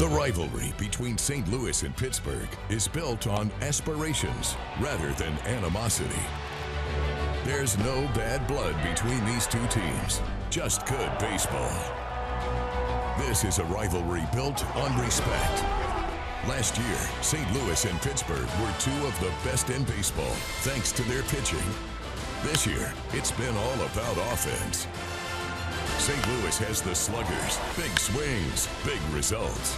The rivalry between St. Louis and Pittsburgh is built on aspirations rather than animosity. There's no bad blood between these two teams, just good baseball. This is a rivalry built on respect. Last year, St. Louis and Pittsburgh were two of the best in baseball, thanks to their pitching. This year, it's been all about offense. St. Louis has the sluggers, big swings, big results.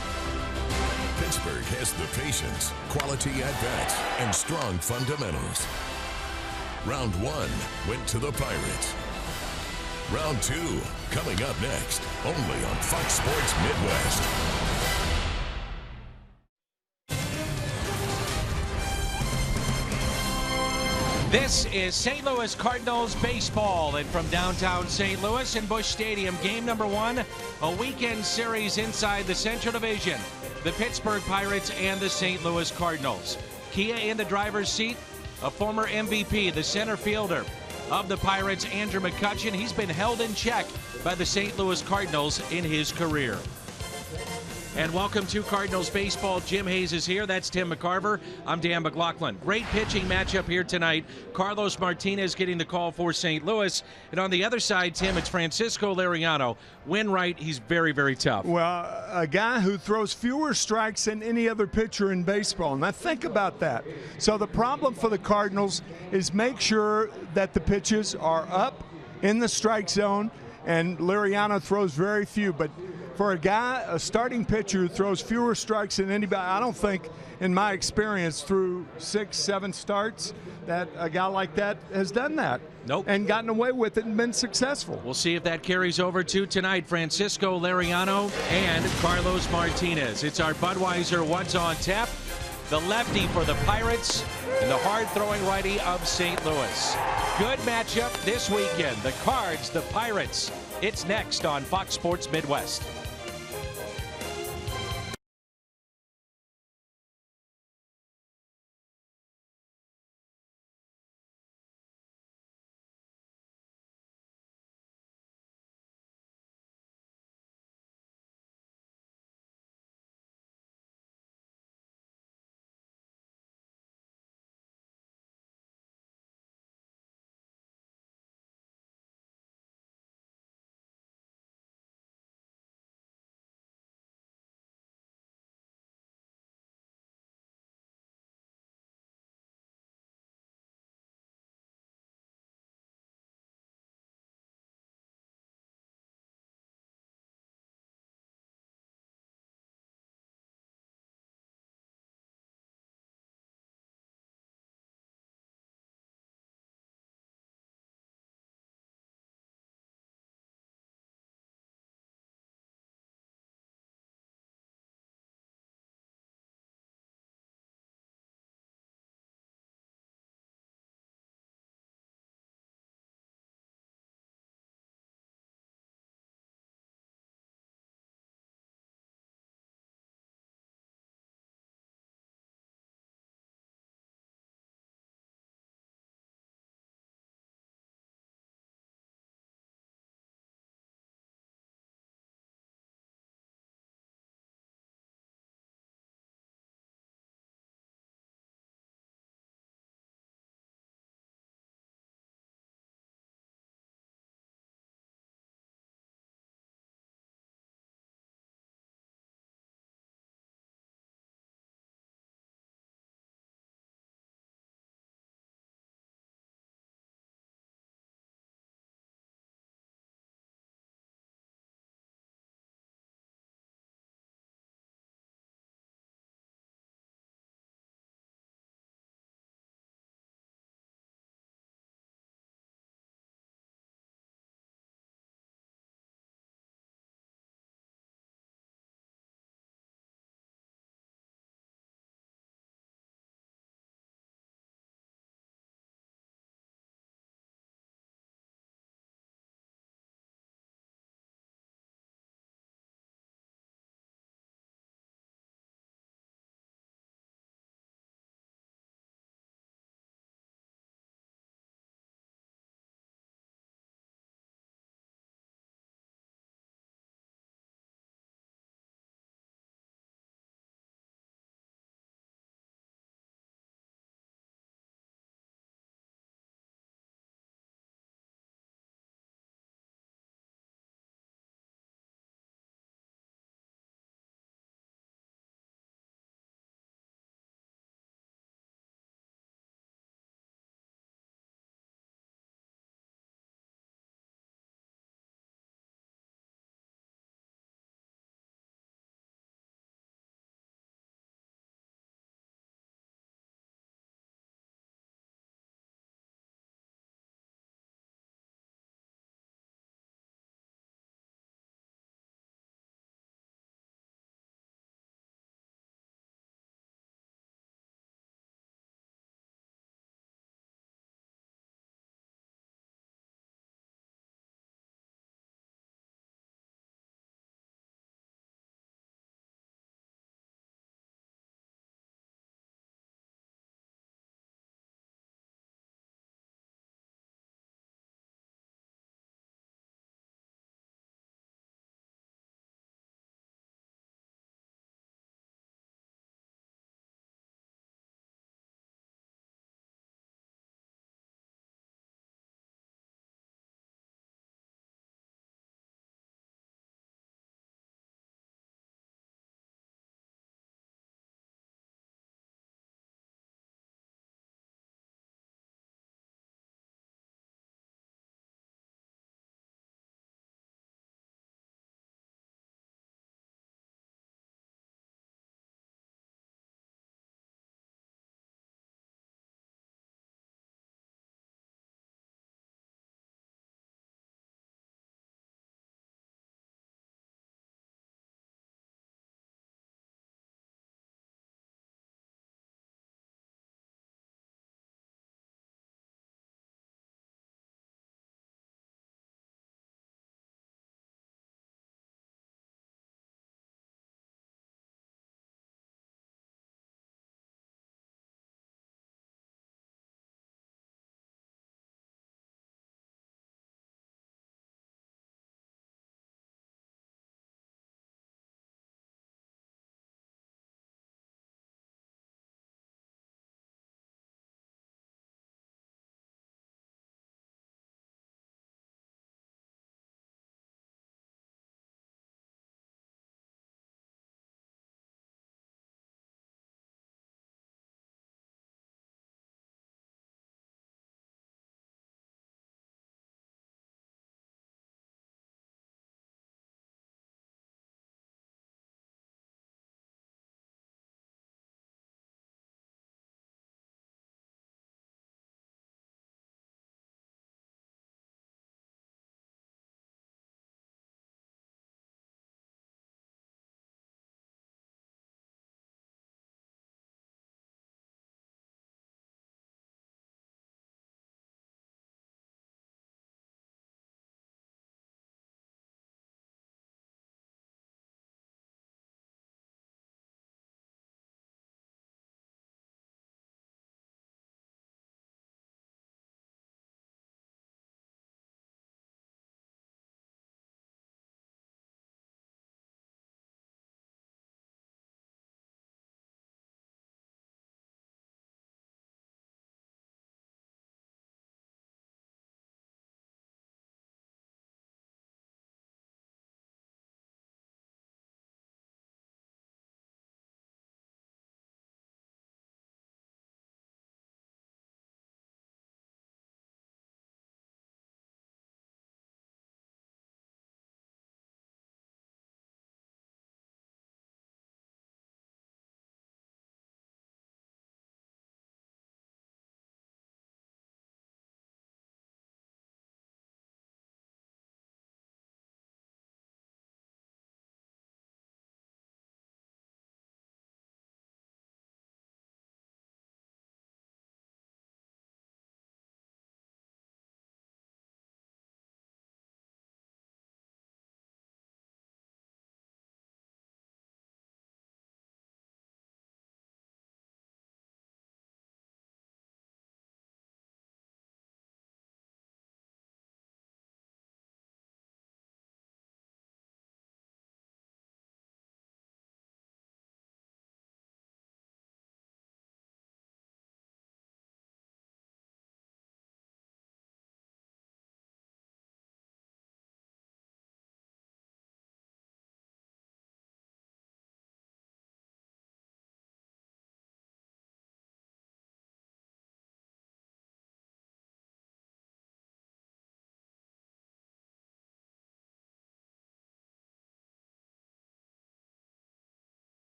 Pittsburgh has the patience, quality at-bats, and strong fundamentals. Round one went to the Pirates. Round two coming up next, only on Fox Sports Midwest. This is St. Louis Cardinals baseball, and from downtown St. Louis in Busch Stadium, game number one, a weekend series inside the Central Division. The Pittsburgh Pirates and the St. Louis Cardinals. Kia in the driver's seat, a former MVP, the center fielder of the Pirates, Andrew McCutchen. He's been held in check by the St. Louis Cardinals in his career. And welcome to Cardinals baseball. Jim Hayes is here. That's Tim McCarver. I'm Dan McLaughlin. Great pitching matchup here tonight. Carlos Martinez getting the call for St. Louis. And on the other side, Tim, it's Francisco Liriano. Win right, he's very, very tough. Well, a guy who throws fewer strikes than any other pitcher in baseball. Now think about that. So the problem for the Cardinals is make sure that the pitches are up in the strike zone, and Liriano throws very few. But for a guy, a starting pitcher who throws fewer strikes than anybody, I don't think, in my experience, through 6, 7 starts, that a guy like that has done that. Nope. And gotten away with it and been successful. We'll see if that carries over to tonight. Francisco Liriano and Carlos Martinez. It's our Budweiser What's on Tap. The lefty for the Pirates and the hard-throwing righty of St. Louis. Good matchup this weekend. The Cards, the Pirates. It's next on Fox Sports Midwest.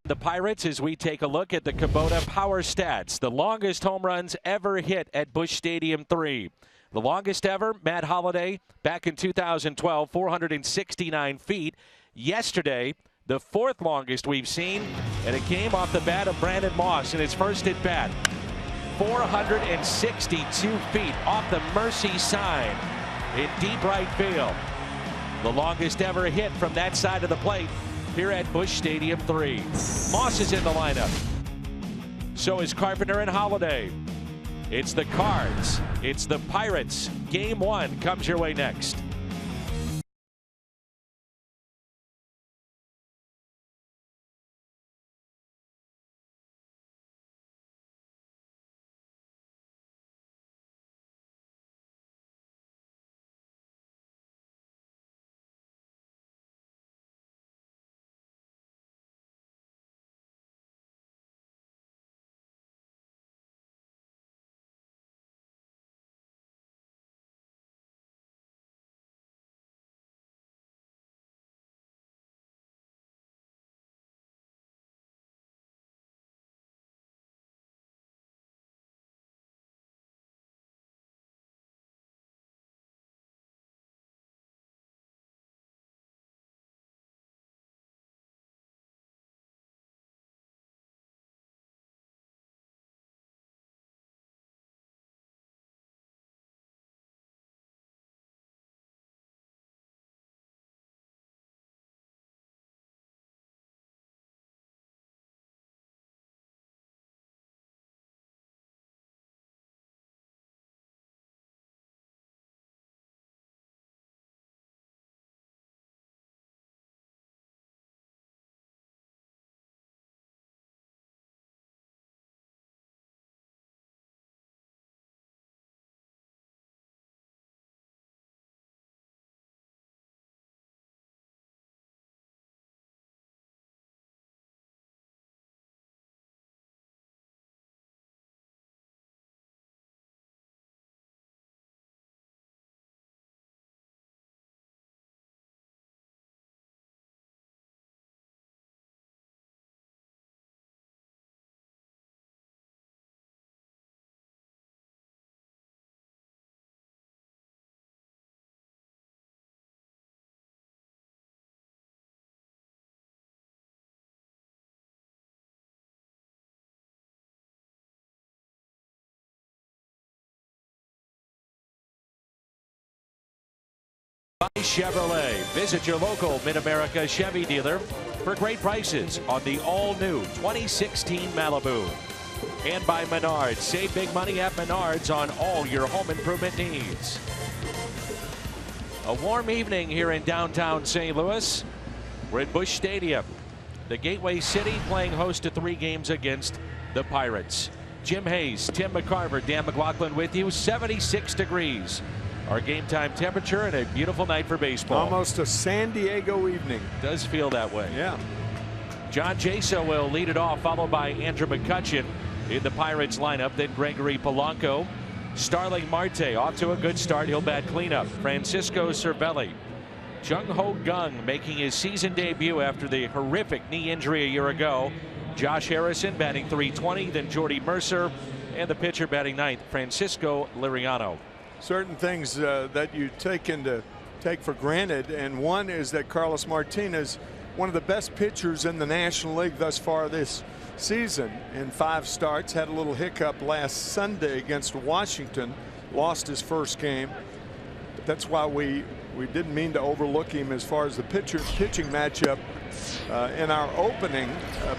The Pirates, as we take a look at the Kubota Power Stats, the longest home runs ever hit at Busch Stadium 3. The longest ever, Matt Holliday, back in 2012, 469 feet. Yesterday, the fourth longest we've seen, and it came off the bat of Brandon Moss in his first at bat. 462 feet off the Mercy sign in deep right field. The longest ever hit from that side of the plate here at Busch Stadium 3. Moss is in the lineup. So is Carpenter and Holliday. It's the Cards. It's the Pirates. Game 1 comes your way next. Chevrolet. Visit your local Mid-America Chevy dealer for great prices on the all-new 2016 Malibu. And by Menards. Save big money at Menards on all your home improvement needs. A warm evening here in downtown St. Louis. We're at Busch Stadium. The Gateway City playing host to 3 games against the Pirates. Jim Hayes, Tim McCarver, Dan McLaughlin with you. 76 degrees. Our game time temperature and a beautiful night for baseball. Almost a San Diego evening. Does feel that way. Yeah. John Jaso will lead it off, followed by Andrew McCutchen in the Pirates lineup. Then Gregory Polanco. Starling Marte off to a good start. He'll bat cleanup. Francisco Cervelli. Jung Ho Gung making his season debut after the horrific knee injury a year ago. Josh Harrison batting .320. Then Jordy Mercer. And the pitcher batting ninth, Francisco Liriano. Certain things that you take for granted, and one is that Carlos Martinez, one of the best pitchers in the National League thus far this season, in 5 starts, had a little hiccup last Sunday against Washington, lost his first game. But that's why we didn't mean to overlook him as far as the pitching matchup in our opening,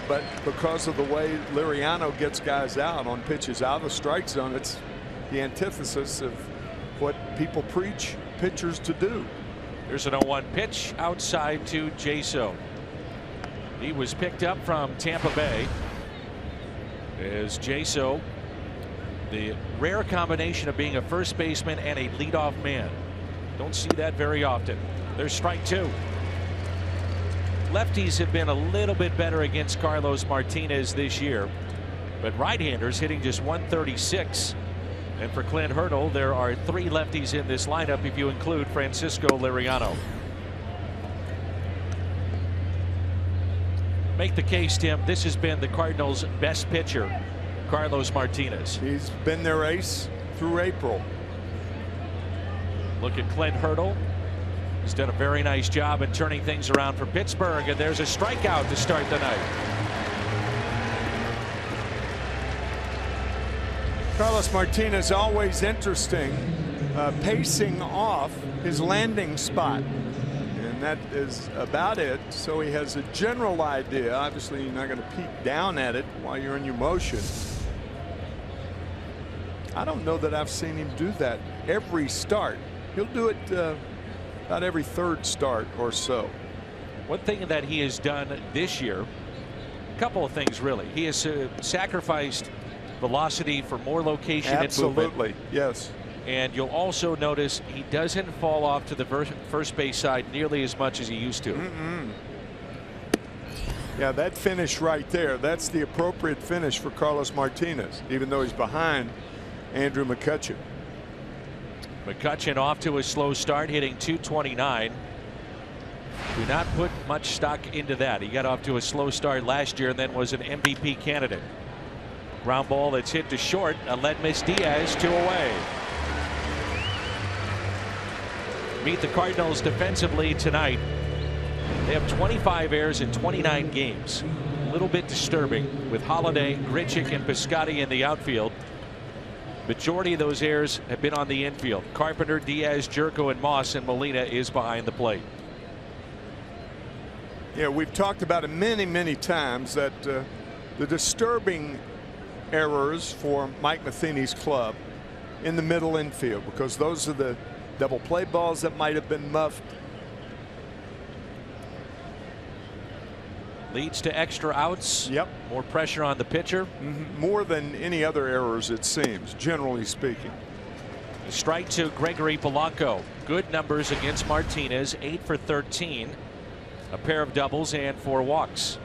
but because of the way Liriano gets guys out on pitches out of the strike zone, it's the antithesis of what people preach pitchers to do. There's an 0-1 pitch outside to Jaso. He was picked up from Tampa Bay. As Jaso, the rare combination of being a first baseman and a leadoff man. Don't see that very often. There's strike 2. Lefties have been a little bit better against Carlos Martinez this year, but right-handers hitting just 136. And for Clint Hurdle, there are 3 lefties in this lineup if you include Francisco Liriano. make the case, Tim, this has been the Cardinals' best pitcher, Carlos Martinez. He's been their ace through April. Look at Clint Hurdle. He's done a very nice job in turning things around for Pittsburgh, and there's a strikeout to start the night. Carlos Martinez, always interesting, pacing off his landing spot. And that is about it. So he has a general idea. Obviously, you're not going to peek down at it while you're in your motion. I don't know that I've seen him do that every start. He'll do it about every third start or so. One thing that he has done this year, a couple of things really. He has sacrificed velocity for more location and movement. Absolutely, yes. And you'll also notice he doesn't fall off to the first base side nearly as much as he used to. Yeah, that finish right there, that's the appropriate finish for Carlos Martinez, even though he's behind Andrew McCutchen. McCutchen off to a slow start, hitting .229. Do not put much stock into that. He got off to a slow start last year and then was an MVP candidate. Ground ball that's hit to short. Aledmys Diaz, 2 away. Meet the Cardinals defensively tonight. They have 25 errors in 29 games. A little bit disturbing with Holiday, Grichuk, and Piscotty in the outfield. Majority of those errors have been on the infield. Carpenter, Diaz, Jerko, and Moss, and Molina is behind the plate. Yeah, we've talked about it many times that the disturbing errors for Mike Matheny's club in the middle infield, because those are the double play balls that might have been muffed. Leads to extra outs. Yep. More pressure on the pitcher. More than any other errors, it seems, generally speaking. Strike to Gregory Polanco. Good numbers against Martinez. 8 for 13. A pair of doubles and 4 walks.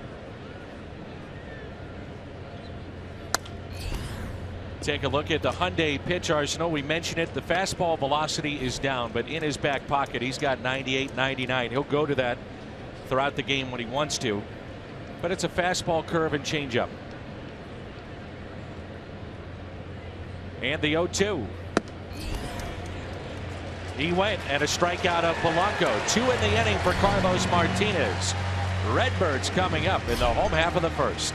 Take a look at the Hyundai pitch arsenal. We mentioned it. The fastball velocity is down, but in his back pocket, he's got 98, 99. He'll go to that throughout the game when he wants to. But it's a fastball, curve, and changeup. And the 0-2. He went, and a strikeout of Polanco. 2 in the inning for Carlos Martinez. Redbirds coming up in the home half of the first.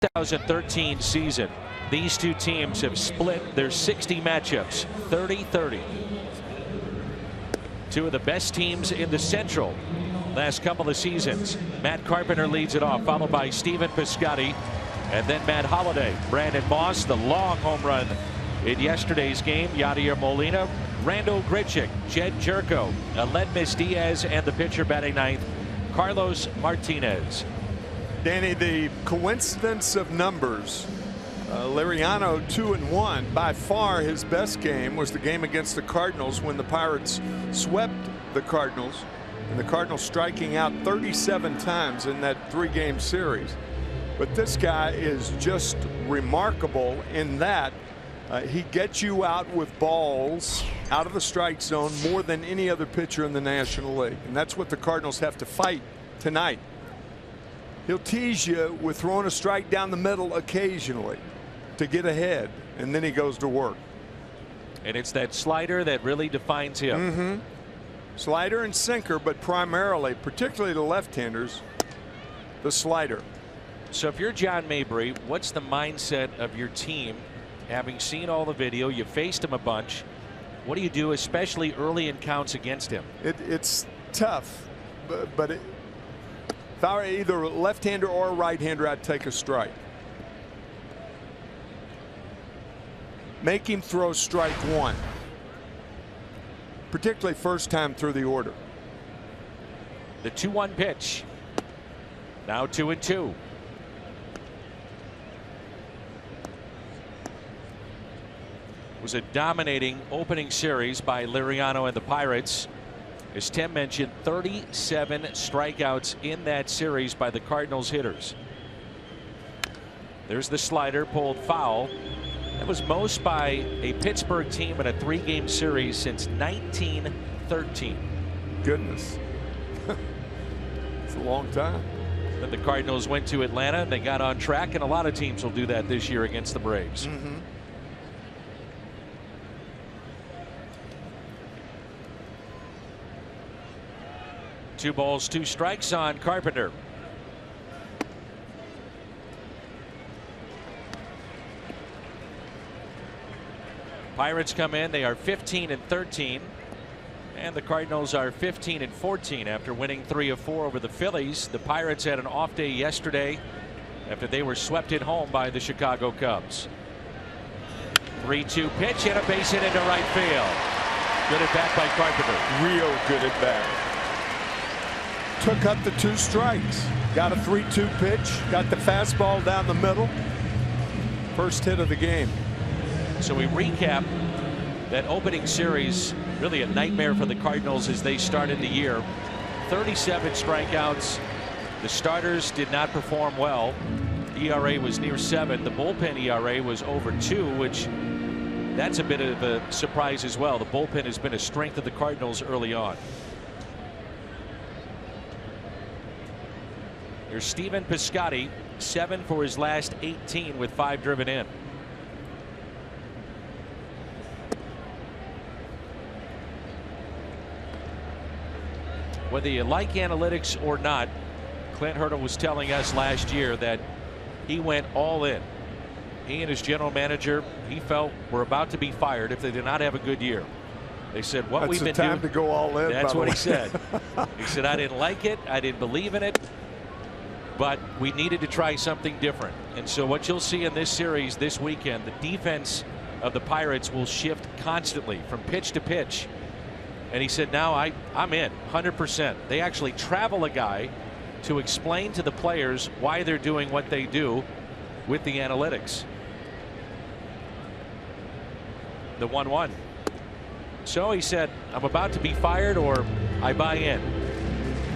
The 2013 season, these two teams have split their 60 matchups 30-30. Two of the best teams in the Central last couple of seasons. Matt Carpenter leads it off, followed by Stephen Piscotty, and then Matt Holliday. Brandon Moss, the long home run in yesterday's game. Yadier Molina, Randall Grichuk, Jed Jerko, Aledmys Diaz, and the pitcher batting ninth, Carlos Martinez. Danny, the coincidence of numbers Liriano 2-1. By far his best game was the game against the Cardinals when the Pirates swept the Cardinals, and the Cardinals striking out 37 times in that 3-game series. But this guy is just remarkable in that he gets you out with balls out of the strike zone more than any other pitcher in the National League, and that's what the Cardinals have to fight tonight. He'll tease you with throwing a strike down the middle occasionally to get ahead, and then he goes to work. And it's that slider that really defines him. Slider and sinker, but primarily, particularly the left-handers, the slider. So if you're John Mabry, what's the mindset of your team? Having seen all the video, you faced him a bunch. What do you do, especially early in counts against him? It's tough, but if I were either a left-hander or a right-hander, I'd take a strike. Make him throw strike one, particularly first time through the order. The 2-1 pitch. Now 2-2. It was a dominating opening series by Liriano and the Pirates. As Tim mentioned, 37 strikeouts in that series by the Cardinals hitters. There's the slider pulled foul. That was most by a Pittsburgh team in a 3-game series since 1913. Goodness. It's a long time. Then the Cardinals went to Atlanta and they got on track, and a lot of teams will do that this year against the Braves. 2 balls, 2 strikes on Carpenter. Pirates come in. They are 15-13, and the Cardinals are 15-14 after winning 3 of 4 over the Phillies. The Pirates had an off day yesterday after they were swept at home by the Chicago Cubs. 3-2 pitch and a base hit into right field. Good at bat by Carpenter. Real good at bat. Took up the 2 strikes. Got a 3-2 pitch. Got the fastball down the middle. First hit of the game. So we recap that opening series. Really a nightmare for the Cardinals as they started the year. 37 strikeouts. The starters did not perform well. ERA was near 7. The bullpen ERA was over 2, which that's a bit of a surprise as well. The bullpen has been a strength of the Cardinals early on. Here's Stephen Piscotty, 7 for his last 18 with 5 driven in. Whether you like analytics or not, Clint Hurdle was telling us last year that he went all in. He and his general manager, he felt, were about to be fired if they did not have a good year. They said, what we've been doing. That's the time to go all in. That's what he said. He said, I didn't like it. I didn't believe in it. But we needed to try something different. And so what you'll see in this series this weekend, the defense of the Pirates will shift constantly from pitch to pitch. And he said, now I'm in 100%. They actually travel a guy to explain to the players why they're doing what they do with the analytics. The 1-1. So he said, I'm about to be fired, or I buy in.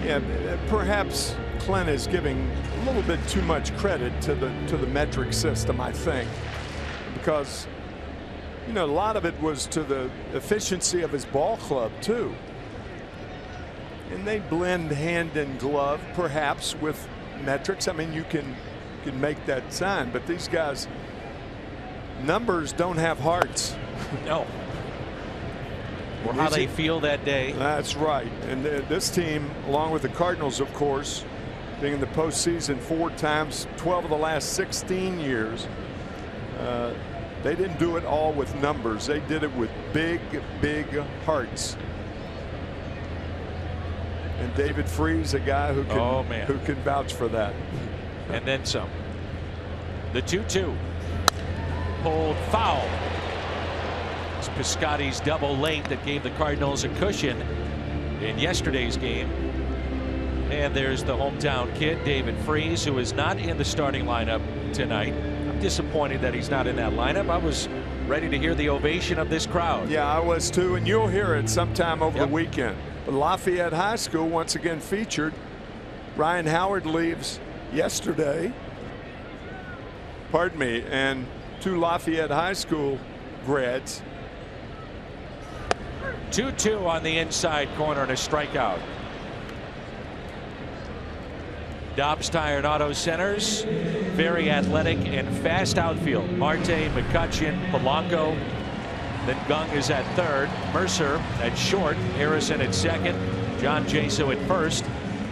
Yeah, perhaps Clint is giving a little bit too much credit to the metric system, I think, because you know, a lot of it was to the efficiency of his ball club too, and they blend hand in glove perhaps with metrics. I mean, you can make that sign, but these guys, numbers don't have hearts. No. Or how they feel that day. That's right. And this team, along with the Cardinals, of course, being in the postseason 4 times, 12 of the last 16 years, they didn't do it all with numbers. They did it with big, big hearts. And David Freese, a guy who can vouch for that. And then some. The 2-2. Pulled foul. It's Piscotty's double late that gave the Cardinals a cushion in yesterday's game. And there's the hometown kid, David Freese, who is not in the starting lineup tonight. I'm disappointed that he's not in that lineup. I was ready to hear the ovation of this crowd. Yeah, I was too, and you'll hear it sometime over the weekend. But Lafayette High School once again featured. Ryan Howard leaves yesterday. Pardon me, and 2 Lafayette High School grads. 2-2 on the inside corner and a strikeout. Dobbs Tire and Auto Centers, very athletic and fast outfield. Marte, McCutchen, Polanco. Then Gung is at third, Mercer at short, Harrison at second, John Jaso at first,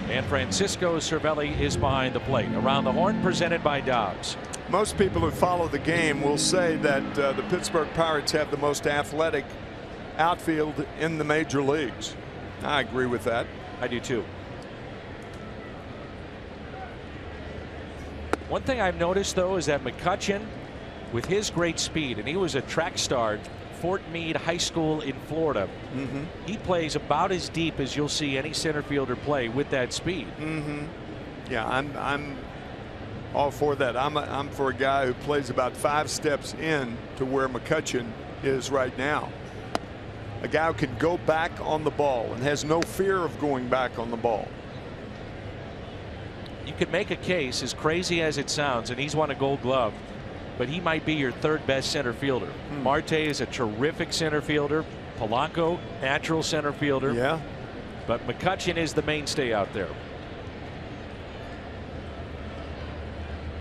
and Francisco Cervelli is behind the plate. Around the horn presented by Dobbs. Most people who follow the game will say that the Pittsburgh Pirates have the most athletic outfield in the major leagues. I agree with that. I do too. One thing I've noticed though is that McCutchen, with his great speed, and he was a track star, Fort Meade High School in Florida. He plays about as deep as you'll see any center fielder play with that speed. Yeah, I'm all for that. I'm for a guy who plays about 5 steps in to where McCutchen is right now. A guy who can go back on the ball and has no fear of going back on the ball. You could make a case, as crazy as it sounds, and he's won a Gold Glove, but he might be your 3rd best center fielder. Marte is a terrific center fielder. Polanco, natural center fielder. Yeah. But McCutchen is the mainstay out there.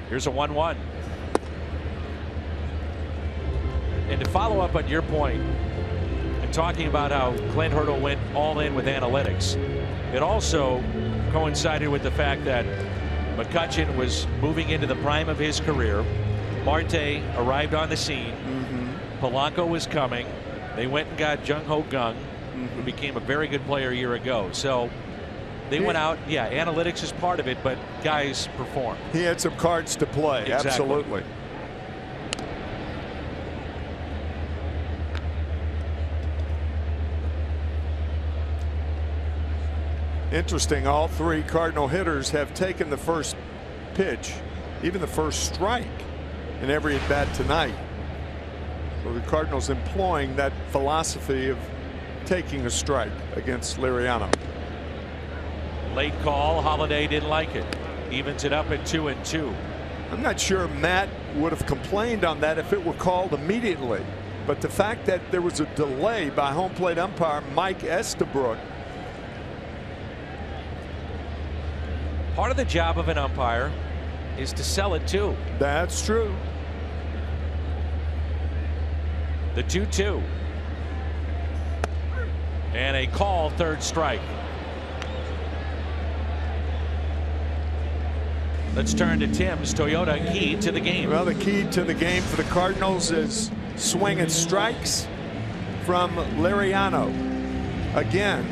Here's a 1-1. And to follow up on your point, and talking about how Clint Hurdle went all in with analytics, it also coincided with the fact that McCutchen was moving into the prime of his career. Marte arrived on the scene. Polanco was coming. They went and got Jung Ho Gung, who became a very good player a year ago. So they went out. Yeah, analytics is part of it, but guys perform. He had some cards to play. Exactly. Absolutely. Interesting, all 3 Cardinal hitters have taken the first pitch, even the first strike in every at bat tonight. So the Cardinals employing that philosophy of taking a strike against Liriano. Late call. Holiday didn't like it. Evens it up at 2-2. I'm not sure Matt would have complained on that if it were called immediately, but the fact that there was a delay by home plate umpire Mike Estabrook. Part of the job of an umpire is to sell it too. That's true. The 2-2. And a call, 3rd strike. Let's turn to Tim's Toyota key to the game. Well, the key to the game for the Cardinals is swing and strikes from Liriano. Again,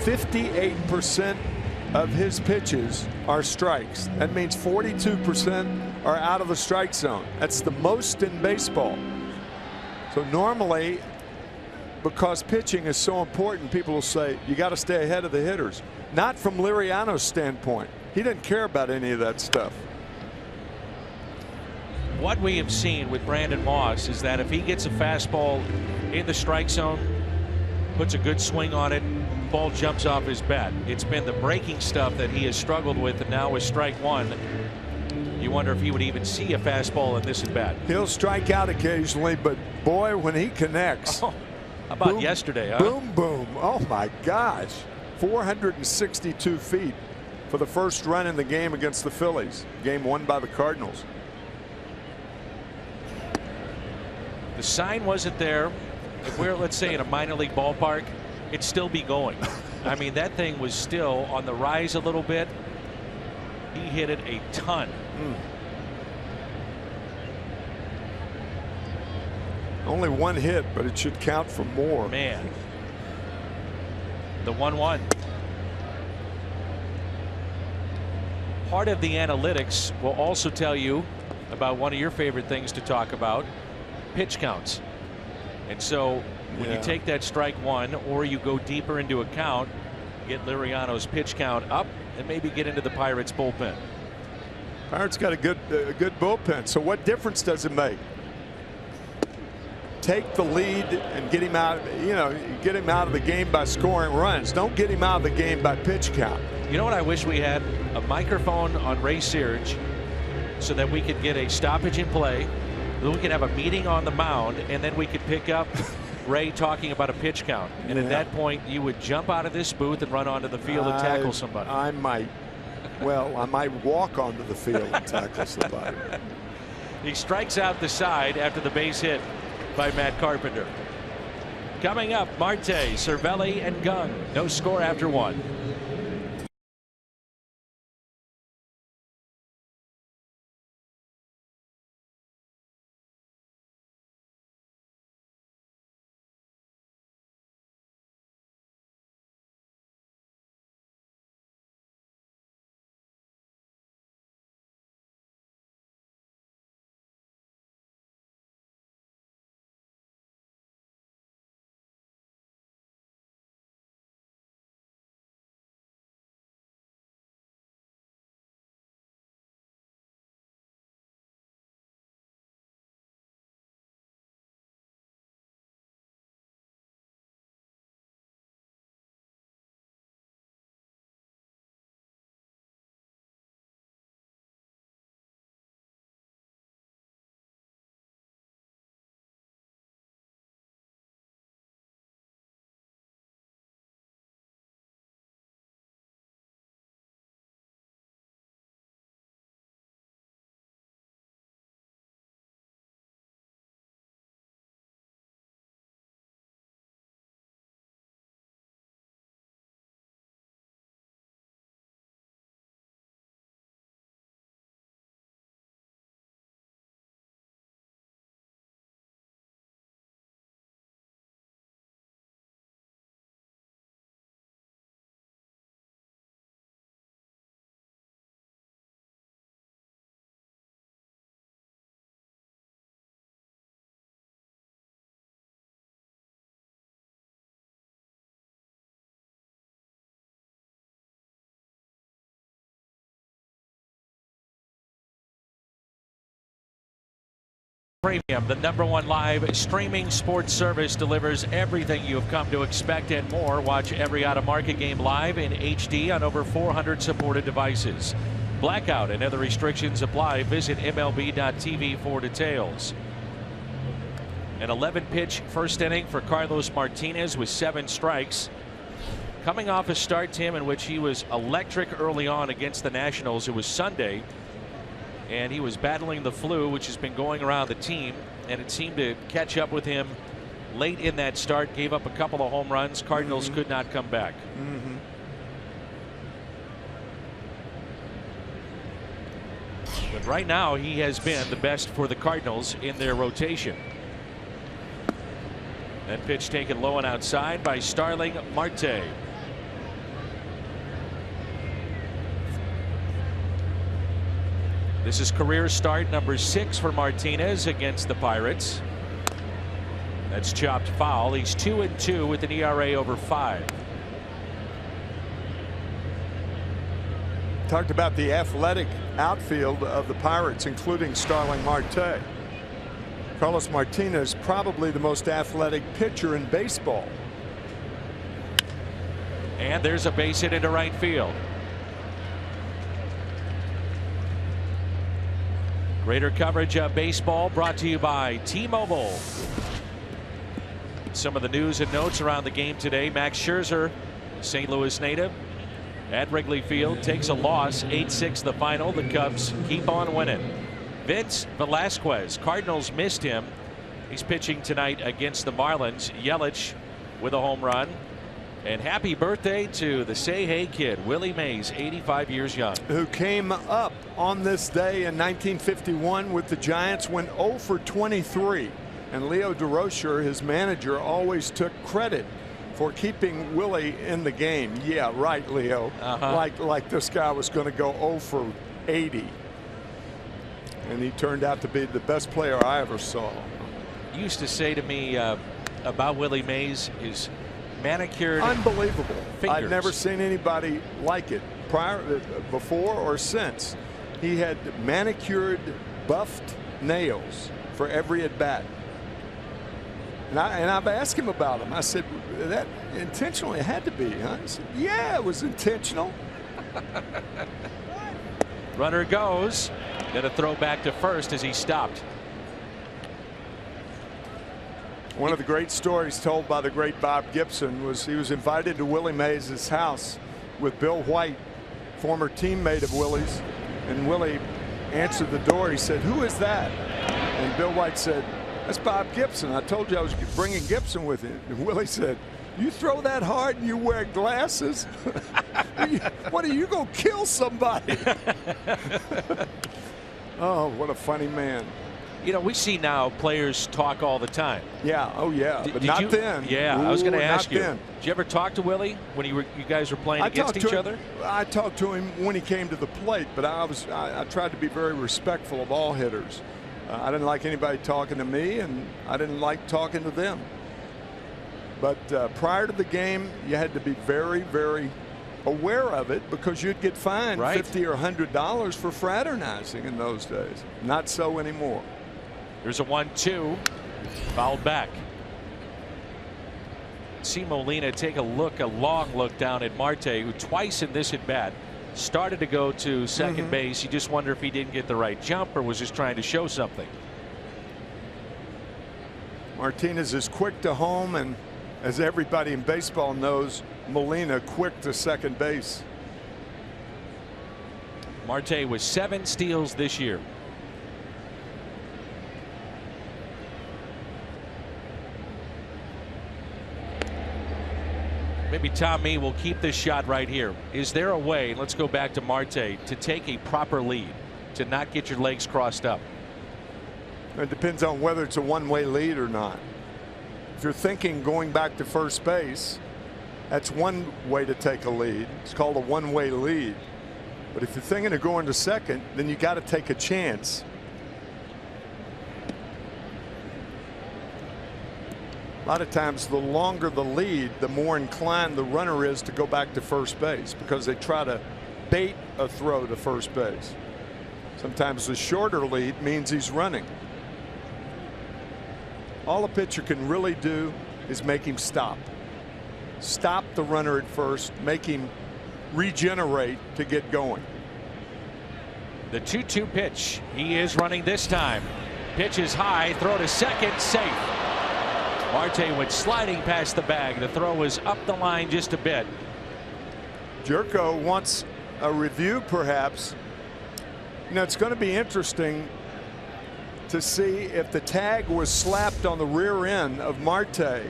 58% of his pitches are strikes. That means 42% are out of the strike zone. That's the most in baseball. So normally, because pitching is so important, people will say you got to stay ahead of the hitters. Not from Liriano's standpoint. He didn't care about any of that stuff. What we have seen with Brandon Moss is that if he gets a fastball in the strike zone, puts a good swing on it, ball jumps off his bat. It's been the breaking stuff that he has struggled with, and now with strike 1, you wonder if he would even see a fastball in this at bat. He'll strike out occasionally, but boy, when he connects. How about boom, yesterday? Huh? Boom, boom. Oh my gosh. 462 feet for the first run in the game against the Phillies. Game won by the Cardinals. The sign wasn't there. If we're, let's say, in a minor league ballpark, it'd still be going. I mean, that thing was still on the rise a little bit. He hit it a ton. Only 1 hit, but it should count for more. Man. The 1-1. Part of the analytics will also tell you about one of your favorite things to talk about, pitch counts. And so when you take that strike 1 or you go deeper into a count, get Liriano's pitch count up and maybe get into the Pirates bullpen. Pirates got a good bullpen. So what difference does it make? Take the lead and get him out. Get him out of the game by scoring runs. Don't get him out of the game by pitch count. You know what? I wish we had a microphone on Ray Searage so that we could get a stoppage in play. Then we could have a meeting on the mound, and then we could pick up Ray talking about a pitch count. And at that point, you would jump out of this booth and run onto the field and tackle somebody. I might. Well, I might walk onto the field and tackle somebody. He strikes out the side after the base hit by Matt Carpenter. Coming up, Marte, Cervelli, and Gung. No score after 1. Premium, the #1 live streaming sports service, delivers everything you have come to expect and more. Watch every out-of-market game live in HD on over 400 supported devices. Blackout and other restrictions apply. Visit MLB.tv for details. An 11-pitch first inning for Carlos Martinez with 7 strikes. Coming off a start, Tim, in which he was electric early on against the Nationals. It was Sunday, and he was battling the flu, which has been going around the team, and it seemed to catch up with him late in that start. Gave up a couple of home runs. Cardinals could not come back. But right now, he has been the best for the Cardinals in their rotation. That pitch taken low and outside by Starling Marte. This is career start number 6 for Martinez against the Pirates. That's chopped foul. He's 2-2 with an ERA over 5. Talked about the athletic outfield of the Pirates, including Starling Marte. Carlos Martinez, probably the most athletic pitcher in baseball. And there's a base hit into right field. Greater coverage of baseball brought to you by T-Mobile. Some of the news and notes around the game today. Max Scherzer, St. Louis native, at Wrigley Field, takes a loss. 8-6 the final. The Cubs keep on winning. Vince Velasquez, Cardinals missed him. He's pitching tonight against the Marlins. Yelich with a home run. And happy birthday to the Say Hey kid, Willie Mays, 85 years young. Who came up on this day in 1951 with the Giants, went 0 for 23. And Leo DeRocher, his manager, always took credit for keeping Willie in the game. Yeah, right, Leo. Like this guy was going to go 0 for 80. And he turned out to be the best player I ever saw. You used to say to me about Willie Mays, his manicured, unbelievable fingers. I've never seen anybody like it before or since. he had manicured, buffed nails for every at bat. And I've asked him about them. I said, that intentionally it had to be, huh? He said, yeah, it was intentional. Runner goes. Then a throw back to first as he stopped. One of the great stories told by the great Bob Gibson was he was invited to Willie Mays' house with Bill White, former teammate of Willie's, and Willie answered the door. He said, "Who is that?" And Bill White said, "That's Bob Gibson. I told you I was bringing Gibson with him." And Willie said, "You throw that hard and you wear glasses? What are you going to kill somebody?" Oh, what a funny man. You know, we see now players talk all the time. Yeah. Oh, yeah. But did not you, then. Yeah, Ooh, I was going to ask you. Then. Did you ever talk to Willie when you guys were playing against each other? I talked to him when he came to the plate, but I tried to be very respectful of all hitters. I didn't like anybody talking to me, and I didn't like talking to them. But prior to the game, you had to be very, very aware of it because you'd get fined $50 or $100 for fraternizing in those days. Not so anymore. There's a 1-2, fouled back. See Molina take a long look down at Marte, who twice in this at bat started to go to second base. You just wonder if he didn't get the right jump or was just trying to show something. Martinez is quick to home, and as everybody in baseball knows, Molina quick to second base. Marte with 7 steals this year. Maybe Tommy will keep this shot right here. Is there a way, let's go back to Marte, to take a proper lead, to not get your legs crossed up? It depends on whether it's a one-way lead or not. If you're thinking going back to first base, that's one way to take a lead. It's called a one-way lead. But if you're thinking of going to second, then you got to take a chance. A lot of times, the longer the lead, the more inclined the runner is to go back to first base because they try to bait a throw to first base. Sometimes the shorter lead means he's running. All a pitcher can really do is make him stop. Stop the runner at first, make him regenerate to get going. The 2-2 pitch. He is running this time. Pitch is high, throw to second, safe. Marte went sliding past the bag. The throw was up the line just a bit. Jerko wants a review, perhaps. You know, it's going to be interesting to see if the tag was slapped on the rear end of Marte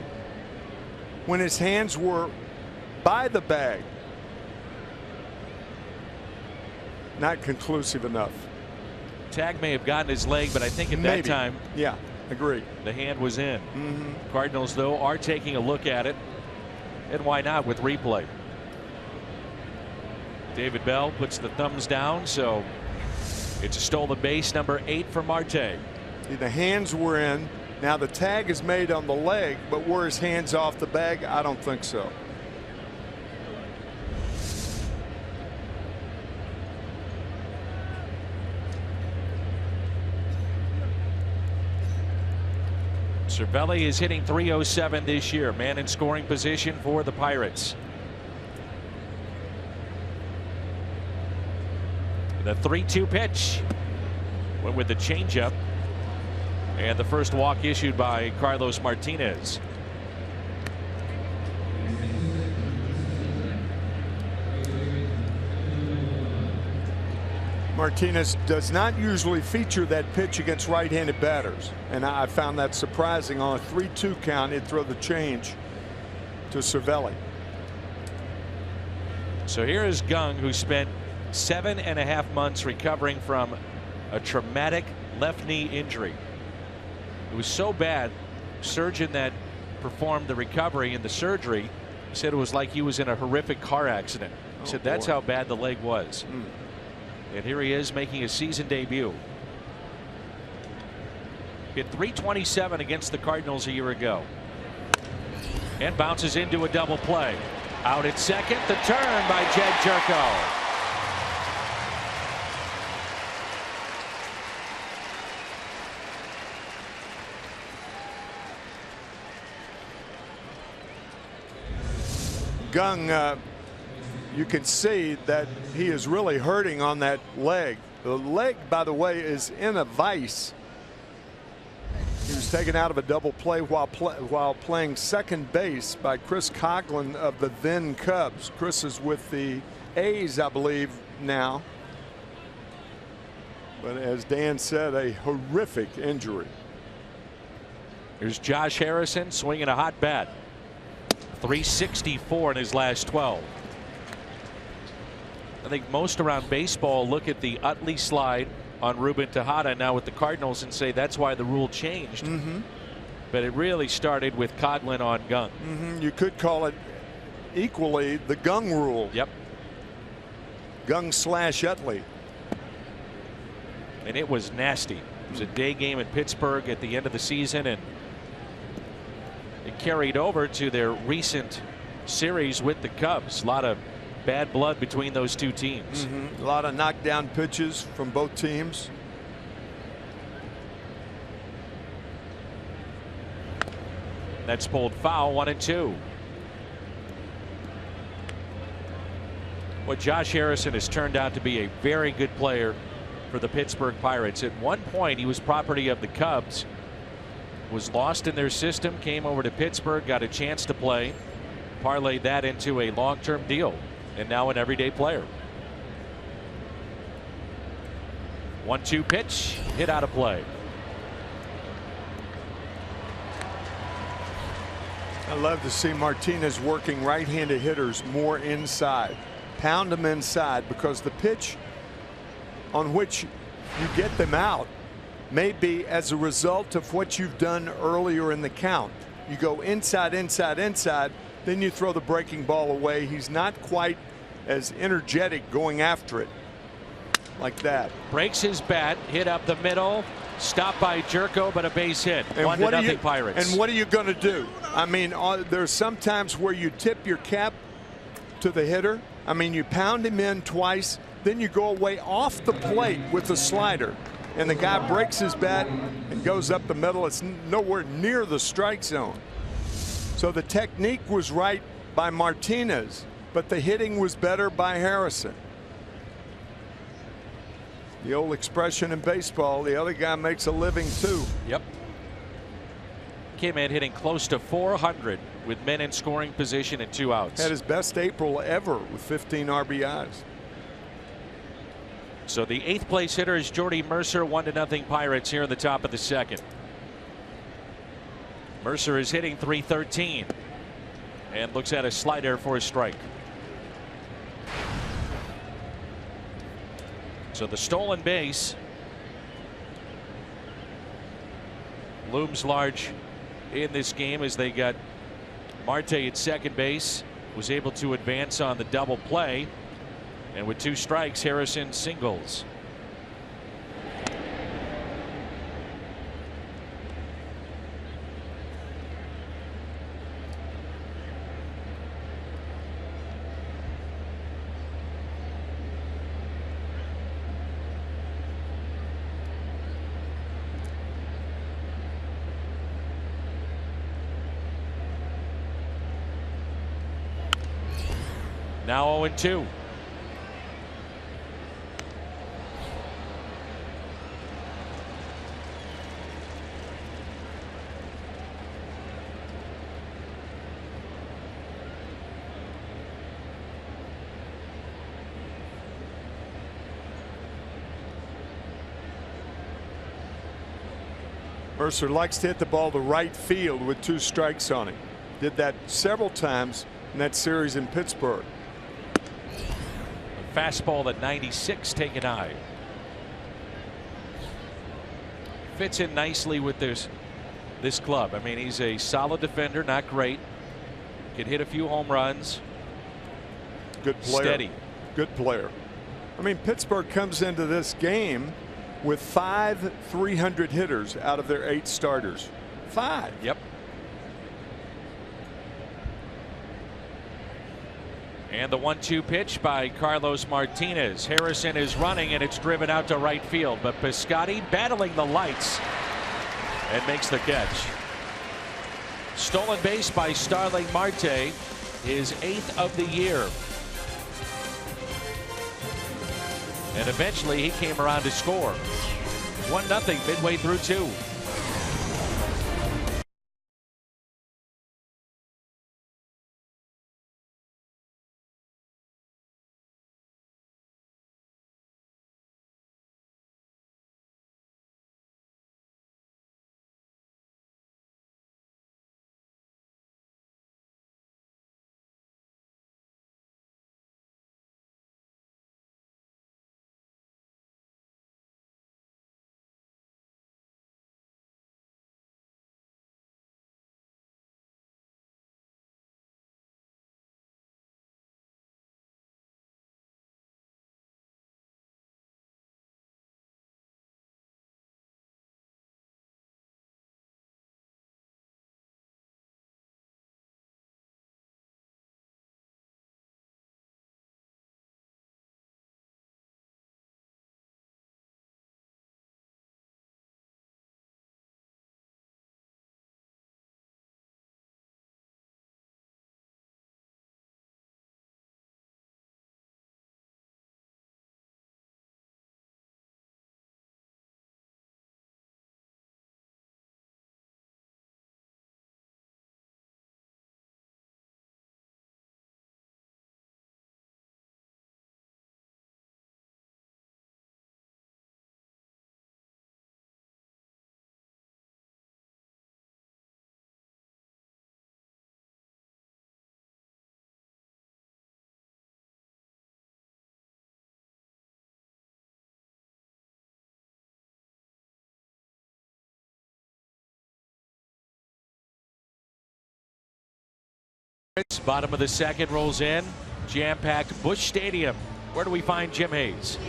when his hands were by the bag. Not conclusive enough. Tag may have gotten his leg, but I think at that time, yeah, agree, the hand was in. Cardinals, though, are taking a look at it, and why not with replay? David Bell puts the thumbs down, so it's a stolen base, number 8 for Marte. The hands were in. Now the tag is made on the leg, but were his hands off the bag? I don't think so. Cervelli is hitting .307 this year. Man in scoring position for the Pirates. The 3-2 pitch went with the changeup, and the first walk issued by Carlos Martinez. Martinez does not usually feature that pitch against right-handed batters, and I found that surprising. On a 3-2 count, he'd throw the change to Cervelli. So here is Gung, who spent 7.5 months recovering from a traumatic left knee injury. It was so bad, surgeon that performed the recovery and the surgery said it was like he was in a horrific car accident. He said that's how bad the leg was. And here he is making his season debut. Hit .327 against the Cardinals a year ago. And bounces into a double play. Out at second, the turn by Jed Jerko. Gung, you can see that he is really hurting on that leg. The leg, by the way, is in a vice. He was taken out of a double play while playing second base by Chris Coghlan of the then Cubs. Chris is with the A's, I believe, now. But as Dan said, a horrific injury. Here's Josh Harrison swinging a hot bat. 364 in his last 12. I think most around baseball look at the Utley slide on Ruben Tejada now with the Cardinals and say that's why the rule changed. But it really started with Coghlan on Gung. You could call it equally the Gung rule. Yep. Gung / Utley. And it was nasty. It was a day game in Pittsburgh at the end of the season, and it carried over to their recent series with the Cubs. A lot of bad blood between those two teams. A lot of knockdown pitches from both teams. That's pulled foul, 1-2. Well, Josh Harrison has turned out to be a very good player for the Pittsburgh Pirates. At one point he was property of the Cubs, was lost in their system, came over to Pittsburgh, got a chance to play, parlayed that into a long-term deal, and now an everyday player. 1-2 pitch, hit out of play. I love to see Martinez working right-handed hitters more inside. Pound them inside, because the pitch on which you get them out may be as a result of what you've done earlier in the count. You go inside, inside, inside, then you throw the breaking ball away. He's not quite as energetic going after it like that. Breaks his bat, hit up the middle, stopped by Jerko, but a base hit. 1-0 Pirates. And what are you going to do? I mean, there's some times where you tip your cap to the hitter. I mean, you pound him in twice, then you go away off the plate with the slider, and the guy breaks his bat and goes up the middle. It's nowhere near the strike zone. So the technique was right by Martinez, but the hitting was better by Harrison. The old expression in baseball, the other guy makes a living too. Yep. Came in hitting close to 400 with men in scoring position and 2 outs. Had his best April ever with 15 RBIs. So the 8th place hitter is Jordy Mercer. 1-0 Pirates here in the top of the second. Mercer is hitting .313 and looks at a slider for a strike. So the stolen base looms large in this game as they got Marte at second base, was able to advance on the double play, and with 2 strikes Harrison singles. Now 0-2. Mercer likes to hit the ball to right field with 2 strikes on him. Did that several times in that series in Pittsburgh. A fastball at 96 taken high. Fits in nicely with this club. I mean, he's a solid defender, not great. Can hit a few home runs. Good player. Steady. Good player. I mean, Pittsburgh comes into this game with 5 300 hitters out of their 8 starters. 5. Yep. And the 1-2 pitch by Carlos Martinez. Harrison is running and it's driven out to right field, but Piscotty battling the lights and makes the catch. Stolen base by Starling Marte. his 8th of the year. And eventually he came around to score. 1-0 midway through 2. Bottom of the second rolls in. Jam-packed Busch Stadium. Where do we find Jim Hayes?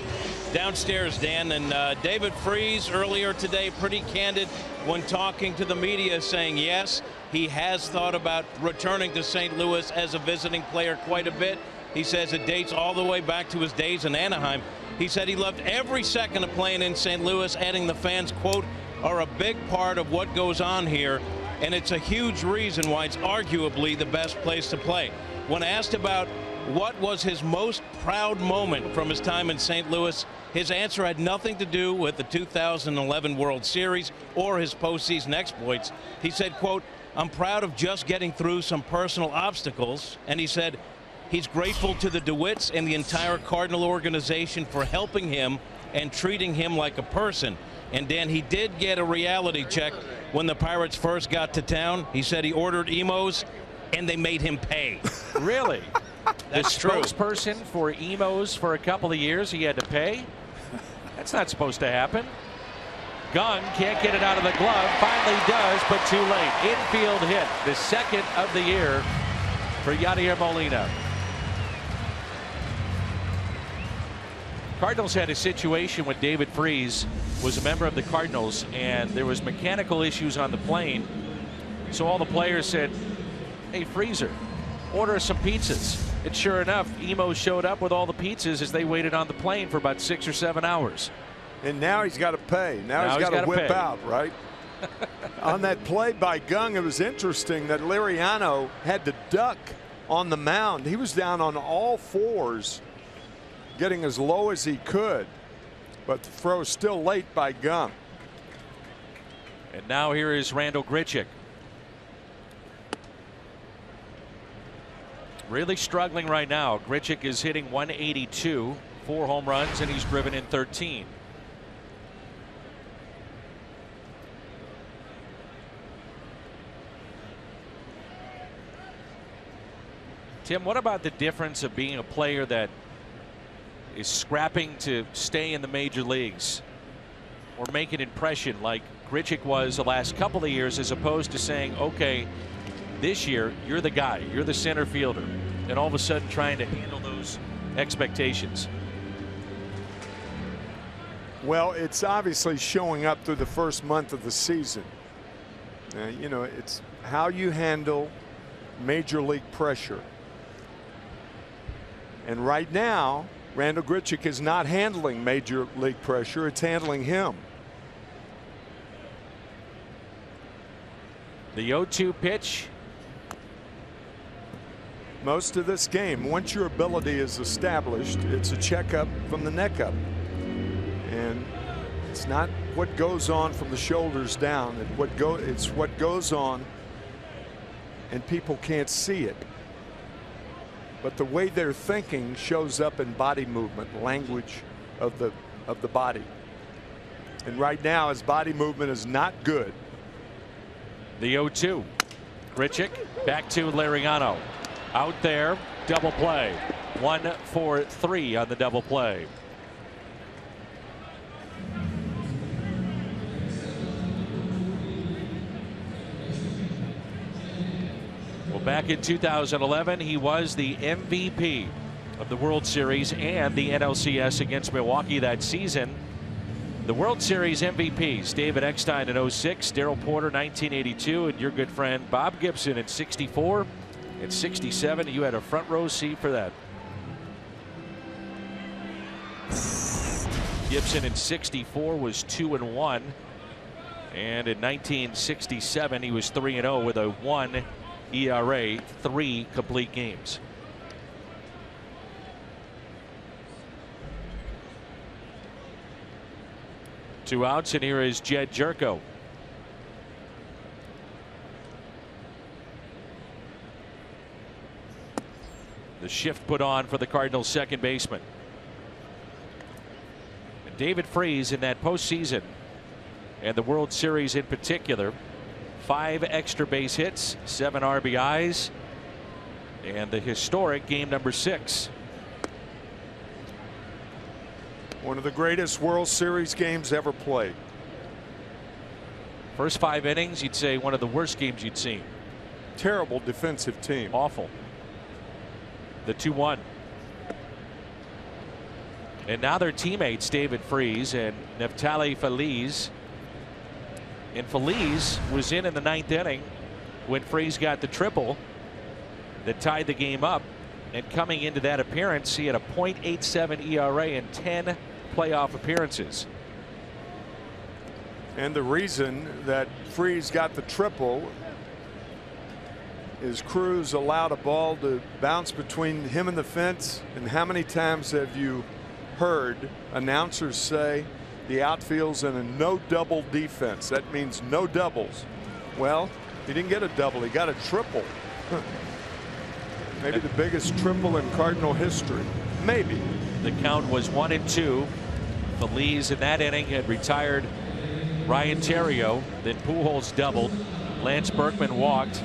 Downstairs, Dan, and David Freese earlier today pretty candid when talking to the media, saying yes, he has thought about returning to St. Louis as a visiting player quite a bit. He says it dates all the way back to his days in Anaheim. He said he loved every second of playing in St. Louis, adding the fans, quote, are a big part of what goes on here, and it's a huge reason why it's arguably the best place to play. When asked about what was his most proud moment from his time in St. Louis, his answer had nothing to do with the 2011 World Series or his postseason exploits. He said, quote, I'm proud of just getting through some personal obstacles. And he said he's grateful to the DeWitts and the entire Cardinal organization for helping him and treating him like a person. And Dan, he did get a reality check when the Pirates first got to town. He said he ordered emos and they made him pay. Really? That's the true. Spokesperson for emos for a couple of years, he had to pay? That's not supposed to happen. Gunn can't get it out of the glove. Finally does, but too late. Infield hit, the second of the year for Yadier Molina. Cardinals had a situation when David Freese was a member of the Cardinals, and there was mechanical issues on the plane. So all the players said, hey, Freezer, order some pizzas. And sure enough, Emo showed up with all the pizzas as they waited on the plane for about 6 or 7 hours. And now he's got to pay. Now he's got to whip out, right? On that play by Gung, it was interesting that Liriano had to duck on the mound. He was down on all fours, getting as low as he could. But the throw still late by Gung. And now here is Randal Grichuk. Really struggling right now. Grichuk is hitting 182, 4 home runs, and he's driven in 13. Tim, what about the difference of being a player that is scrapping to stay in the major leagues or make an impression like Grichuk was the last couple of years, as opposed to saying, okay, this year you're the guy, you're the center fielder, and all of a sudden trying to handle those expectations? Well, it's obviously showing up through the first month of the season. You know, it's how you handle major league pressure. And right now, Randal Grichuk is not handling major league pressure. It's handling him. The 0-2 pitch. most of this game. Once your ability is established, it's a checkup from the neck up. And it's not what goes on from the shoulders down. It's what goes on, and people can't see it. But the way they're thinking shows up in body movement, language of the body. And right now, his body movement is not good. The 0-2. Grichuk back to Liriano. Out there, double play. 1 for 3 on the double play. Well, back in 2011, he was the MVP of the World Series and the NLCS against Milwaukee that season. The World Series MVPs: David Eckstein in 06, Darrell Porter 1982, and your good friend Bob Gibson in 64 and 67. You had a front row seat for that. Gibson in 64 was 2-1, and in 1967 he was 3-0 with a 1 ERA, 3 complete games. Two outs, and here is Jed Jerko. The shift put on for the Cardinals second baseman. And David Freese in that postseason and the World Series in particular, 5 extra base hits, 7 RBIs, and the historic game number 6. One of the greatest World Series games ever played. First 5 innings, you'd say one of the worst games you'd seen. Terrible defensive team. Awful. The 2-1. And now their teammates, David Freese and Neftali Feliz. And Feliz was in the 9th inning when Freese got the triple that tied the game up. And coming into that appearance, he had a .87 ERA in 10 playoff appearances. And the reason that Freese got the triple is Cruz allowed a ball to bounce between him and the fence. And how many times have you heard announcers say the outfield's in a no double defense? That means no doubles. Well, he didn't get a double, he got a triple. Maybe the biggest triple in Cardinal history. Maybe. The count was 1-2. Feliz in that inning had retired Ryan Theriot. Then Pujols doubled. Lance Berkman walked.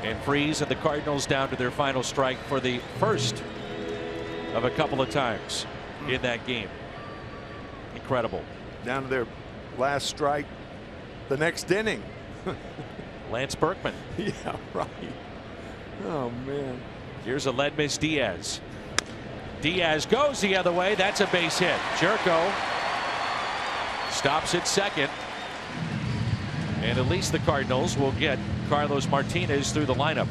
And Freese and the Cardinals down to their final strike for the first of a couple of times in that game. Incredible. Down to their last strike the next inning. Lance Berkman. Yeah, right. Oh, man. Here's Aledmys Diaz. Diaz goes the other way. That's a base hit. Jerko stops at second. And at least the Cardinals will get Carlos Martinez through the lineup.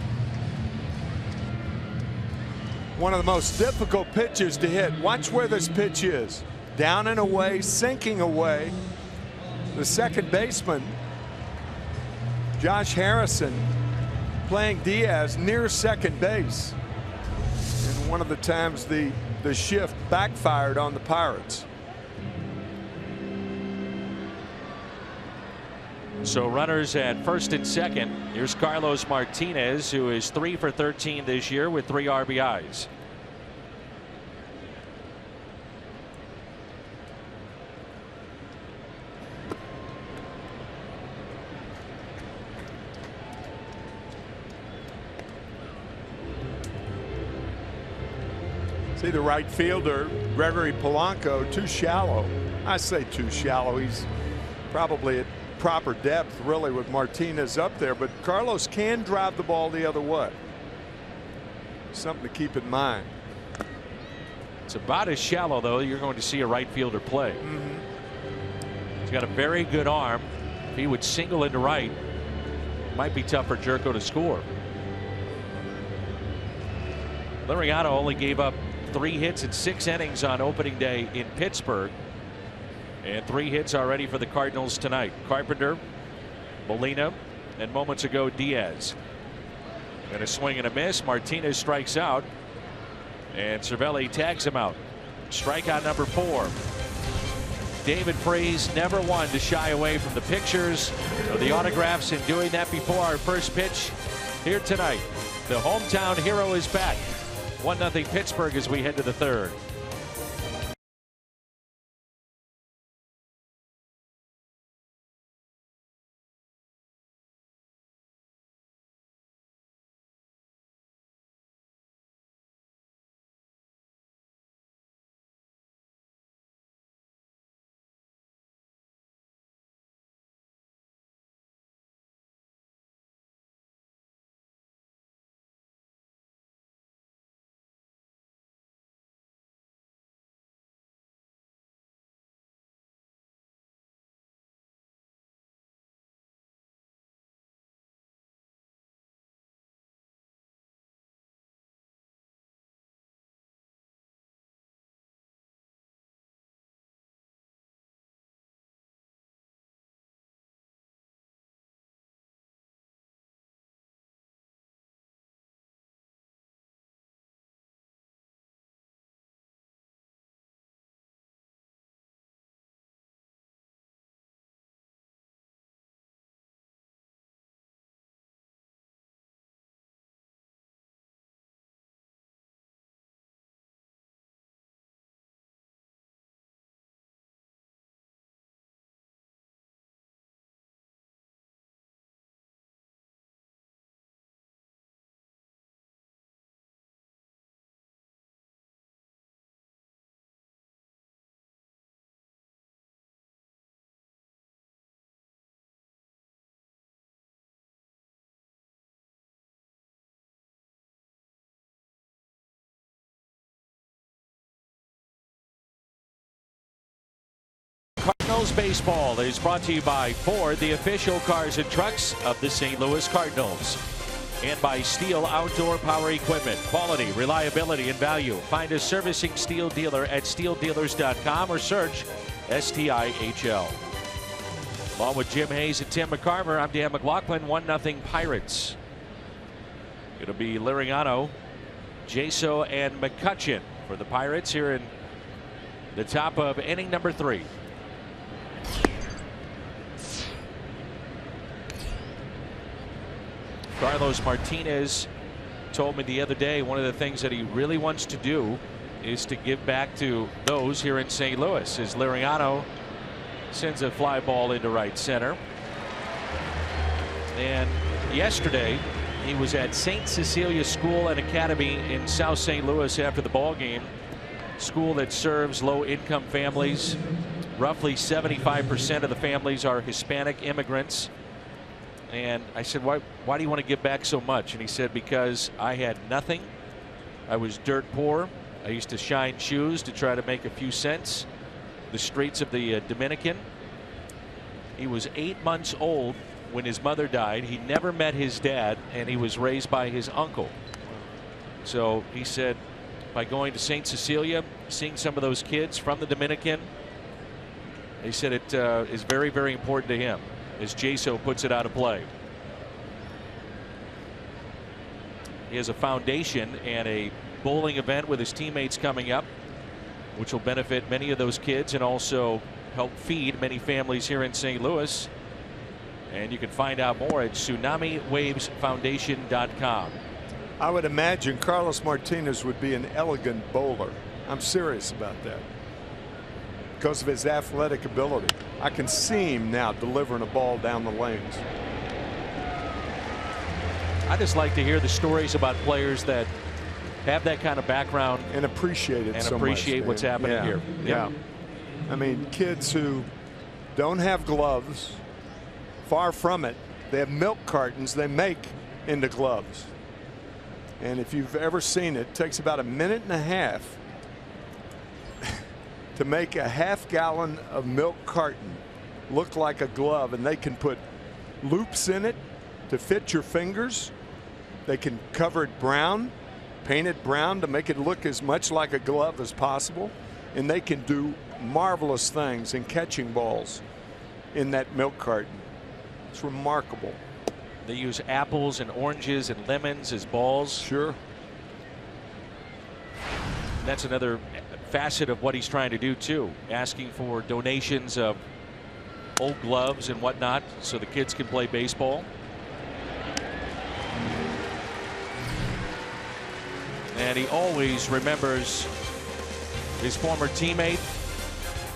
One of the most difficult pitches to hit. Watch where this pitch is. Down and away, sinking away. The second baseman, Josh Harrison, playing Diaz near second base. And one of the times the shift backfired on the Pirates. So runners at first and second. Here's Carlos Martinez, who is 3 for 13 this year with 3 RBIs. See the right fielder, Gregory Polanco, too shallow. I say too shallow. He's probably at proper depth, really, with Martinez up there. But Carlos can drive the ball the other way. Something to keep in mind. It's about as shallow, though, you're going to see a right fielder play. He's got a very good arm. If he would single into right, it might be tough for Jerko to score. Liriano only gave up 3 hits in 6 innings on opening day in Pittsburgh, and 3 hits already for the Cardinals tonight. Carpenter, Molina, and moments ago Diaz. And a swing and a miss. Martinez strikes out. And Cervelli tags him out. Strikeout number 4. David Freese never one to shy away from the pictures or the autographs, and doing that before our first pitch here tonight. The hometown hero is back. 1-0 Pittsburgh as we head to the third. Cardinals baseball is brought to you by Ford, the official cars and trucks of the St. Louis Cardinals. And by Steel Outdoor Power Equipment. Quality, reliability, and value. Find a servicing Steel dealer at steeldealers.com or search STIHL. Along with Jim Hayes and Tim McCarver, I'm Dan McLaughlin. 1-0 Pirates. It'll be Liriano, Jaso, and McCutchen for the Pirates here in the top of inning number 3. Carlos Martinez told me the other day one of the things that he really wants to do is to give back to those here in St. Louis, as Liriano sends a fly ball into right center. And yesterday he was at St. Cecilia School and Academy in South St. Louis after the ball game. School that serves low-income families. Roughly 75% of the families are Hispanic immigrants. And I said, why do you want to give back so much? And he said, because I had nothing. I was dirt poor. I used to shine shoes to try to make a few cents. The streets of the Dominican. He was 8 months old when his mother died. He never met his dad, and he was raised by his uncle. So he said, by going to St. Cecilia, seeing some of those kids from the Dominican, he said it is very, very important to him as Jaso puts it out of play. He has a foundation and a bowling event with his teammates coming up, which will benefit many of those kids and also help feed many families here in St. Louis. And you can find out more at TsunamiWavesFoundation.com. I would imagine Carlos Martinez would be an elegant bowler. I'm serious about that. Because of his athletic ability. I can see him now delivering a ball down the lanes. I just like to hear the stories about players that have that kind of background and appreciate it and so appreciate much, what's happening here. Yeah. I mean, kids who don't have gloves, far from it, they have milk cartons they make into gloves. And if you've ever seen it, it takes about a minute and a half to make a half-gallon of milk carton look like a glove, and they can put loops in it to fit your fingers. They can cover it brown, paint it brown to make it look as much like a glove as possible, and they can do marvelous things in catching balls in that milk carton. It's remarkable. They use apples and oranges and lemons as balls. Sure. That's another facet of what he's trying to do too, asking for donations of old gloves and whatnot so the kids can play baseball. And he always remembers his former teammate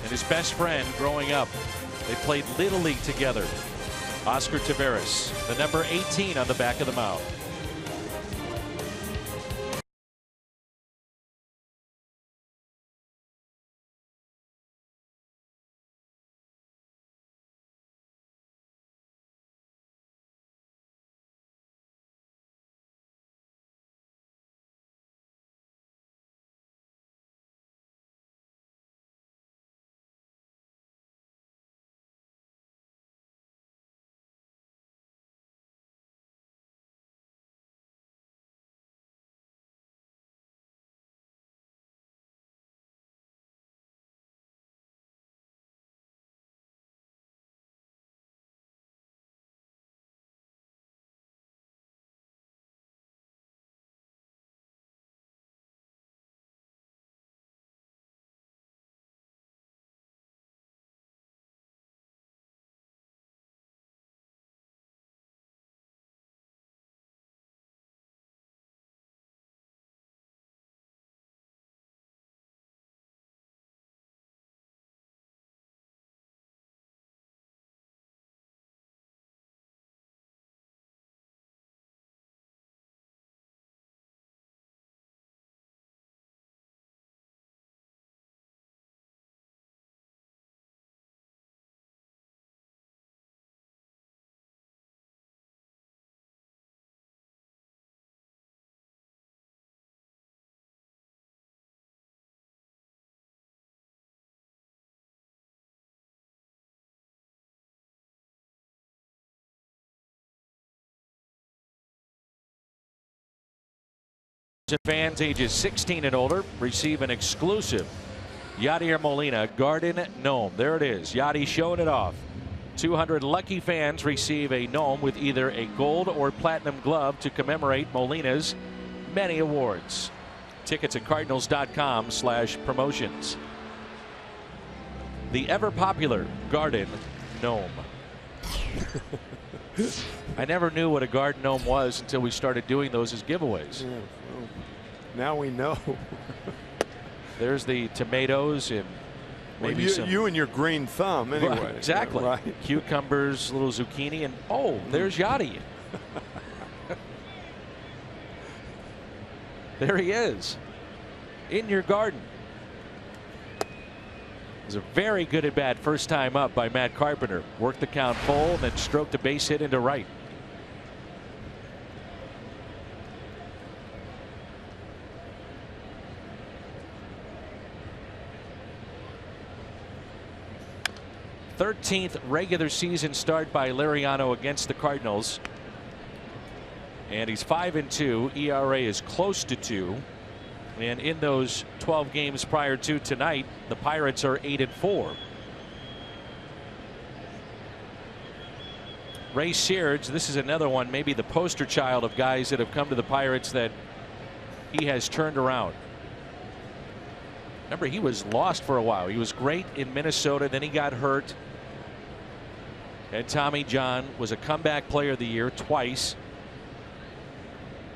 and his best friend growing up. They played Little League together. Oscar Taveras, the number 18 on the back of the mound. Fans ages 16 and older receive an exclusive Yadier Molina Garden Gnome. There it is. Yadi showing it off. 200 lucky fans receive a gnome with either a gold or platinum glove to commemorate Molina's many awards. Tickets at cardinals.com/promotions. The ever popular Garden Gnome. I never knew what a garden gnome was until we started doing those as giveaways. Yeah, well, now we know. There's the tomatoes and maybe you and your green thumb anyway. Right, exactly. Right. Cucumbers, little zucchini, and oh, there's Yadi. There he is in your garden. It was a very good at bat first time up by Matt Carpenter. Worked the count full and then stroked a base hit into right. Thirteenth regular season start by Liriano against the Cardinals. And he's 5-2. ERA is close to 2. And in those 12 games prior to tonight, the Pirates are 8-4. Ray Searage, this is another one, maybe the poster child of guys that have come to the Pirates that he has turned around. Remember, he was lost for a while. He was great in Minnesota, then he got hurt. And Tommy John was a comeback player of the year twice.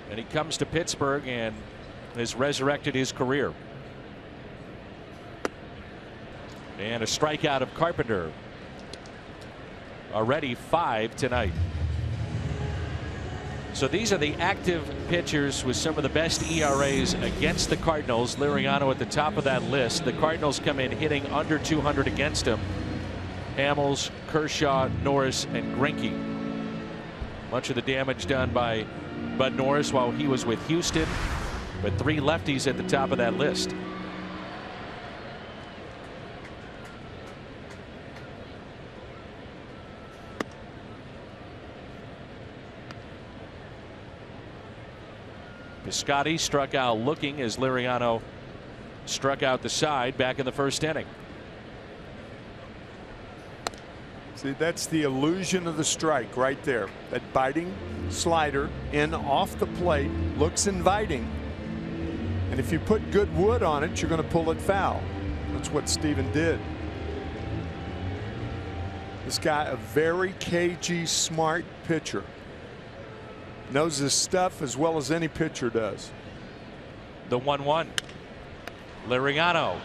And he comes to Pittsburgh and has resurrected his career. And a strikeout of Carpenter. Already 5 tonight. So these are the active pitchers with some of the best ERAs against the Cardinals. Liriano at the top of that list. The Cardinals come in hitting under 200 against him. Hamels, Kershaw, Norris, and Greinke. Much of the damage done by Bud Norris while he was with Houston. But 3 lefties at the top of that list. Piscotty struck out looking as Liriano struck out the side back in the first inning. See, that's the illusion of the strike right there. That biting slider in off the plate looks inviting. And if you put good wood on it, you're going to pull it foul. That's what Steven did. This guy, a very cagey, smart pitcher. Knows his stuff as well as any pitcher does. The 1-1. Liriano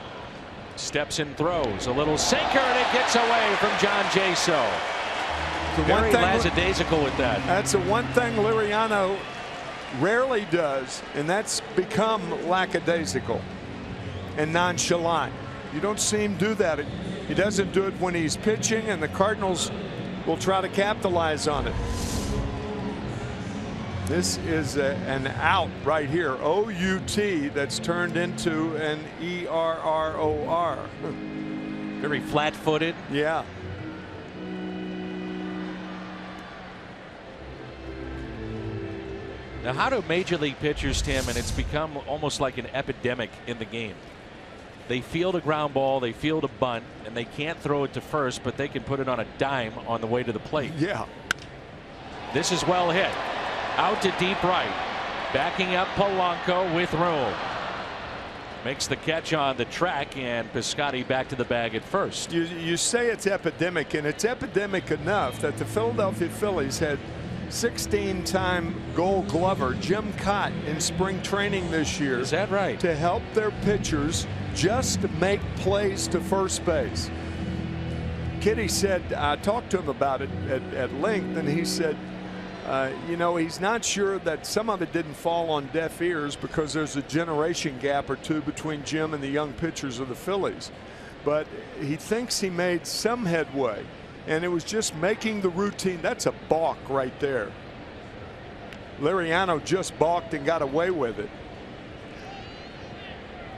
steps and throws. A little sinker, and it gets away from John Jaso. Very lackadaisical with that. That's the one thing Liriano rarely does, and that's become lackadaisical and nonchalant. You don't see him do that. He doesn't do it when he's pitching, and the Cardinals will try to capitalize on it. This is an out right here. O-U-T that's turned into an E-R-R-O-R. Very flat-footed. Yeah. Now, how do major league pitchers, Tim, and it's become almost like an epidemic in the game. They field a ground ball, they field a bunt, and they can't throw it to first, but they can put it on a dime on the way to the plate. Yeah. This is well hit. Out to deep right. Backing up Polanco with room. Makes the catch on the track, and Piscotty back to the bag at first. You say it's epidemic, and it's epidemic enough that the Philadelphia Phillies had 16-time Gold Glover Jim Cott in spring training this year. Is that right? To help their pitchers just make plays to first base. Kitty said, I talked to him about it at length, and he said, you know, he's not sure that some of it didn't fall on deaf ears because there's a generation gap or two between Jim and the young pitchers of the Phillies. But he thinks he made some headway, and it was just making the routine. That's a balk right there. Liriano just balked and got away with it.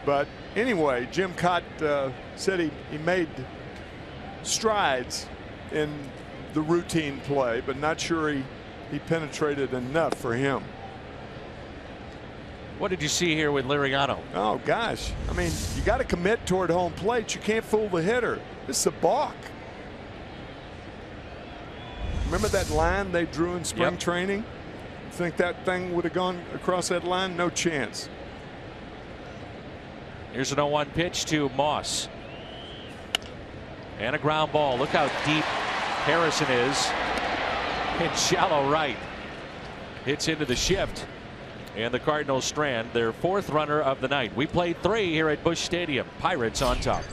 But anyway, Jim Cott said he made strides in the routine play, but not sure he penetrated enough for him. What did you see here with Liriano? Oh gosh, I mean, you got to commit toward home plate. You can't fool the hitter. This is a balk. Remember that line they drew in spring training? Think that thing would have gone across that line? No chance. Here's an 0-1 pitch to Moss. And a ground ball. Look how deep Harrison is. In shallow right. Hits into the shift. And the Cardinals strand their fourth runner of the night. We played 3 here at Busch Stadium. Pirates on top.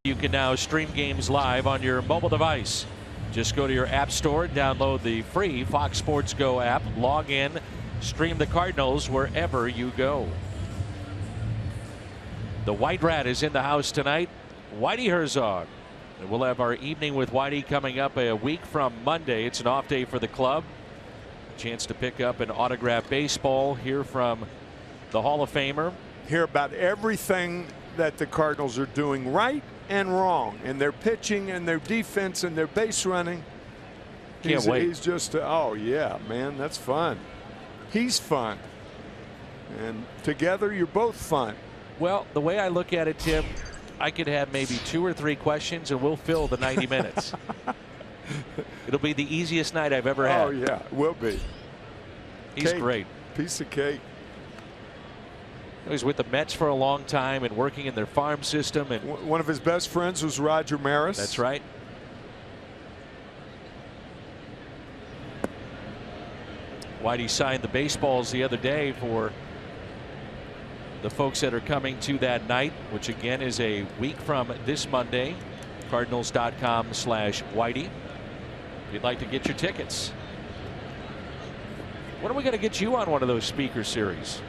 You can now stream games live on your mobile device. Just go to your app store, download the free Fox Sports Go app, log in, Stream the Cardinals wherever you go. The White Rat is in the house tonight. Whitey Herzog. And we'll have our evening with Whitey coming up a week from Monday. It's an off day for the club. A chance to pick up an autographed baseball, hear from the Hall of Famer. Hear about everything that the Cardinals are doing right and wrong in their pitching and their defense and their base running. Can't wait. He's just, oh yeah, man, that's fun. He's fun. And together you're both fun. Well, the way I look at it, Tim, I could have maybe 2 or 3 questions and we'll fill the 90 minutes. It'll be the easiest night I've ever had. Oh yeah, it will be. He's cake. Great. Piece of cake. He was with the Mets for a long time and working in their farm system. And one of his best friends was Roger Maris. That's right. Whitey signed the baseballs the other day for the folks that are coming to that night, which again is a week from this Monday. Cardinals.com/Whitey. If you'd like to get your tickets. When are we going to get you on one of those speaker series?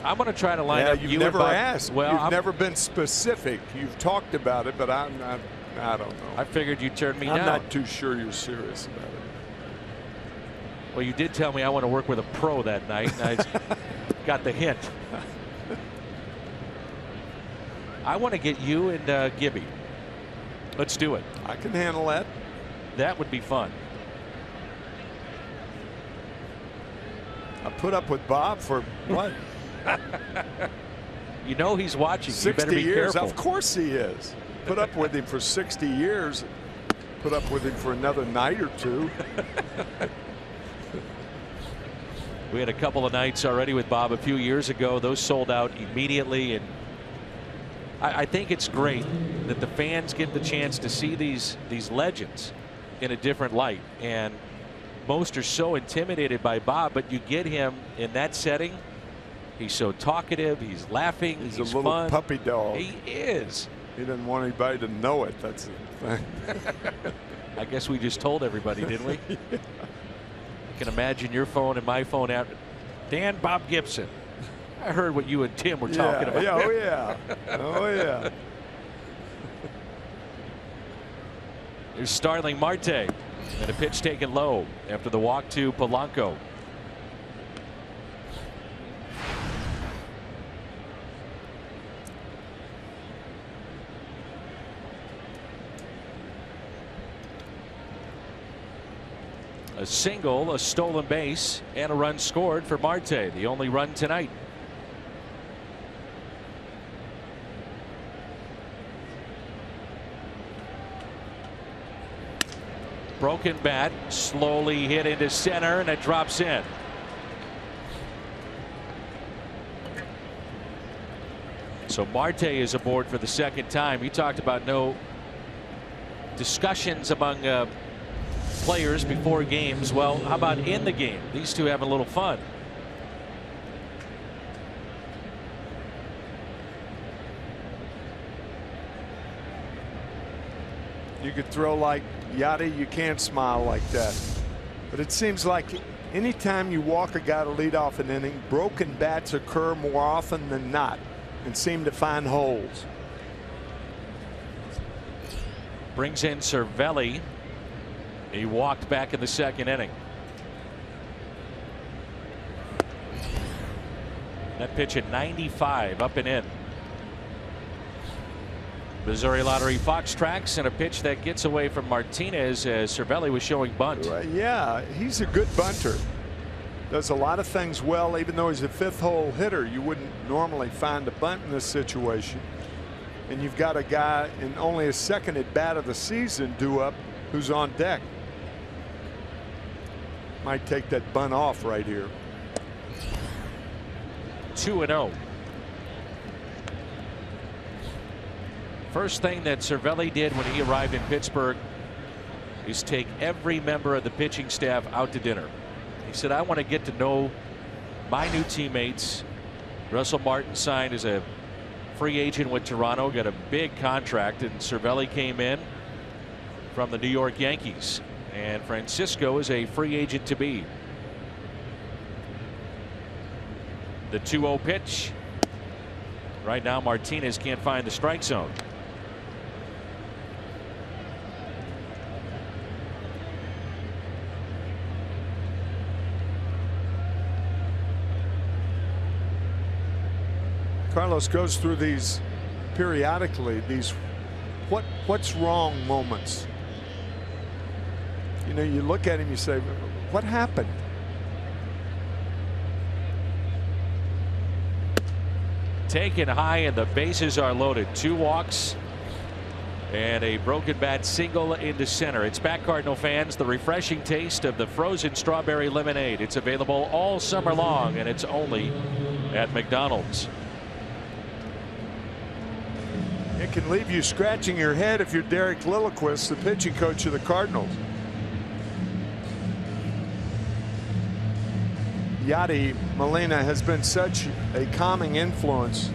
I'm going to try to line up. You've you never and asked. Well, you've never been specific. You've talked about it, but I don't know. I figured you'd turn me I'm down. not too sure you're serious about it. Well, you did tell me I want to work with a pro that night, and I got the hint. I want to get you and Gibby. Let's do it. I can handle that. That would be fun. I put up with Bob for what? You know he's watching. 60 you better be years. careful. Of course he is. Put up with him for 60 years. Put up with him for another night or two. We had a couple of nights already with Bob a few years ago. Those sold out immediately, and I think it's great that the fans get the chance to see these legends in a different light. And most are so intimidated by Bob, but you get him in that setting. He's so talkative. He's laughing. He's a fun. little puppy dog. He is. He doesn't want anybody to know it. That's the thing. I guess we just told everybody, didn't we? Yeah. I can imagine your phone and my phone out. Dan, Bob Gibson. I heard what you and Tim were talking about. Yeah, oh yeah. Oh yeah. Here's Starling Marte. And a pitch taken low after the walk to Polanco. A single, a stolen base, and a run scored for Marte, the only run tonight. Broken bat, slowly hit into center, and it drops in. So Marte is aboard for the second time. You talked about no discussions among players before games. Well, how about in the game? These two having a little fun. You could throw like Yachty, you can't smile like that. But it seems like anytime you walk a guy to lead off an inning, broken bats occur more often than not and seem to find holes. Brings in Cervelli. He walked back in the second inning. That pitch at 95 up and in. Missouri Lottery Fox tracks and a pitch that gets away from Martinez as Cervelli was showing bunt. Yeah, he's a good bunter. Does a lot of things well, even though he's a fifth hole hitter. You wouldn't normally find a bunt in this situation. And you've got a guy in only his second at bat of the season due up who's on deck. Might take that bunt off right here. 2-0. First thing that Cervelli did when he arrived in Pittsburgh is take every member of the pitching staff out to dinner. He said, I want to get to know my new teammates. Russell Martin signed as a free agent with Toronto, got a big contract, and Cervelli came in from the New York Yankees. And Francisco is a free agent to be. The 2-0 pitch. Right now, Martinez can't find the strike zone. Carlos goes through these periodically, these what's wrong moments. You know, you look at him, you say, what happened? Taken high, and the bases are loaded. 2 walks and a broken bat single into center. It's back, Cardinal fans. The refreshing taste of the frozen strawberry lemonade. It's available all summer long, and it's only at McDonald's. It can leave you scratching your head if you're Derek Lilliquist, the pitching coach of the Cardinals. Yadi Molina has been such a calming influence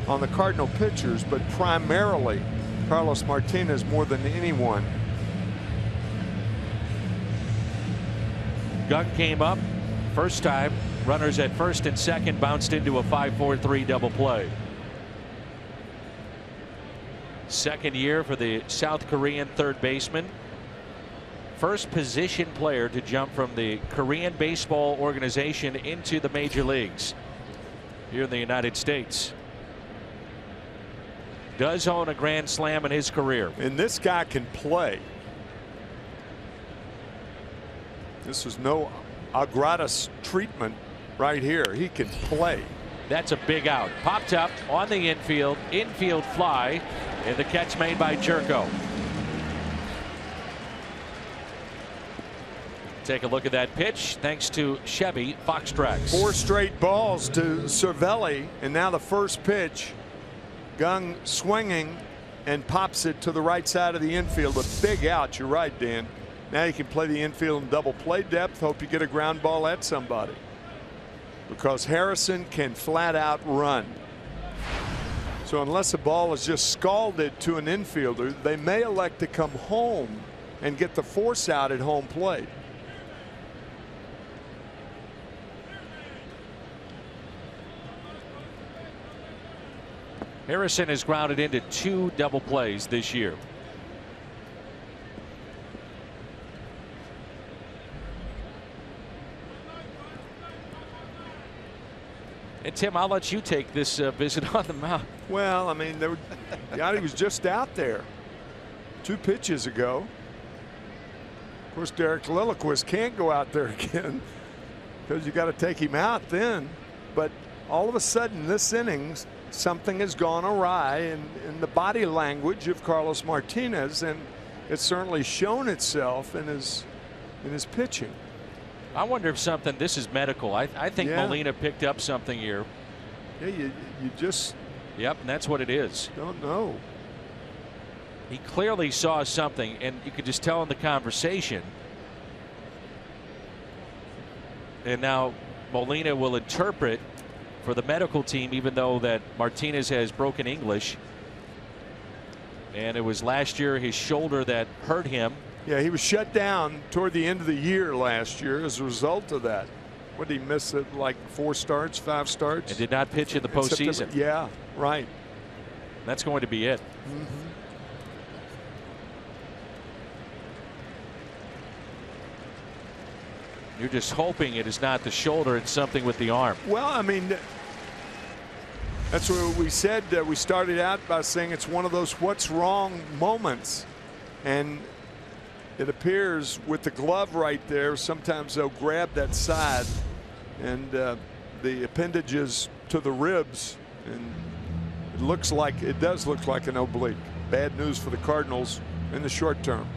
on the Cardinal pitchers, but primarily Carlos Martinez more than anyone. Gunn came up first time. Runners at first and second, bounced into a 5-4-3 double play. Second year for the South Korean third baseman. First position player to jump from the Korean baseball organization into the major leagues here in the United States. Does own a grand slam in his career. And this guy can play. This is no gratis treatment right here. He can play. That's a big out. Popped up on the infield fly, and the catch made by Jerko. Take a look at that pitch thanks to Chevy Fox Tracks. 4 straight balls to Cervelli, and now the first pitch. Gung swinging and pops it to the right side of the infield. A big out. You're right, Dan. Now you can play the infield in double play depth. Hope you get a ground ball at somebody, because Harrison can flat out run. So unless a ball is just scalded to an infielder, they may elect to come home and get the force out at home plate. Harrison has grounded into 2 double plays this year. And Tim, I'll let you take this visit on the mound. Well, I mean, Yachty was just out there 2 pitches ago. Of course, Derek Lilliquist can't go out there again because you got to take him out then. But all of a sudden, this innings, something has gone awry in the body language of Carlos Martinez, and it's certainly shown itself in his pitching. I wonder if this is medical. I think Molina picked up something here. Yeah, you just. Yep, and that's what it is. Don't know. He clearly saw something, and you could just tell in the conversation. And now Molina will interpret for the medical team, even though that Martinez has broken English. And it was last year his shoulder that hurt him. Yeah, he was shut down toward the end of the year last year as a result of that. What did he miss? It like 4 starts, 5 starts? And did not pitch in the postseason. Yeah, right. That's going to be it. You're just hoping it is not the shoulder, it's something with the arm. Well, I mean, that's what we said. We started out by saying it's one of those what's wrong moments. And it appears with the glove right there, sometimes they'll grab that side and the appendages to the ribs, and it does look like an oblique. Bad news for the Cardinals in the short term.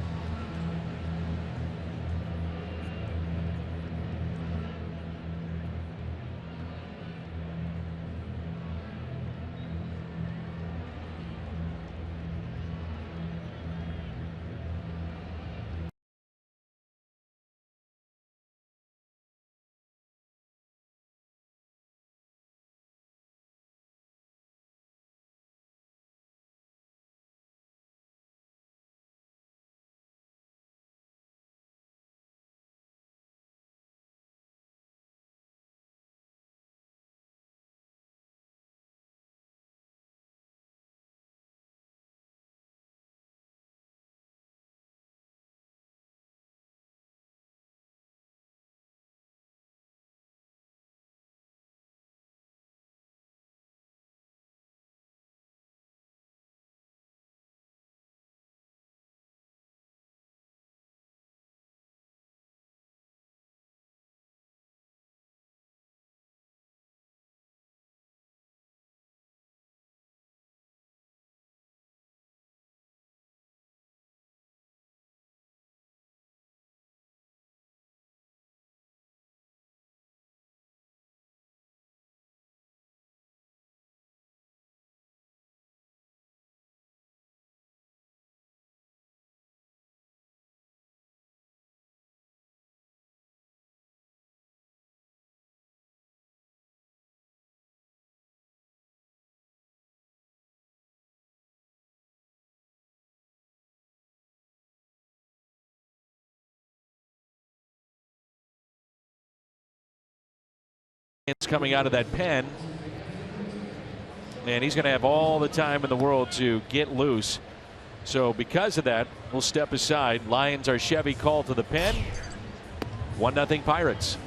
coming out of that pen. And he's going to have all the time in the world to get loose. So because of that, we'll step aside. Lions are Chevy called to the pen. 1-0 Pirates.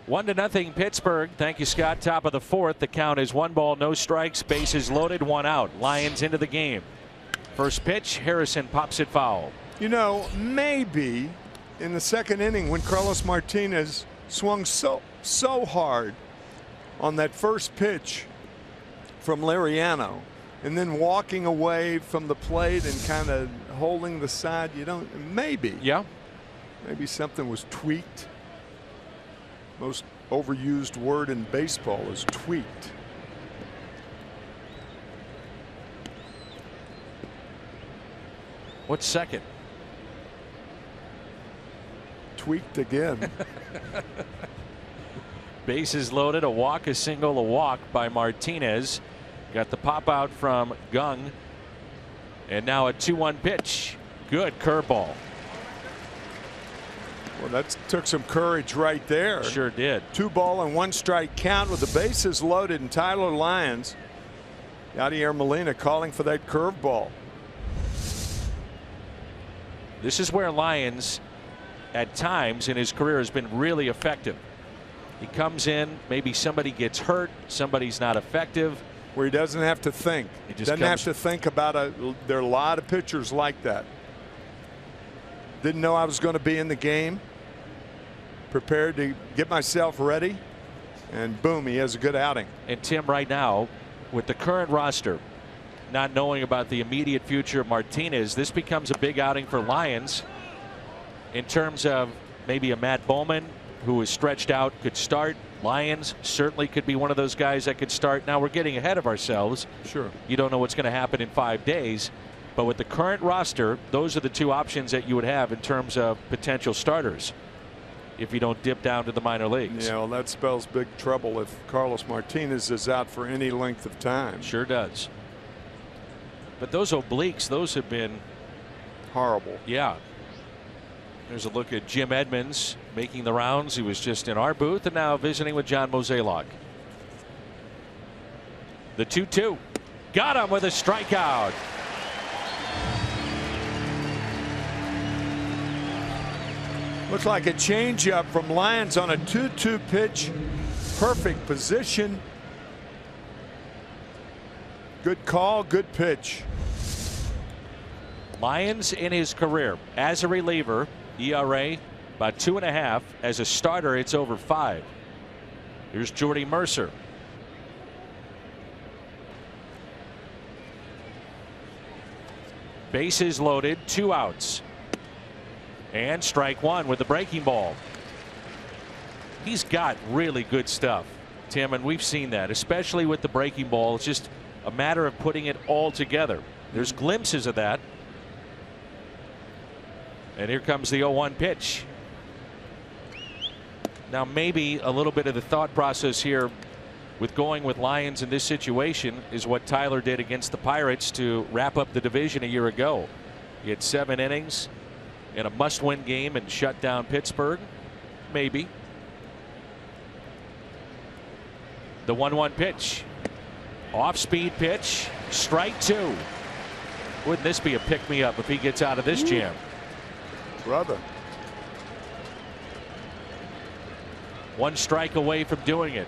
One to nothing Pittsburgh. Thank you, Scott. Top of the fourth. The count is 1 ball, no strikes. Bases loaded, 1 out. Lions into the game. First pitch, Harrison pops it foul. You know, maybe in the second inning when Carlos Martinez swung so hard on that first pitch from Liriano and then walking away from the plate and kind of holding the side, you don't, maybe something was tweaked. Most overused word in baseball is tweaked. What's second? Tweaked again. Bases loaded, a walk, a single, a walk by Martinez. Got the pop out from Gung. And now a 2-1 pitch. Good curveball. Well, that took some courage right there. Sure did. 2 ball and 1 strike count with the bases loaded and Tyler Lyons. Yadier Molina calling for that curveball. This is where Lyons at times in his career has been really effective. He comes in, maybe somebody gets hurt, somebody's not effective. Where he doesn't have to think. He just doesn't have to think about there are a lot of pitchers like that. Didn't know I was going to be in the game. Prepared to get myself ready, and boom, he has a good outing. And Tim, right now, with the current roster, not knowing about the immediate future of Martinez, this becomes a big outing for Lyons in terms of maybe a Matt Bowman who is stretched out could start. Lyons certainly could be one of those guys that could start. Now we're getting ahead of ourselves. Sure. You don't know what's going to happen in 5 days, but with the current roster, those are the 2 options that you would have in terms of potential starters if you don't dip down to the minor leagues. Yeah, well, that spells big trouble if Carlos Martinez is out for any length of time. Sure does. But those obliques, those have been horrible. Yeah. There's a look at Jim Edmonds making the rounds. He was just in our booth and now visiting with John Mozeliak. The 2-2. Got him with a strikeout. Looks like a changeup from Lyons on a 2-2 pitch. Perfect position. Good call, good pitch. Lyons in his career as a reliever, ERA About 2.5. As a starter, it's over 5. Here's Jordy Mercer. Bases loaded, 2 outs. And strike 1 with the breaking ball. He's got really good stuff, Tim, and we've seen that, especially with the breaking ball. It's just a matter of putting it all together. There's glimpses of that. And here comes the 0-1 pitch. Now maybe a little bit of the thought process here with going with Lions in this situation is what Tyler did against the Pirates to wrap up the division a year ago. He had 7 innings in a must-win game and shut down Pittsburgh. Maybe. The 1-1 pitch. Off-speed pitch. Strike 2. Wouldn't this be a pick-me-up if he gets out of this jam? Brother. 1 strike away from doing it.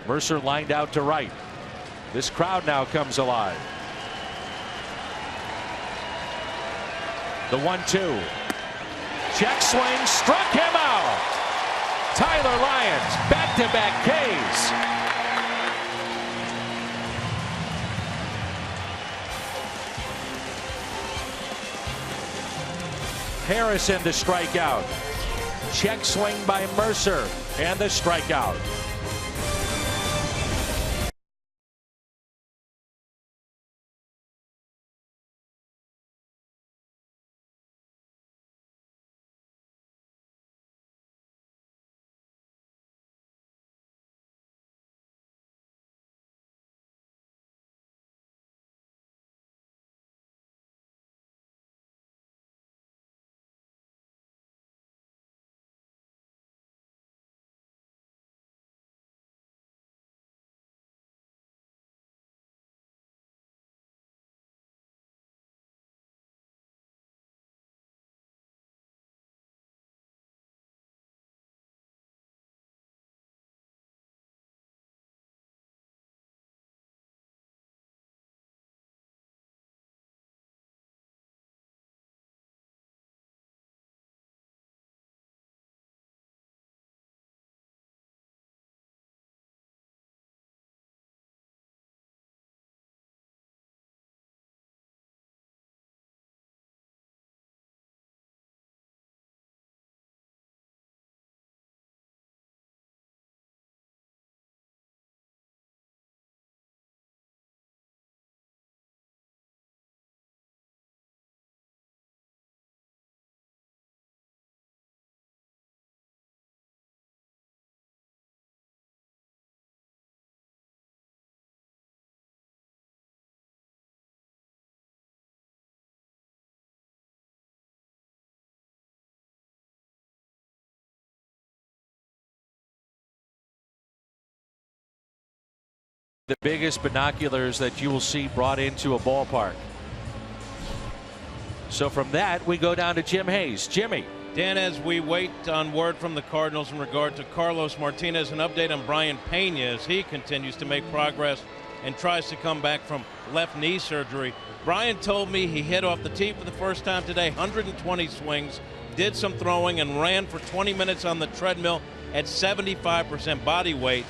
Mercer lined out to right. This crowd now comes alive. The 1-2. Check swing, struck him out. Tyler Lyons, back-to-back Ks. Harrison the strikeout. Check swing by Mercer and the strikeout. The biggest binoculars that you will see brought into a ballpark. So from that, we go down to Jim Hayes. Jimmy. Dan, as we wait on word from the Cardinals in regard to Carlos Martinez, an update on Brian Pena as he continues to make progress and tries to come back from left knee surgery. Brian told me he hit off the tee for the first time today, 120 swings, did some throwing, and ran for 20 minutes on the treadmill at 75% body weight.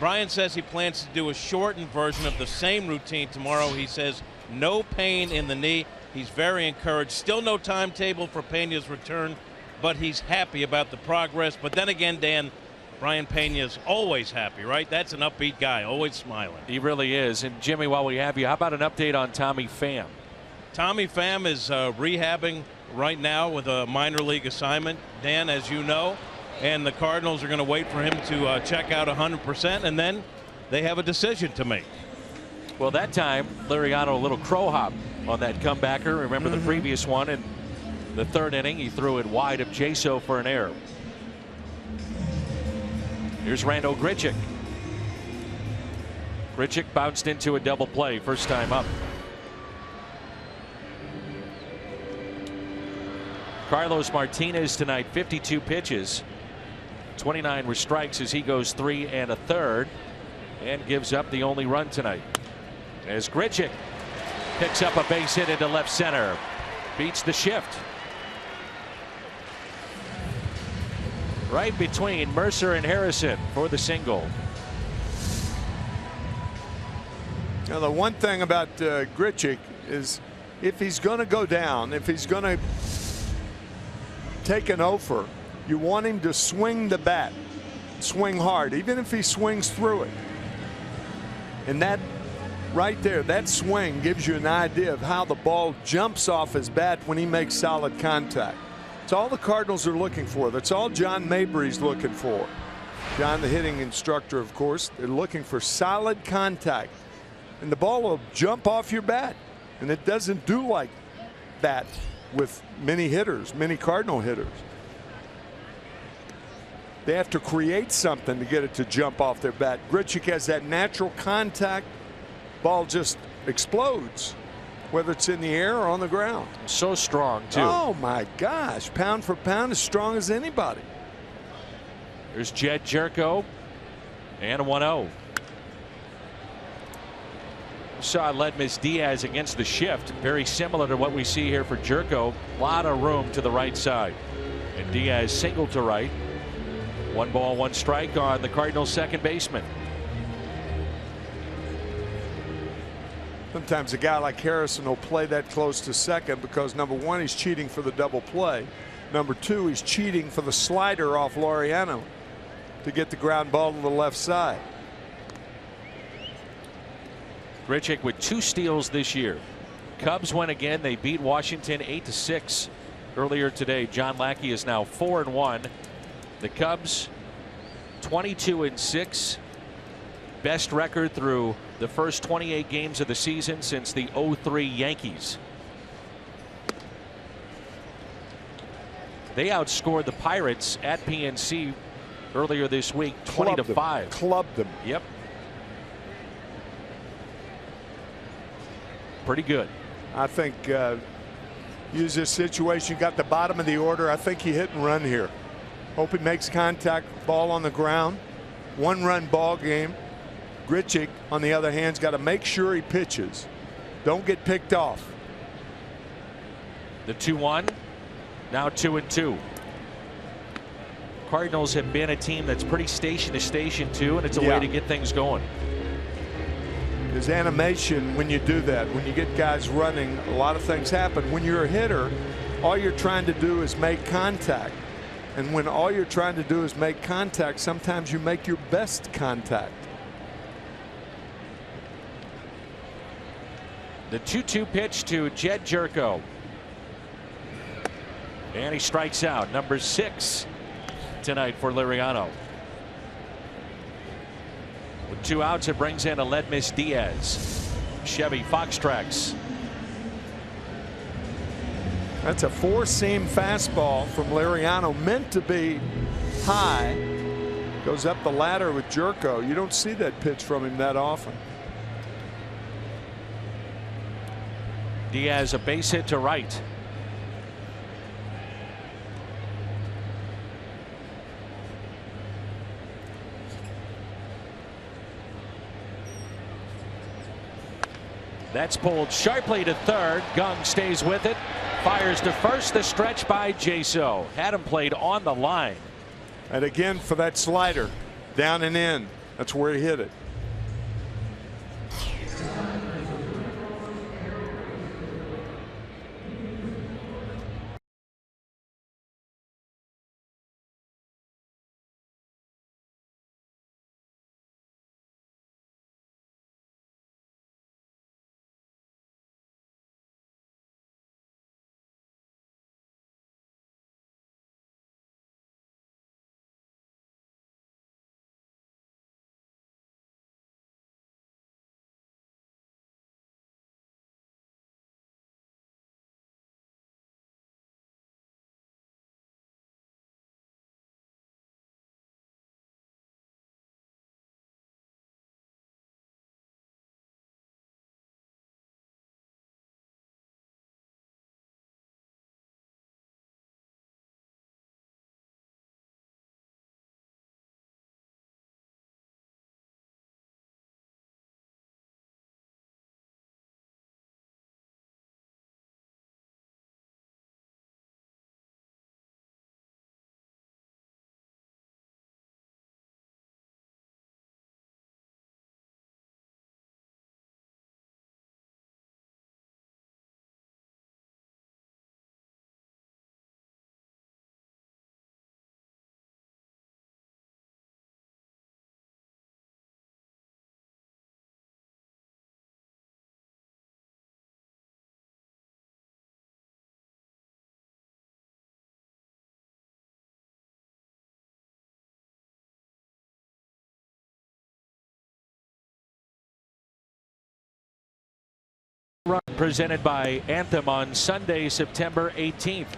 Brian says he plans to do a shortened version of the same routine tomorrow. He says no pain in the knee. He's very encouraged. Still no timetable for Pena's return, but he's happy about the progress. But then again, Dan, Brian Pena's always happy, right? That's an upbeat guy, always smiling. He really is. And Jimmy, while we have you, how about an update on Tommy Pham? Tommy Pham is rehabbing right now with a minor league assignment, Dan, as you know. And the Cardinals are going to wait for him to check out 100%, and then they have a decision to make. Well, that time, Liriano a little crow hop on that comebacker. Remember the previous one in the 3rd inning, he threw it wide of Jaso for an error. Here's Randal Grichuk. Grichuk bounced into a double play, first time up. Carlos Martinez tonight, 52 pitches. 29 were strikes as he goes 3 1/3 and gives up the only run tonight. As Grichuk picks up a base hit into left center, beats the shift. right between Mercer and Harrison for the single. Now, the one thing about Grichuk is if he's going to go down, if he's going to take an offer, you want him to swing the bat, swing hard, even if he swings through it. And that right there, that swing gives you an idea of how the ball jumps off his bat when he makes solid contact. It's all the Cardinals are looking for. That's all John Mabry's looking for. John, the hitting instructor, of course, they're looking for solid contact. And the ball will jump off your bat. And it doesn't do like that with many hitters, many Cardinal hitters. They have to create something to get it to jump off their bat. Grichuk has that natural contact. Ball just explodes, whether it's in the air or on the ground. So strong, too. Oh, my gosh. Pound for pound, as strong as anybody. There's Jed Jerko and a 1-0. Saw Ledmus Diaz against the shift, very similar to what we see here for Jerko. A lot of room to the right side, and Diaz singled to right. 1 ball, 1 strike on the Cardinals' second baseman. Sometimes a guy like Harrison will play that close to second because, number one, he's cheating for the double play. Number two, he's cheating for the slider off Laureano to get the ground ball to the left side. Grichuk with 2 steals this year. Cubs win again. They beat Washington 8-6 earlier today. John Lackey is now 4-1. The Cubs 22-6. Best record through the first 28 games of the season since the 03 Yankees. They outscored the Pirates at PNC earlier this week 20-5. Clubbed them. Yep. Pretty good. I think use this situation, got the bottom of the order. I think he hit and run here. Hope he makes contact, ball on the ground. 1-run ball game. Grichuk, on the other hand, has got to make sure he pitches. Don't get picked off. The 2-1, now 2-2. Cardinals have been a team that's pretty station to station too, and it's a way to get things going. There's animation when you do that. When you get guys running, a lot of things happen. When you're a hitter, all you're trying to do is make contact. And when all you're trying to do is make contact, sometimes you make your best contact. The 2-2 pitch to Jed Jerko. And he strikes out. Number 6 tonight for Liriano. With 2 outs, it brings in a Ledmus Diaz. Chevy Fox tracks. That's a 4-seam fastball from Liriano, meant to be high. Goes up the ladder with Jerko. You don't see that pitch from him that often. Diaz a base hit to right. That's pulled sharply to third. Gung stays with it. Fires to first. The stretch by Jaso. Had him played on the line. And again for that slider. Down and in. That's where he hit it. Run presented by Anthem on Sunday, September 18th.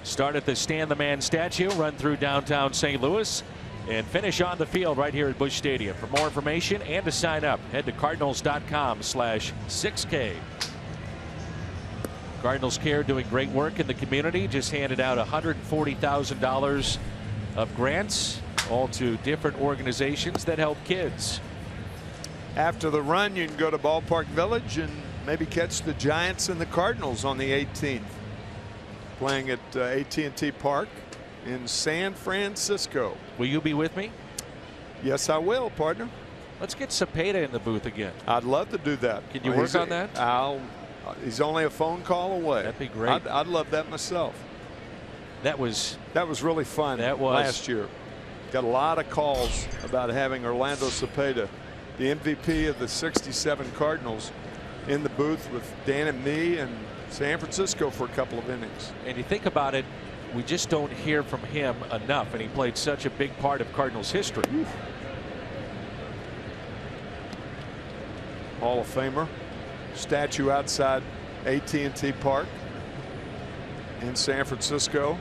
Start at the Stan the Man statue, run through downtown St. Louis, and finish on the field right here at Busch Stadium. For more information and to sign up, head to cardinals.com/6K. Cardinals Care doing great work in the community. Just handed out $140,000 of grants, all to different organizations that help kids. After the run, you can go to Ballpark Village and maybe catch the Giants and the Cardinals on the 18th. Playing at AT Park in San Francisco. Will you be with me? Yes, I will, partner. Let's get Cepeda in the booth again. I'd love to do that. Can you work on that? He's only a phone call away. That'd be great. I'd love that myself. That was really fun. That was last year. Got a lot of calls about having Orlando Cepeda, the MVP of the '67 Cardinals, in the booth with Dan and me and San Francisco for a couple of innings. And you think about it, we just don't hear from him enough, and he played such a big part of Cardinals history. Hall of Famer. Statue outside AT Park in San Francisco.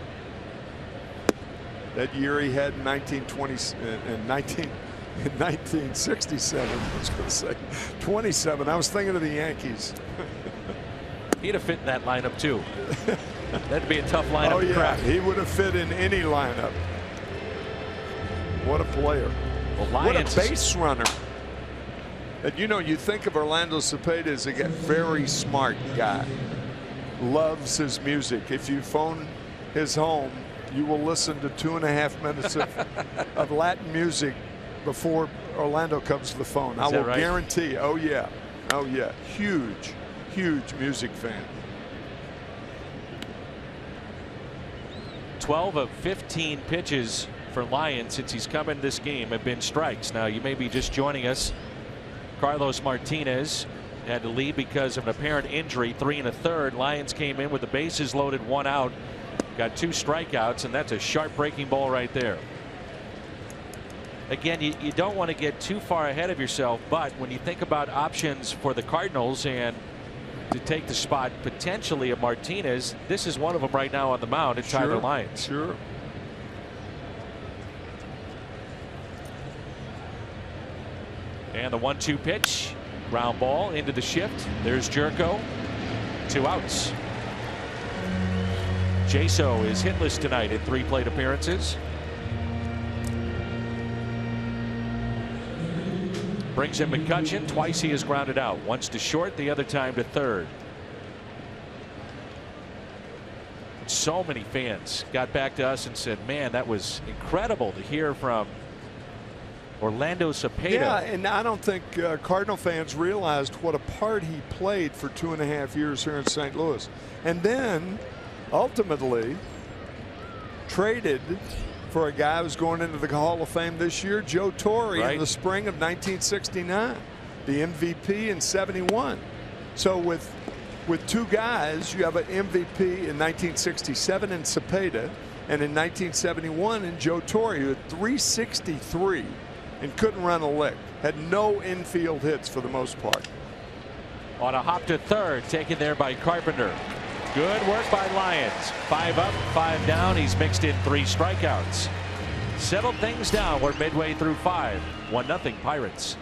That year he had in 1967. I was going to say 27. I was thinking of the Yankees. He'd have fit in that lineup too. That'd be a tough lineup. Oh to yeah, crack. he would have fit in any lineup. What a player! Well, what a base runner! And you know, you think of Orlando Cepeda as a very smart guy. Loves his music. If you phone his home, you will listen to 2.5 minutes of Latin music before Orlando comes to the phone. I will guarantee. Oh yeah, oh yeah. Huge music fan. 12 of 15 pitches for Lyon since he's come in this game have been strikes. Now you may be just joining us. Carlos Martinez had to leave because of an apparent injury. 3 1/3. Lions came in with the bases loaded, 1 out. Got 2 strikeouts, and that's a sharp breaking ball right there. Again, you don't want to get too far ahead of yourself, but when you think about options for the Cardinals and to take the spot potentially of Martinez, this is one of them right now on the mound at Tyler Lyons. Sure. And the 1-2 pitch, ground ball into the shift. There's Jerko. 2 outs. Jaso is hitless tonight in 3 plate appearances. Brings in McCutchen. Twice he is grounded out. Once to short, the other time to third. So many fans got back to us and said, man, that was incredible to hear from Orlando Cepeda. Yeah, and I don't think Cardinal fans realized what a part he played for 2.5 years here in St. Louis. And then ultimately traded for a guy who's going into the Hall of Fame this year, Joe Torre, in the spring of 1969, the MVP in '71. So with 2 guys, you have an MVP in 1967 in Cepeda, and in 1971 in Joe Torre, who had .363 and couldn't run a lick, had no infield hits for the most part. On a hop to third, taken there by Carpenter. Good work by Lyons. 5 up, 5 down. He's mixed in 3 strikeouts. Settled things down. We're midway through 5. 1-0 Pirates.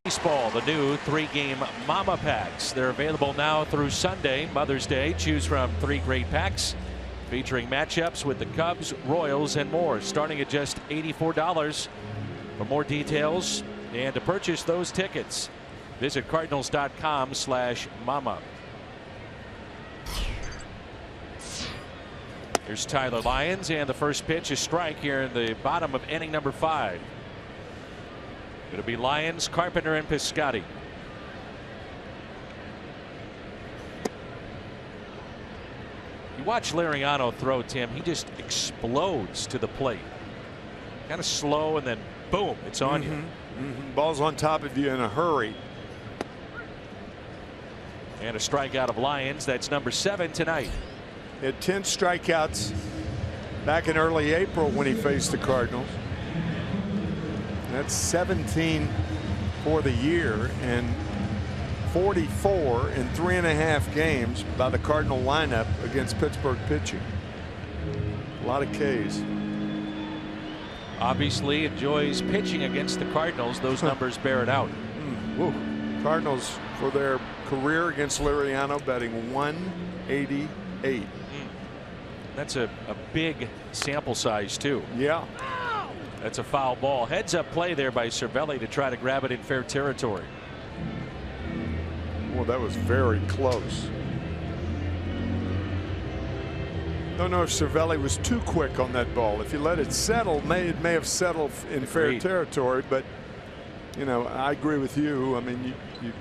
Baseball, the new 3-game Mama Packs. They're available now through Sunday, Mother's Day. Choose from 3 great packs featuring matchups with the Cubs, Royals, and more, starting at just $84. For more details and to purchase those tickets, visit cardinals.com/mama. Here's Tyler Lyons, and the first pitch is strike here in the bottom of inning number 5. It'll be Lyons, Carpenter, and Piscotty. You watch Liriano throw, Tim. He just explodes to the plate. Kind of slow, and then boom, it's on you. Ball's on top of you in a hurry. And a strikeout of Lyons. That's number 7 tonight. He had 10 strikeouts back in early April when he faced the Cardinals. That's 17 for the year and 44 in 3.5 games by the Cardinal lineup against Pittsburgh pitching. A lot of Ks. Obviously enjoys pitching against the Cardinals. Those numbers bear it out. Cardinals for their career against Liriano batting 188. That's a big sample size too. Yeah. That's a foul ball. Heads up play there by Cervelli to try to grab it in fair territory. Well, that was very close. Don't know if Cervelli was too quick on that ball. If you let it settle, it may have settled in fair territory. But you know, I agree with you. I mean, you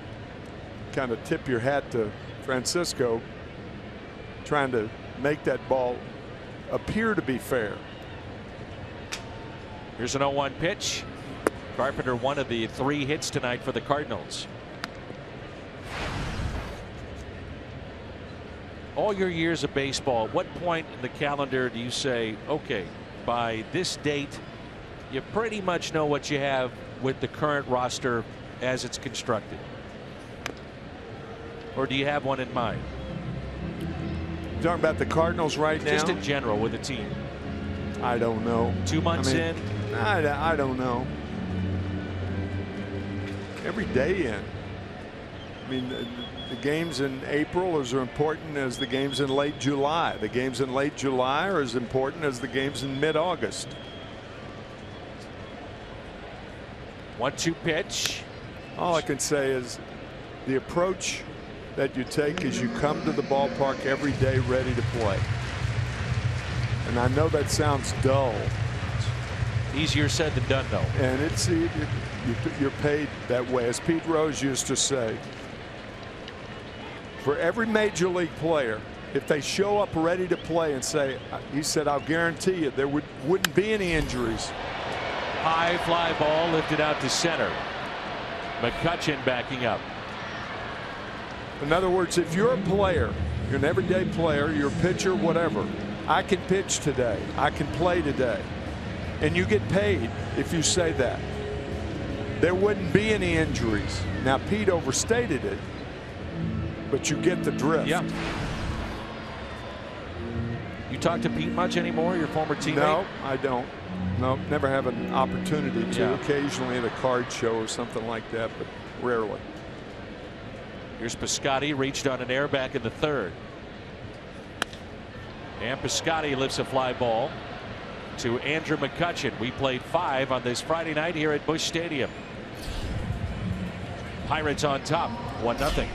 kind of tip your hat to Francisco trying to make that ball appear to be fair. Here's an 0-1 pitch. Carpenter, one of the 3 hits tonight for the Cardinals. All your years of baseball, at what point in the calendar do you say, okay, by this date, you pretty much know what you have with the current roster as it's constructed? Or do you have one in mind? You're talking about the Cardinals right now? Just in general with the team. I don't know. 2 months in? I don't know. Every day in. I mean, the games in April are as important as the games in late July. The games in late July are as important as the games in mid-August. 1-2 pitch. All I can say is the approach that you take is you come to the ballpark every day ready to play. And I know that sounds dull. Easier said than done, though. And it's you're paid that way. As Pete Rose used to say, for every major league player, if they show up ready to play and say, he said, I'll guarantee you there wouldn't be any injuries. High fly ball lifted out to center. McCutchen backing up. In other words, if you're a player, you're an everyday player, you're a pitcher, whatever, I can pitch today, I can play today, and you get paid if you say that. There wouldn't be any injuries. Now, Pete overstated it, but you get the drift. Yeah. You talk to Pete much anymore, your former teammate? No, I don't. No, never have an opportunity to. Yeah. Occasionally at a card show or something like that, but rarely. Here's Piscotty, reached on an air back in the 3rd. And Piscotty lifts a fly ball to Andrew McCutchen. We played 5 on this Friday night here at Busch Stadium. Pirates on top, 1-0.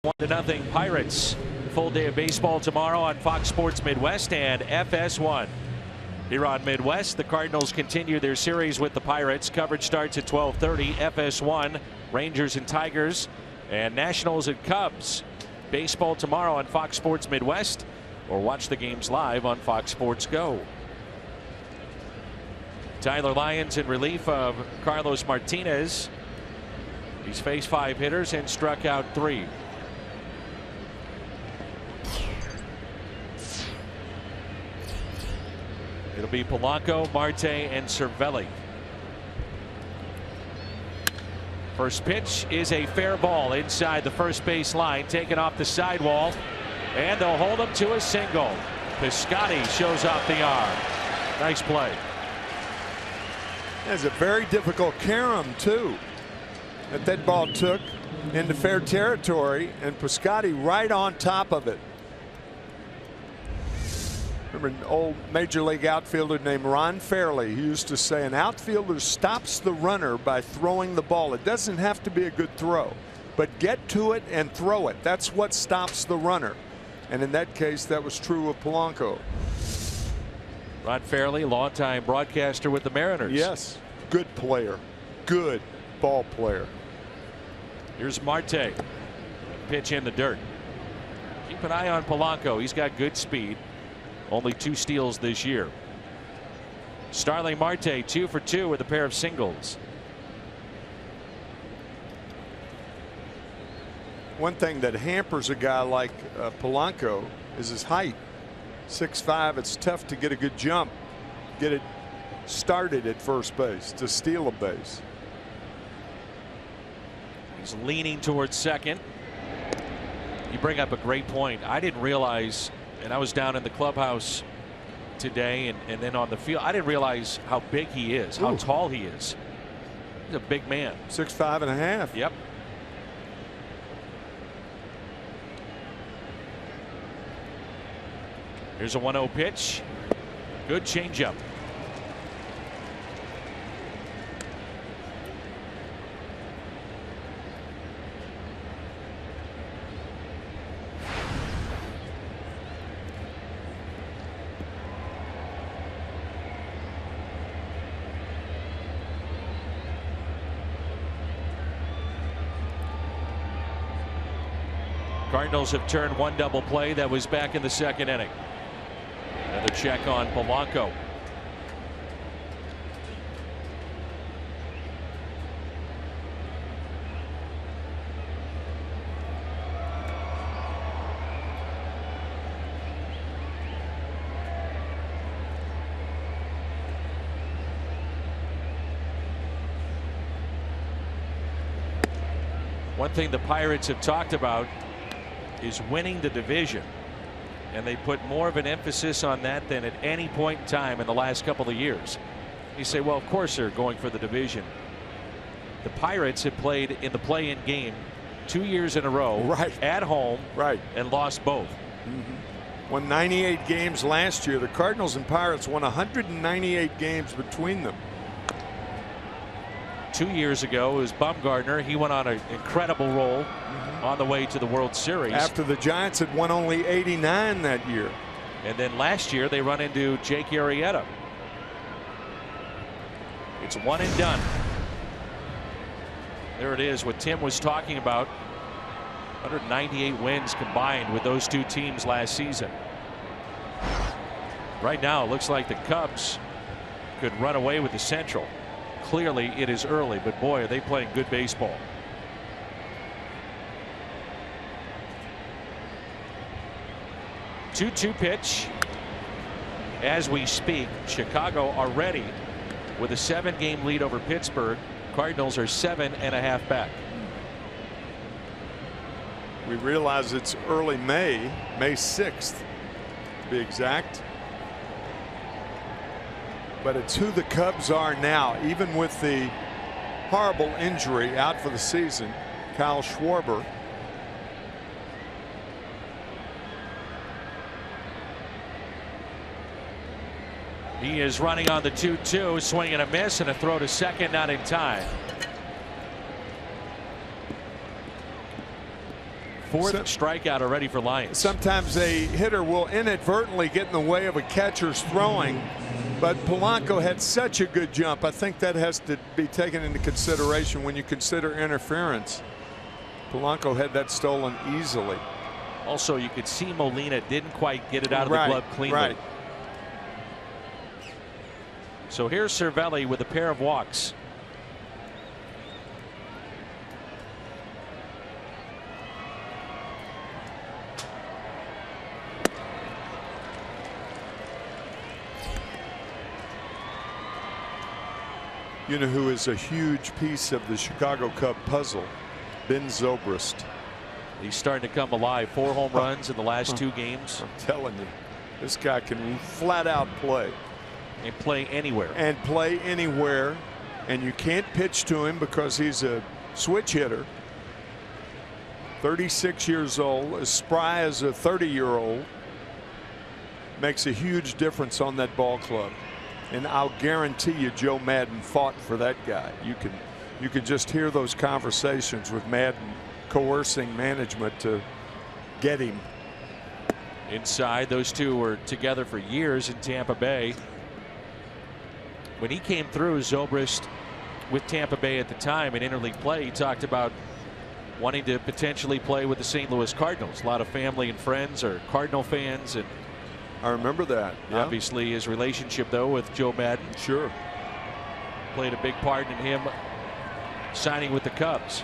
1-0 Pirates. Full day of baseball tomorrow on Fox Sports Midwest and FS1. Here on Midwest, the Cardinals continue their series with the Pirates. Coverage starts at 12:30. FS1, Rangers and Tigers, and Nationals and Cubs. Baseball tomorrow on Fox Sports Midwest, or watch the games live on Fox Sports Go. Tyler Lyons in relief of Carlos Martinez. He's faced 5 hitters and struck out 3. It'll be Polanco, Marte, and Cervelli. First pitch is a fair ball inside the first base line, taken off the sidewall, and they'll hold him to a single. Piscotty shows off the arm. Nice play. That's a very difficult carom too that ball took into fair territory, and Piscotty right on top of it. Remember an old major league outfielder named Ron Fairley. He used to say an outfielder stops the runner by throwing the ball. It doesn't have to be a good throw, but get to it and throw it. That's what stops the runner. And in that case, that was true of Polanco. Ron Fairley, longtime broadcaster with the Mariners. Yes, good player, good ball player. Here's Marte. Pitch in the dirt. Keep an eye on Polanco. He's got good speed. Only 2 steals this year. Starling Marte 2 for 2 with a pair of singles. One thing that hampers a guy like Polanco is his height. 6'5". It's tough to get a good jump, get it started at first base, to steal a base. He's leaning towards second. You bring up a great point. I didn't realize, and I was down in the clubhouse today and then on the field, I didn't realize how big he is, how tall he is. He's a big man. 6'5½". Yep. Here's a 1-0 pitch. Good changeup. Cardinals have turned 1 double play that was back in the 2nd inning. Another check on Polanco. One thing the Pirates have talked about is winning the division, and they put more of an emphasis on that than at any point in time in the last couple of years. You say, well, of course they're going for the division. The Pirates have played in the play-in game 2 years in a row, right, at home, right, and lost both. Won 98 games last year. The Cardinals and Pirates won 198 games between them. 2 years ago, it was Bumgarner. He went on an incredible roll on the way to the World Series. After the Giants had won only 89 that year. And then last year they run into Jake Arrieta. It's 1 and done. There it is, what Tim was talking about. 198 wins combined with those 2 teams last season. Right now it looks like the Cubs could run away with the Central. Clearly it is early, but boy, are they playing good baseball. Two-two pitch. As we speak, Chicago already with a 7-game lead over Pittsburgh. Cardinals are 7.5 back. We realize it's early May 6th to be exact. But it's who the Cubs are now, even with the horrible injury out for the season, Kyle Schwarber. He is running on the 2-2, swing and a miss, and a throw to second, not in time. 4th strikeout already for Lyons. Sometimes a hitter will inadvertently get in the way of a catcher's throwing, but Polanco had such a good jump. I think that has to be taken into consideration when you consider interference. Polanco had that stolen easily. Also, you could see Molina didn't quite get it out of the glove cleanly. Right. So here's Cervelli with a pair of walks. You know who is a huge piece of the Chicago Cub puzzle? Ben Zobrist. He's starting to come alive. 4 home runs in the last 2 games. I'm telling you, this guy can flat out play. And play anywhere. And play anywhere. And you can't pitch to him because he's a switch hitter. 36 years old, as spry as a 30-year-old. Makes a huge difference on that ball club. And I'll guarantee you Joe Madden fought for that guy. You can just hear those conversations with Madden coercing management to get him. Inside, those two were together for years in Tampa Bay. When he came through, Zobrist with Tampa Bay at the time in interleague play, he talked about wanting to potentially play with the St. Louis Cardinals. A lot of family and friends are Cardinal fans, and I remember that. Yeah. Obviously his relationship though with Joe Madden sure played a big part in him signing with the Cubs.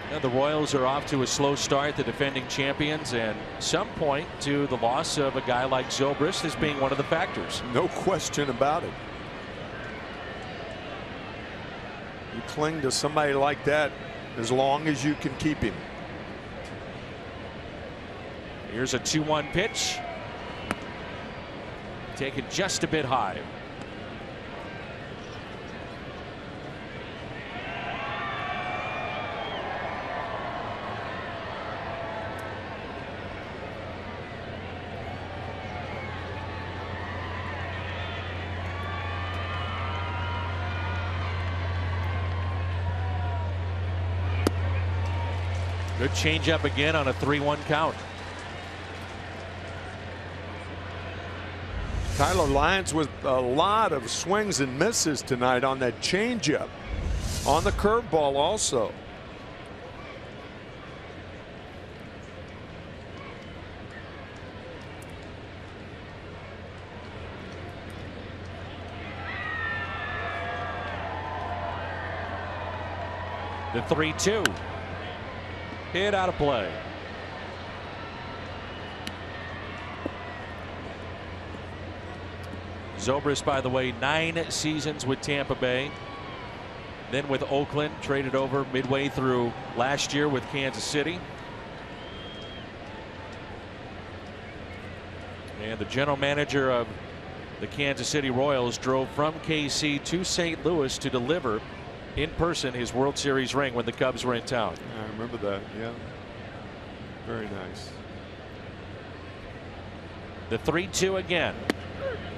Now the Royals are off to a slow start, the defending champions, and some point to the loss of a guy like Zobrist as being one of the factors. No question about it. You cling to somebody like that as long as you can keep him. Here's a 2-1 pitch. Taken just a bit high. Good changeup again on a 3-1 count. Tyler Lyons with a lot of swings and misses tonight on that changeup. On the curveball also. The 3-2. Hit out of play. Zobrist, by the way, 9 seasons with Tampa Bay. Then with Oakland, traded over midway through last year with Kansas City. And the general manager of the Kansas City Royals drove from KC to St. Louis to deliver in person his World Series ring when the Cubs were in town. I remember that. Yeah. Very nice. The 3-2 again.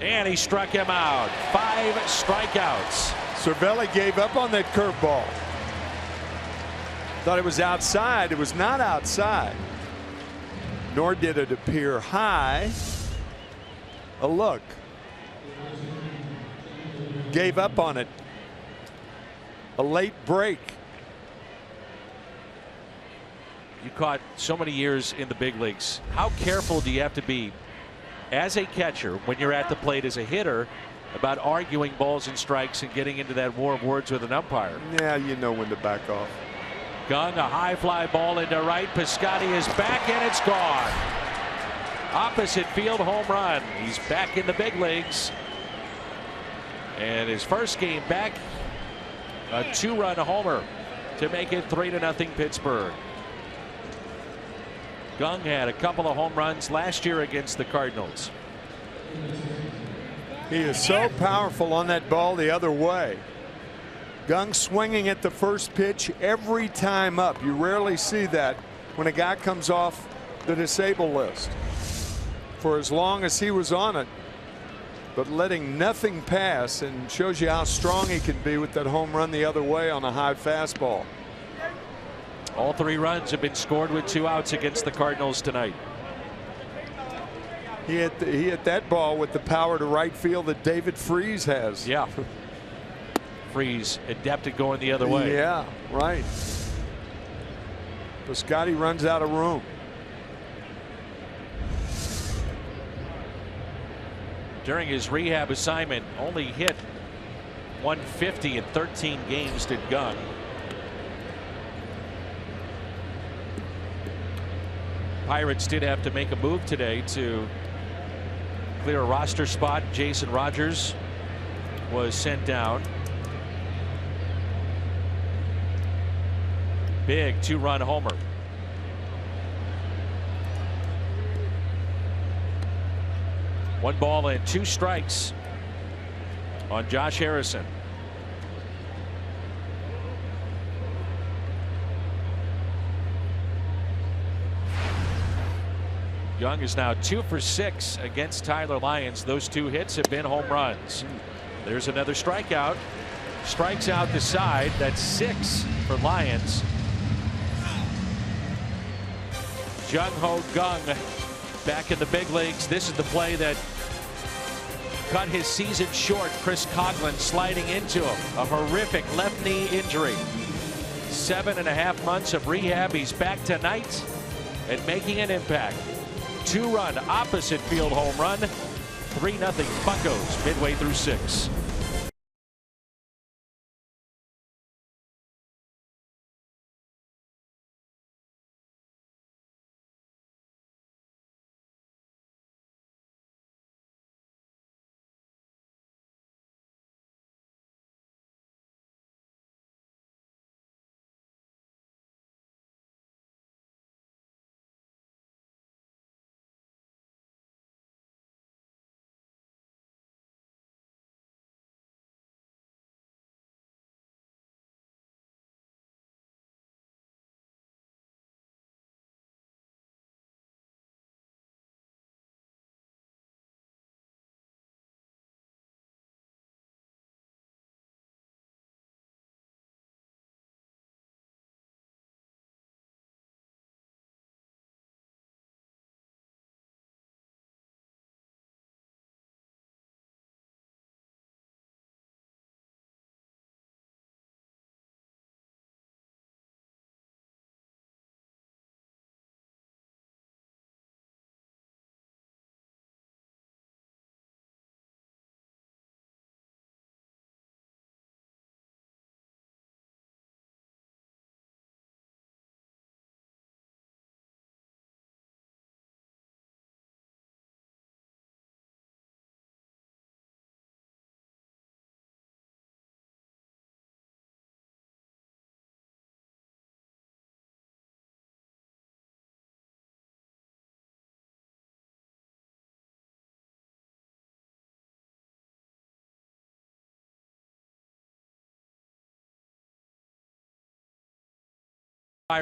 And he struck him out. 5 strikeouts. Cervelli gave up on that curveball. Thought it was outside. It was not outside. Nor did it appear high. A look. Gave up on it. A late break. You caught so many years in the big leagues. How careful do you have to be as a catcher when you're at the plate as a hitter about arguing balls and strikes and getting into that war of words with an umpire? Yeah, you know when to back off. Gung, a high fly ball into right. Piscotty is back and it's gone. Opposite field home run. He's back in the big leagues. And his first game back, a 2-run homer to make it 3-0 Pittsburgh. Gung had a couple of home runs last year against the Cardinals. He is so powerful on that ball the other way. Gung swinging at the first pitch every time up. You rarely see that when a guy comes off the disabled list. For as long as he was on it, but letting nothing pass, and shows you how strong he can be with that home run the other way on a high fastball. All 3 runs have been scored with 2 outs against the Cardinals tonight. He hit that ball with the power to right field that David Freese has. Yeah. Freese adept at going the other way. Yeah, right. But Scotty runs out of room. During his rehab assignment, only hit 150 in 13 games did Gung. Pirates did have to make a move today to clear a roster spot. Jason Rogers was sent down. Big 2-run homer. One ball and 2 strikes on Josh Harrison. Young is now 2 for 6 against Tyler Lyons. Those 2 hits have been home runs. There's another strikeout. Strikes out the side. That's 6 for Lyons. Jung Ho Gung back in the big leagues. This is the play that cut his season short. Chris Coughlin sliding into him. A horrific left knee injury. 7.5 months of rehab. He's back tonight and making an impact. 2-run opposite field home run. 3-0 Buccos midway through 6.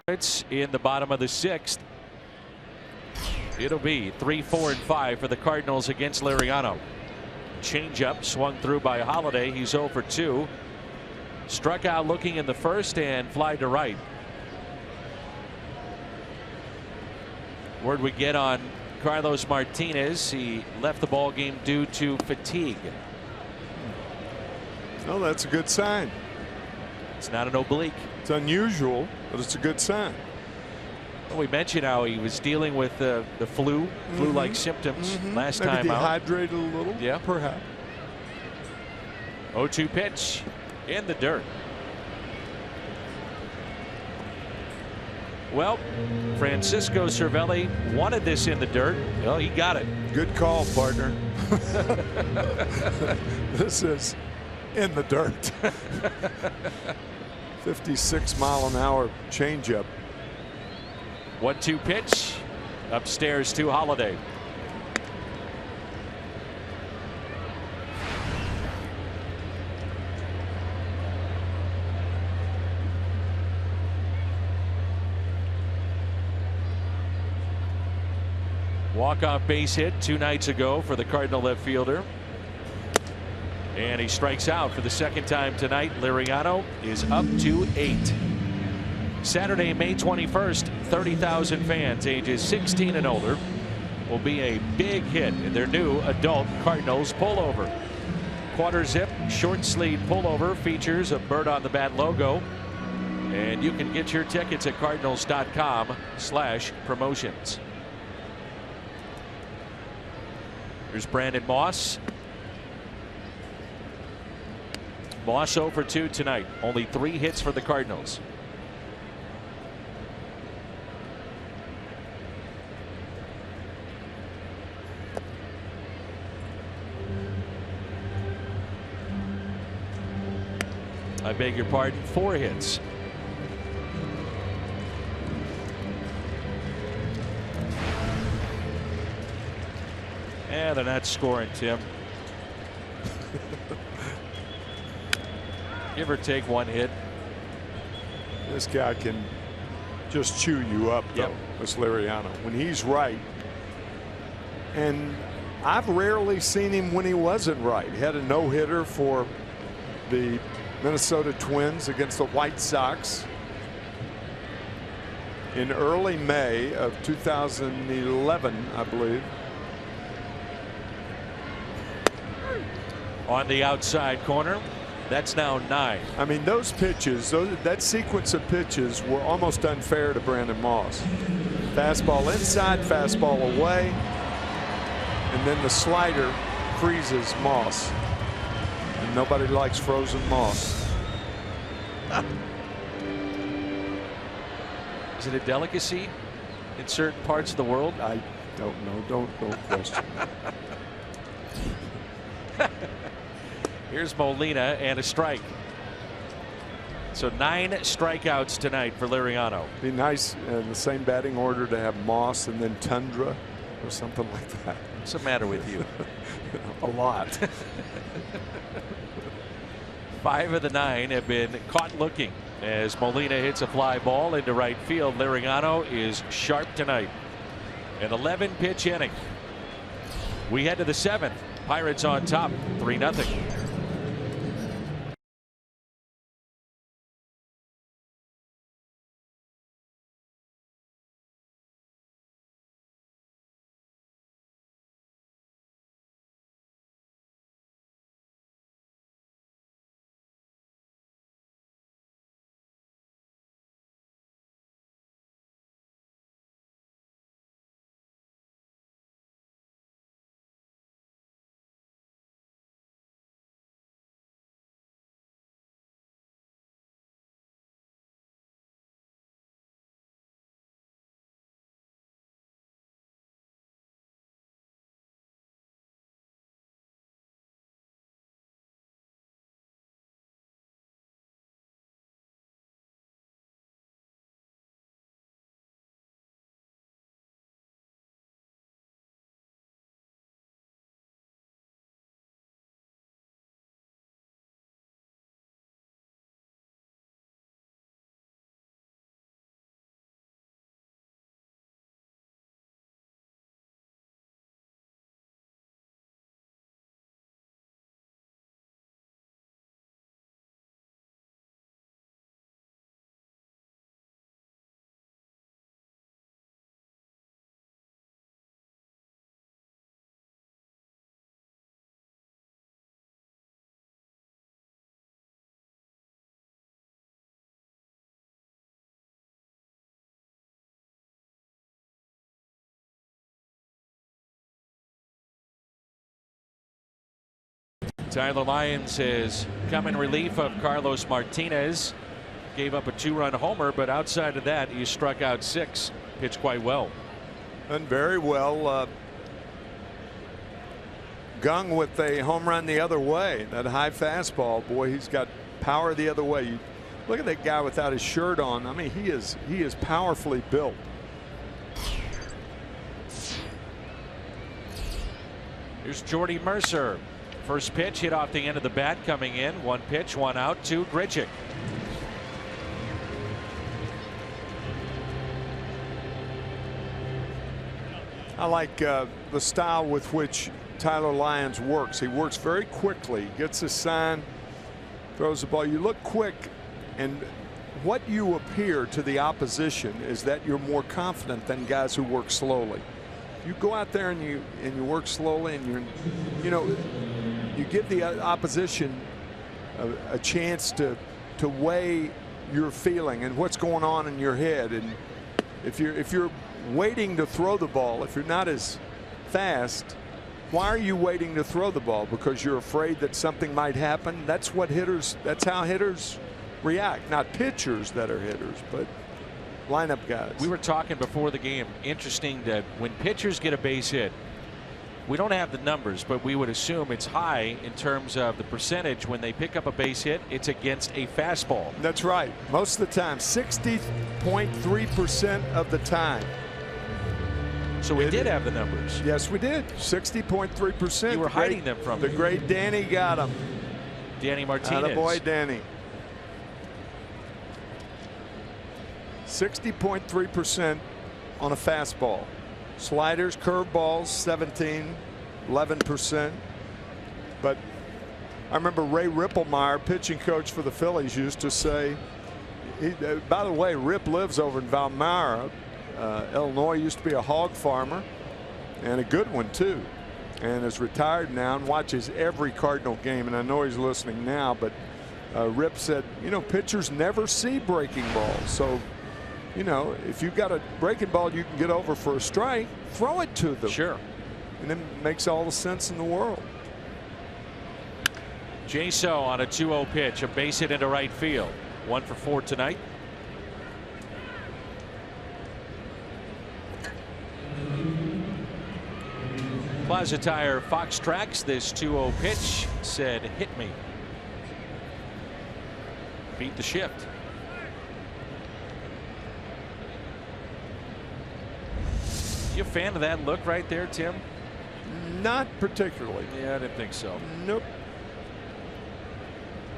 Pirates in the bottom of the 6th. It'll be 3, 4, and 5 for the Cardinals against Liriano. Changeup swung through by Holiday. He's 0 for 2. Struck out looking in the first and fly to right. Word we get on Carlos Martinez. He left the ball game due to fatigue. Well, that's a good sign. It's not an oblique. It's unusual, but it's a good sign. Well, we mentioned how he was dealing with the flu-like symptoms last Maybe time dehydrated a little. Yeah, perhaps. 0-2 pitch in the dirt. Well, Francisco Cervelli wanted this in the dirt. Well, he got it. Good call, partner. This is in the dirt. 56-mile-an-hour changeup. 1-2 pitch upstairs to Holiday. Walk-off base hit 2 nights ago for the Cardinal left fielder. And he strikes out for the second time tonight. Liriano is up to 8. Saturday, May 21st, 30,000 fans ages 16 and older will be a big hit in their new adult Cardinals pullover. Quarter zip short sleeve pullover features a bird on the bat logo. And you can get your tickets at cardinals.com/promotions. Here's Brandon Moss. Moss 0 for 2 tonight. Only 3 hits for the Cardinals. I beg your pardon, 4 hits. And they're not scoring, Tim. Give or take 1 hit. This guy can just chew you up, though. This Liriano, when he's right. And I've rarely seen him when he wasn't right. He had a no-hitter for the Minnesota Twins against the White Sox in early May of 2011, I believe. On the outside corner. That's now 9. I mean, those pitches, that sequence of pitches were almost unfair to Brandon Moss. Fastball inside, fastball away, and then the slider freezes Moss. And nobody likes frozen Moss. Is it a delicacy in certain parts of the world? I don't know. Don't question. Here's Molina and a strike. So 9 strikeouts tonight for Liriano. Be nice in the same batting order to have Moss and then Tundra or something like that. What's the matter with you? A lot. 5 of the 9 have been caught looking as Molina hits a fly ball into right field. Liriano is sharp tonight. An 11 pitch inning. We head to the 7th. Pirates on top 3-0. Tyler Lyons has come in relief of Carlos Martinez. Gave up a 2-run homer, but outside of that, he struck out 6. Pitched quite well. And very well. Gung with a home run the other way. That high fastball, boy, he's got power the other way. Look at that guy without his shirt on. I mean, he is powerfully built. Here's Jordy Mercer. First pitch hit off the end of the bat coming in. 1 pitch, 1 out to Grichuk. I like the style with which Tyler Lyons works. He works very quickly, gets a sign, throws the ball. You look quick, and what you appear to the opposition is that you're more confident than guys who work slowly. You go out there and you work slowly, and you give the opposition a chance to weigh your feeling and what's going on in your head. And if you're waiting to throw the ball, if you're not as fast, why are you waiting to throw the ball? Because you're afraid that something might happen? That's how hitters react. Not pitchers that are hitters, but lineup guys. We were talking before the game. Interesting that when pitchers get a base hit, we don't have the numbers, but we would assume it's high in terms of the percentage when they pick up a base hit, it's against a fastball. That's right. Most of the time, 60.3% of the time. So we did have the numbers. Yes, we did. 60.3%. You were hiding them from the great Danny got them. Danny Martinez. Attaboy, Danny. 60.3% on a fastball. Sliders, curveballs, 11%. But I remember Ray Ripplemeyer, pitching coach for the Phillies, used to say, by the way, Rip lives over in Valmara, Illinois. Used to be a hog farmer, and a good one too, and is retired now and watches every Cardinal game. And I know he's listening now, but Rip said, pitchers never see breaking balls. So, if you've got a breaking ball you can get over for a strike, throw it to them. Sure. And it makes all the sense in the world. Jaso on a 2-0 pitch, a base hit into right field. 1 for 4 tonight. Plaza Tire Fox Tracks this 2-0 pitch, said hit me. Beat the shift. You a fan of that look right there, Tim? Not particularly. Yeah, I didn't think so. Nope.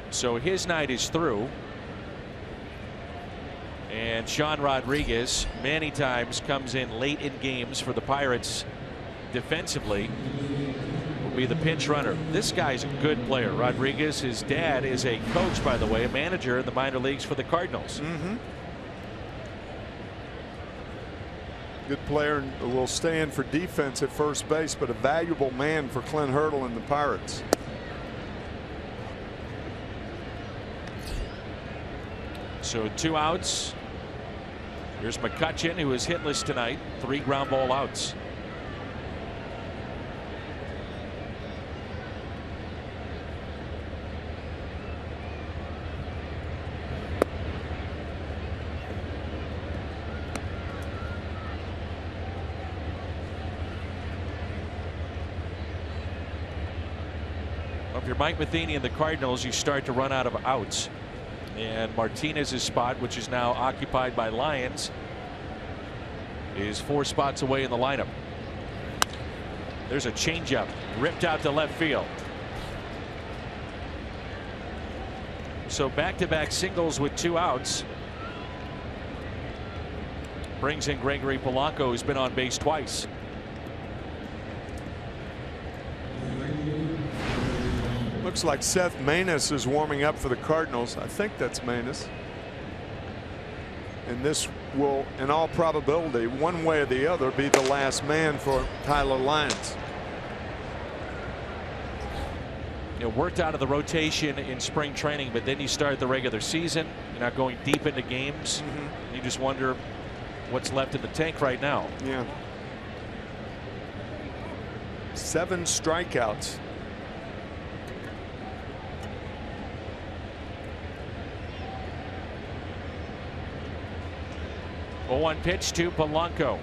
So his night is through. And Sean Rodriguez many times comes in late in games for the Pirates defensively. Will be the pinch runner. This guy's a good player. Rodriguez, his dad is a coach, by the way, a manager in the minor leagues for the Cardinals. Mm-hmm. Good player and will stand for defense at first base, but a valuable man for Clint Hurdle and the Pirates. So 2 outs. Here's McCutchen, who is hitless tonight. 3 ground ball outs. If you're Mike Matheny and the Cardinals, you start to run out of outs. And Martinez's spot, which is now occupied by Lyons, is 4 spots away in the lineup. There's a changeup ripped out to left field. So back-to-back singles with 2 outs. Brings in Gregory Polanco, who's been on base twice. Looks like Seth Maness is warming up for the Cardinals. I think that's Maness. And this will, in all probability, one way or the other, be the last man for Tyler Lyons. Worked out of the rotation in spring training, but then you start the regular season. You're not going deep into games. Mm-hmm. You just wonder what's left in the tank right now. Yeah. 7 strikeouts. A 1 pitch to Polanco.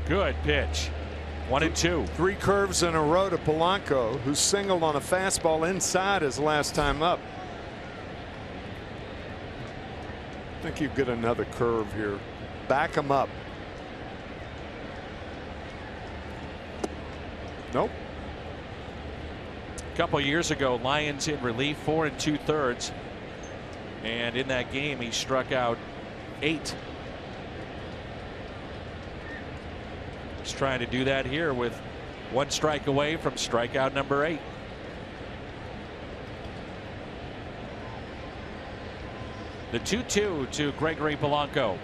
Good pitch. 1-2. 3 curves in a row to Polanco, who singled on a fastball inside his last time up. think you get another curve here. Back him up. Nope. A couple years ago, Lions in relief, 4 2/3, and in that game he struck out 8. He's trying to do that here with 1 strike away from strikeout number 8. The 2-2 to Gregory Polanco.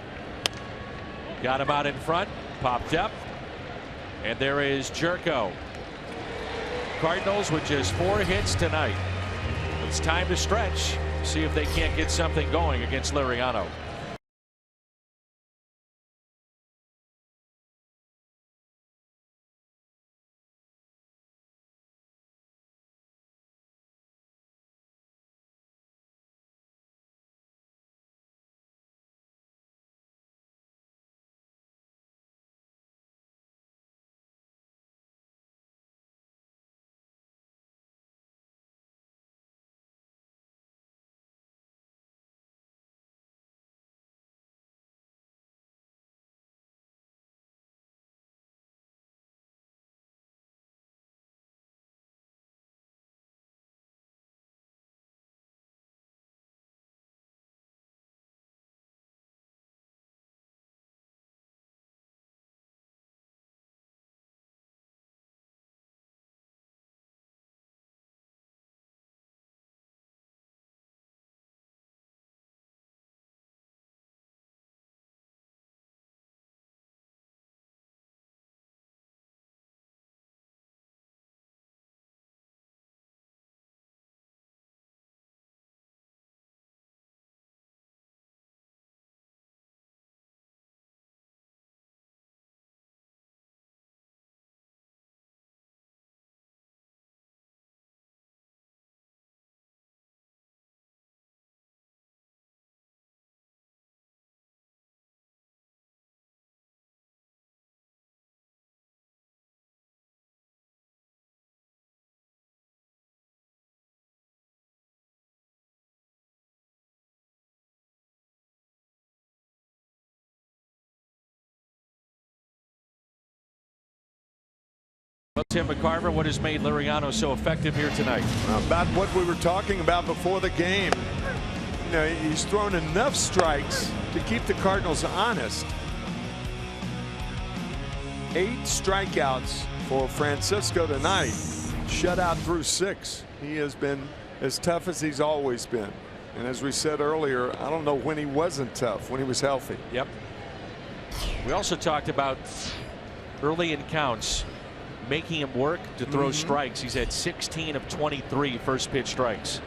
Got him out in front, popped up, and there is Jerko. Cardinals with just 4 hits tonight. It's time to stretch, see if they can't get something going against Liriano. Well, Tim McCarver, what has made Liriano so effective here tonight? About what we were talking about before the game. You know, he's thrown enough strikes to keep the Cardinals honest. 8 strikeouts for Francisco tonight. Shutout through 6. He has been as tough as he's always been. And as we said earlier, I don't know when he wasn't tough, when he was healthy. Yep. We also talked about early in counts, making him work to throw strikes. He's had 16 of 23 first pitch strikes.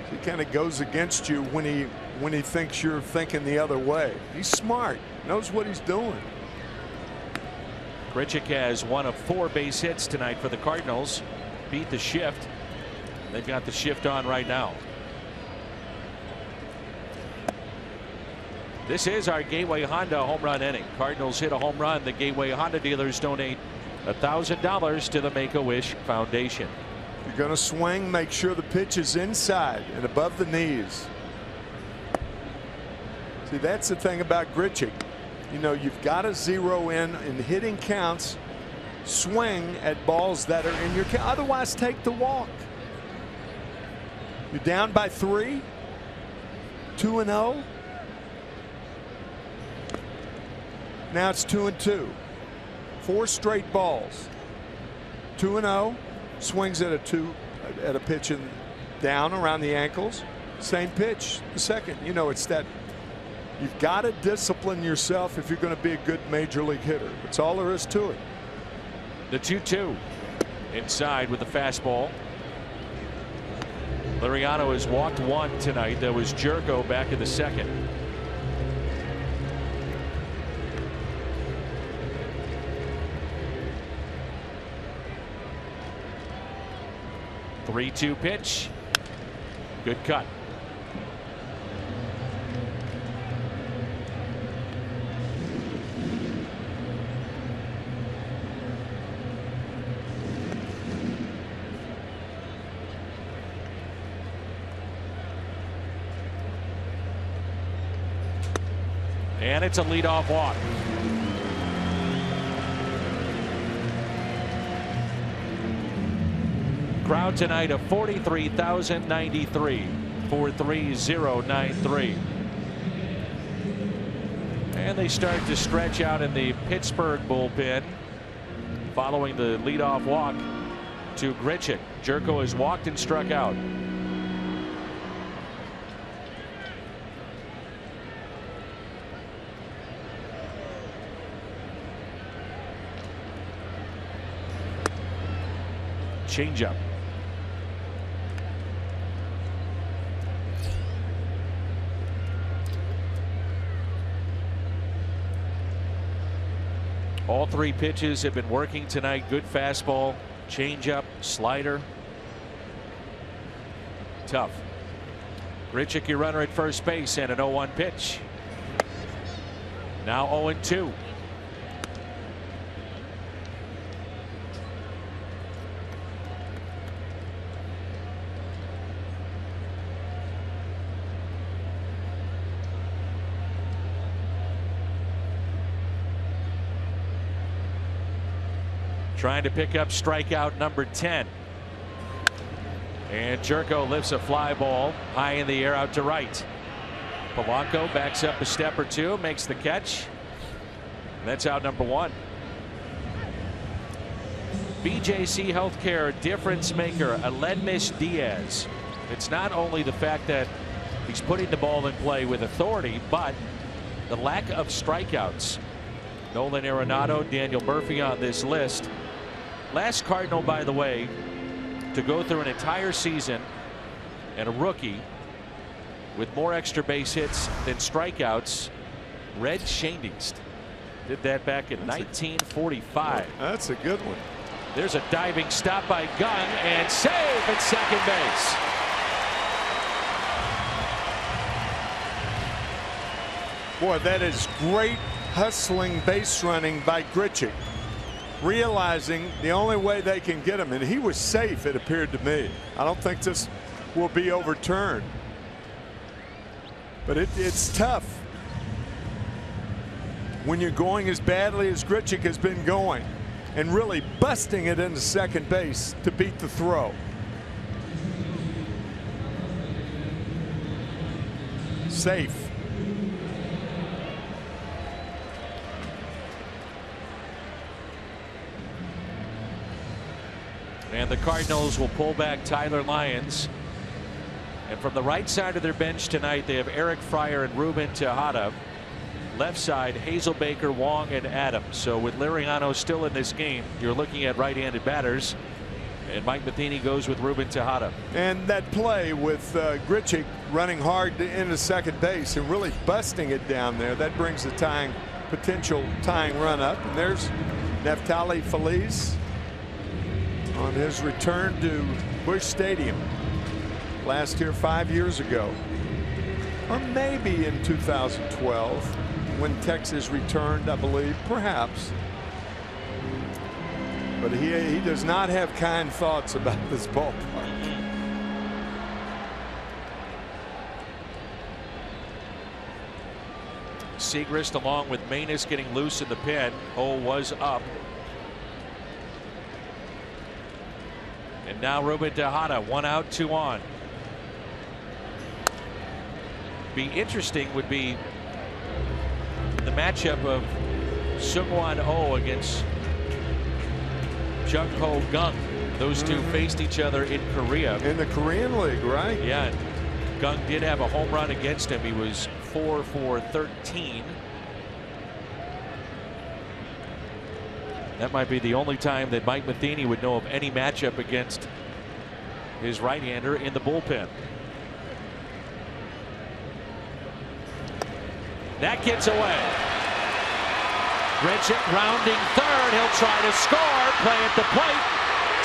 He kind of goes against you when he thinks you're thinking the other way. He's smart, knows what he's doing. Grichuk has 1 of 4 base hits tonight for the Cardinals. Beat the shift. They've got the shift on right now. This is our Gateway Honda home run inning. Cardinals hit a home run. The Gateway Honda dealers donate $1,000 to the Make-A-Wish Foundation. If you're going to swing, make sure the pitch is inside and above the knees. See, that's the thing about Grichuk. You know, you've got to zero in hitting counts, swing at balls that are in your count. Otherwise, take the walk. You're down by 3, 2-0. Now it's 2-2. 4 straight balls. 2-0. Swings at a pitch and down around the ankles. Same pitch the second. You know, it's that you've got to discipline yourself if you're going to be a good major league hitter. That's all there is to it. The 2-2 inside with the fastball. Liriano has walked 1 tonight. That was Jerko back in the second. The 3-2 pitch. Good cut. And it's a leadoff walk. Crowd tonight of 43,093. 43093. And they start to stretch out in the Pittsburgh bullpen following the leadoff walk to Grichuk. Jerko has walked and struck out. Changeup. All three pitches have been working tonight. Good fastball, changeup, slider. Tough. Grichuk, your runner at first base, and an 0-1 pitch. Now 0-2. Trying to pick up strikeout number 10. And Jerko lifts a fly ball high in the air out to right. Polanco backs up a step or two, makes the catch. That's out number 1. BJC Healthcare difference maker Aledmys Diaz. It's not only the fact that he's putting the ball in play with authority, but the lack of strikeouts. Nolan Arenado, Daniel Murphy on this list. Last Cardinal, by the way, to go through an entire season and a rookie with more extra base hits than strikeouts, Red Schoendienst. Did that back in 1945. That's a good one. There's a diving stop by Gunn and save at second base. Boy, that is great hustling base running by Grichuk, realizing the only way they can get him, and he was safe, it appeared to me. I don't think this will be overturned, but it's tough when you're going as badly as Grichuk has been going and really busting it into second base to beat the throw. Safe. And the Cardinals will pull back Tyler Lyons. And from the right side of their bench tonight, they have Eric Fryer and Ruben Tejada. Left side, Hazelbaker, Wong, and Adams. So with Liriano still in this game, you're looking at right-handed batters. And Mike Matheny goes with Ruben Tejada. And that play with Grichuk running hard into second base and really busting it down there, that brings the potential tying run up. And there's Neftali Feliz on his return to Busch Stadium last year, 5 years ago, or maybe in 2012 when Texas returned, I believe, perhaps. But he does not have kind thoughts about this ballpark. Segrist along with Manus getting loose in the pen. Was up. And now Ruben Tejada, 1 out, 2 on. Be interesting would be the matchup of Seung-Hwan Oh against Jung-Ho Gung. Those two faced each other in Korea. In the Korean League, right? Yeah. And Gung did have a home run against him. He was 4 for 13. That might be the only time that Mike Matheny would know of any matchup against his right-hander in the bullpen. That gets away. Grichuk rounding third. He'll try to score. Play at the plate.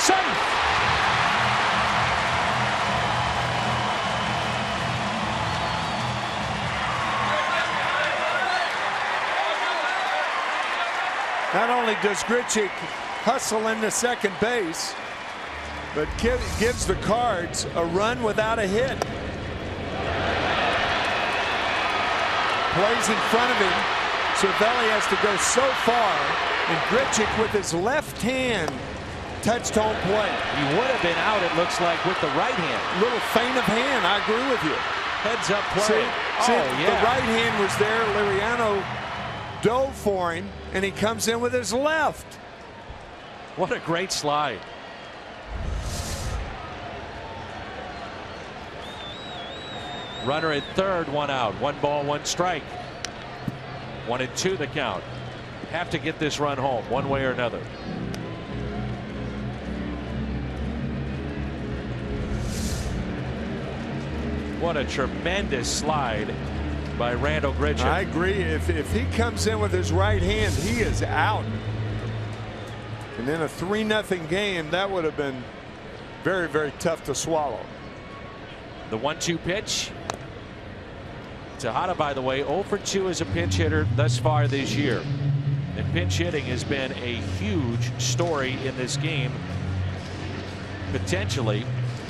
Safe. Not only does Grichuk hustle into second base, but gives the Cards a run without a hit. Plays in front of him Cervelli has to go so far, and Grichuk with his left hand touched home plate. He would have been out, it looks like, with the right hand. Little feint of hand, I agree with you. Heads up play. See, yeah. the right hand was there. Liriano dove for him, and he comes in with his left. What a great slide. Runner at third, one out. 1 ball, 1 strike. 1-2 the count. Have to get this run home one way or another. What a tremendous slide by Randal Grichuk. I agree. If he comes in with his right hand, he is out. And in a 3-0 game, that would have been very, very tough to swallow. The 1-2 pitch. Tejada, by the way, 0 for 2 as a pinch hitter thus far this year. And pinch hitting has been a huge story in this game, potentially,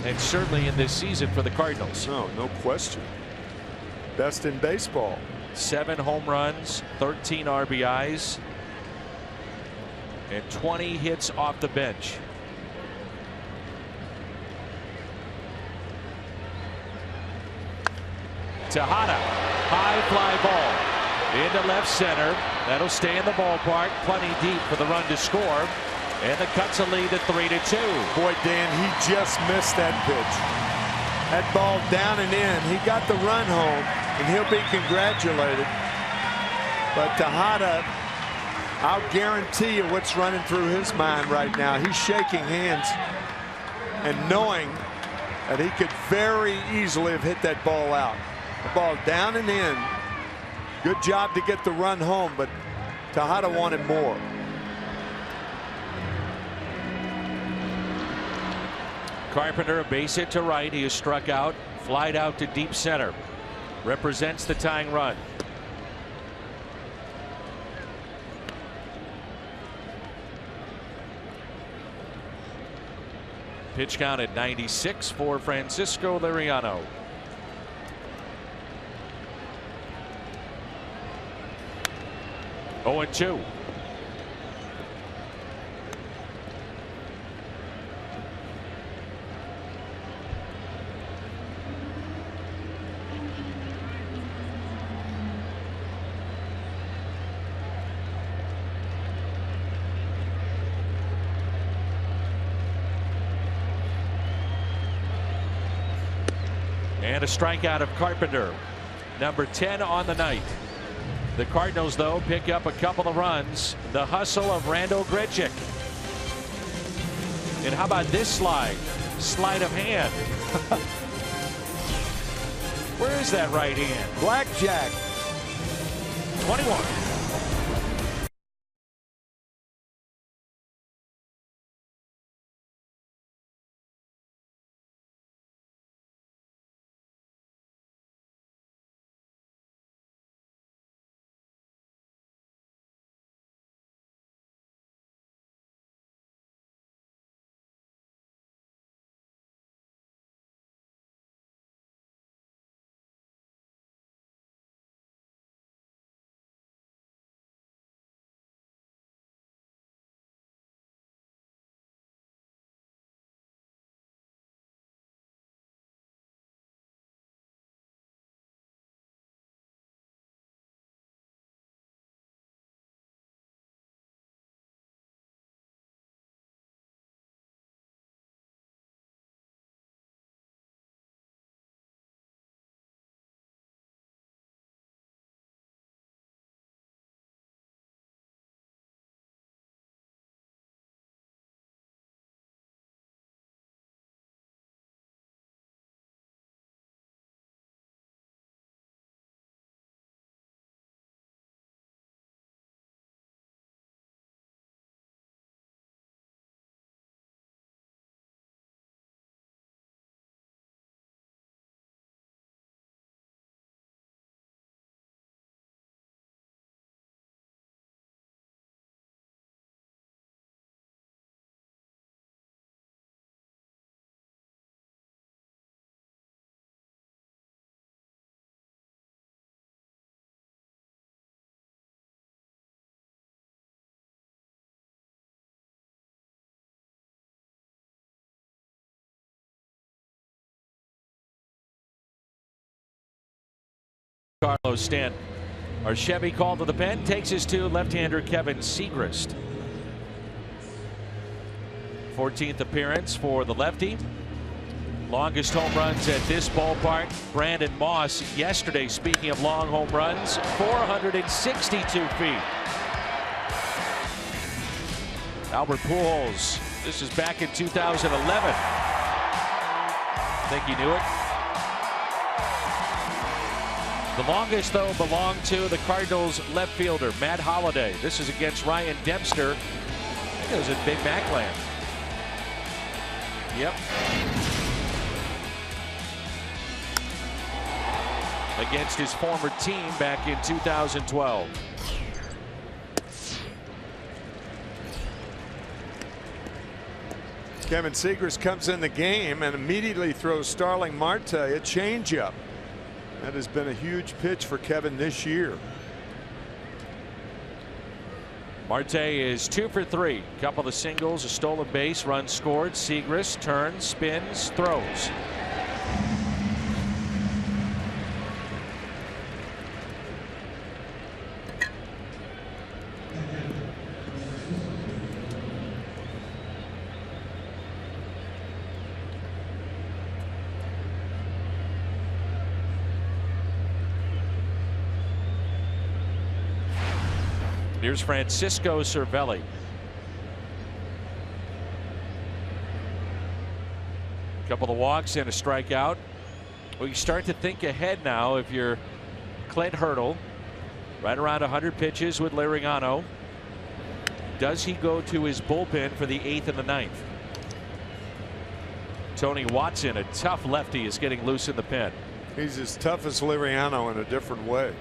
and certainly in this season for the Cardinals. No question. Best in baseball. 7 home runs, 13 RBIs, and 20 hits off the bench. Tejada, high fly ball into left center. That'll stay in the ballpark, plenty deep for the run to score, and the cuts a lead at 3-2. Boy, Dan, he just missed that pitch. That ball down and in. He got the run home, and he'll be congratulated. But Tejada, I'll guarantee you what's running through his mind right now. He's shaking hands and knowing that he could very easily have hit that ball out. The ball down and in. Good job to get the run home, but Tejada wanted more. Carpenter, a base hit to right. He is struck out. Flied out to deep center. Represents the tying run. Pitch count at 96 for Francisco Liriano. Oh, 2. And a strikeout of Carpenter, number 10 on the night. The Cardinals, though, pick up a couple of runs. The hustle of Randal Grichuk. And how about this slide? Sleight of hand. Where is that right hand? Blackjack. 21. Carlos Stanton. Our Chevy call to the pen takes us to left-hander Kevin Segrist. 14th appearance for the lefty. Longest home runs at this ballpark, Brandon Moss yesterday. Speaking of long home runs, 462 feet. Albert Pujols, this is back in 2011. Think you knew it? The longest, though, belonged to the Cardinals left fielder, Matt Holliday. This is against Ryan Dempster. I think it was in Big Mac land. Yep. Against his former team back in 2012. Kevin Segrist comes in the game and immediately throws Starling Marte a changeup. That has been a huge pitch for Kevin this year. Marte is 2 for 3. Couple of singles, a stolen base, run scored. Segrist turns, spins, throws. Here's Francisco Cervelli. Couple of walks and a strikeout. Well, you start to think ahead now if you're Clint Hurdle. Right around 100 pitches with Liriano. Does he go to his bullpen for the 8th and the 9th? Tony Watson, a tough lefty, is getting loose in the pen. He's as tough as Liriano in a different way.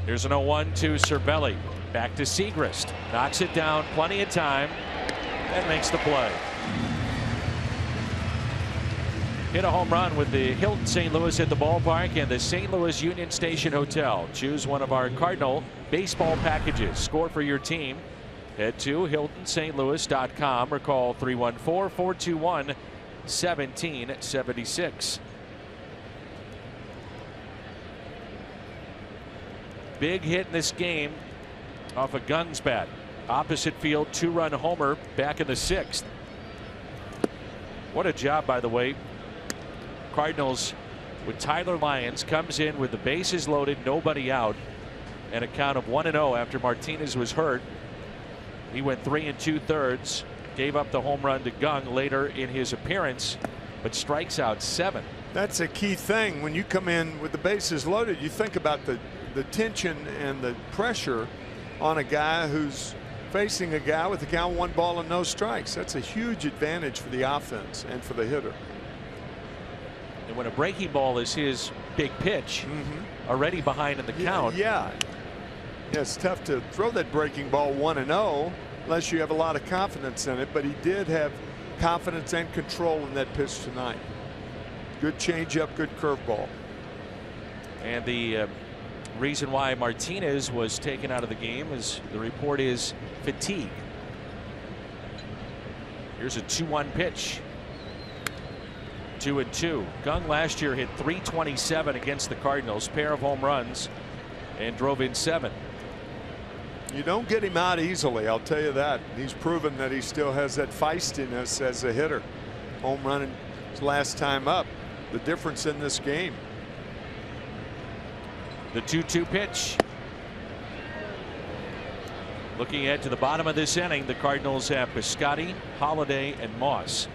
Here's an 0-1 to Cervelli. Back to Segrist. Knocks it down, plenty of time, and makes the play. Hit a home run with the Hilton St. Louis at the ballpark and the St. Louis Union Station Hotel. Choose one of our Cardinal baseball packages. Score for your team. Head to HiltonSt.Louis.com or call 314-421-1776. Big hit in this game off a Gunn's bat. Opposite field, 2-run homer back in the 6th. What a job, by the way. Cardinals with Tyler Lyons comes in with the bases loaded, nobody out, and a count of 1-0 after Martinez was hurt. He went 3 2/3, gave up the home run to Gung later in his appearance, but strikes out 7. That's a key thing. When you come in with the bases loaded, you think about the tension and the pressure on a guy who's facing a guy with a count 1 ball and no strikes. That's a huge advantage for the offense and for the hitter. And when a breaking ball is his big pitch, already behind in the count. Yeah, it's tough to throw that breaking ball 1-0 unless you have a lot of confidence in it, but he did have confidence and control in that pitch tonight. Good changeup, good curveball. And the reason why Martinez was taken out of the game is the report is fatigue. Here's a 2-1 pitch. 2-2. Gung last year hit .327 against the Cardinals, pair of home runs, and drove in 7. You don't get him out easily, I'll tell you that. He's proven that he still has that feistiness as a hitter. Home run his last time up. The difference in this game. The 2-2 pitch. Looking ahead to the bottom of this inning, the Cardinals have Piscotty, Holliday, and Moss.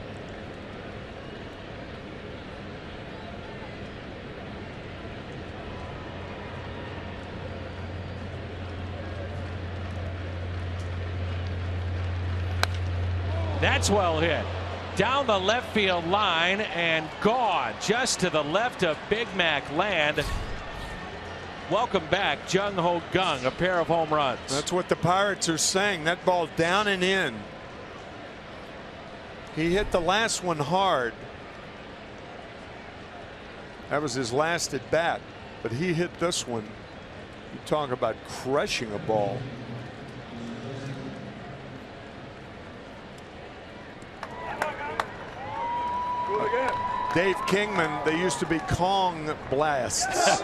That's well hit. Down the left field line and gone just to the left of Big Mac land. Welcome back, Jung Ho Gung, a pair of home runs. That's what the Pirates are saying. That ball down and in. He hit the last one hard. That was his last at bat, but he hit this one. You talk about crushing a ball. Dave Kingman, they used to be Kong blasts.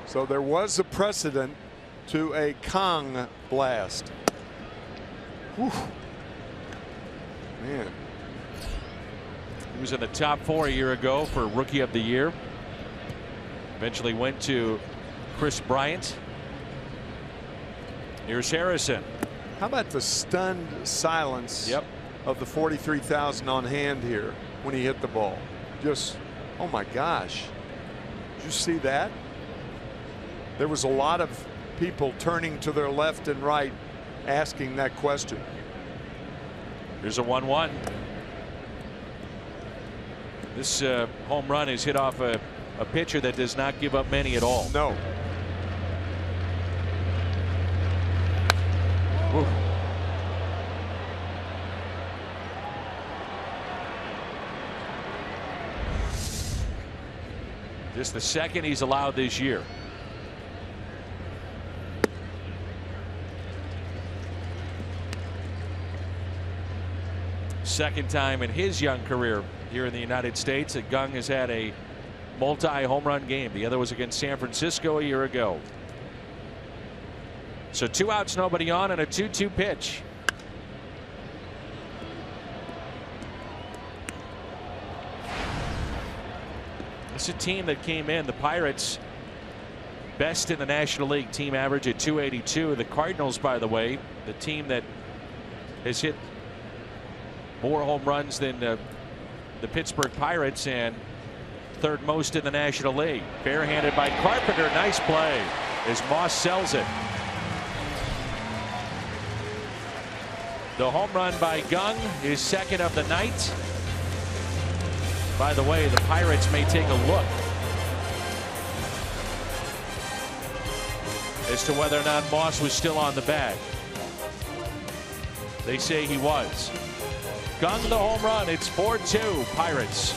So there was a precedent to a Kong blast. Whew. Man. He was in the top 4 a year ago for Rookie of the Year. Eventually went to Chris Bryant. Here's Harrison. How about the stunned silence of the 43,000 on hand here when he hit the ball? Just, oh my gosh. Did you see that? There was a lot of people turning to their left and right asking that question. Here's a 1-1. This home run is hit off a pitcher that does not give up many at all. No. Oof. Just the second he's allowed this year. Second time in his young career here in the United States that Gung has had a multi-home run game. The other was against San Francisco a year ago. So 2 outs, nobody on, and a 2-2 pitch. It's a team that came in, the Pirates, best in the National League, team average at 282. The Cardinals, by the way, the team that has hit more home runs than the Pittsburgh Pirates and third most in the National League. Barehanded by Carpenter. Nice play as Moss sells it. The home run by Gung is second of the night. By the way, the Pirates may take a look as to whether or not Moss was still on the bag. They say he was. Gung the home run. It's 4-2 Pirates.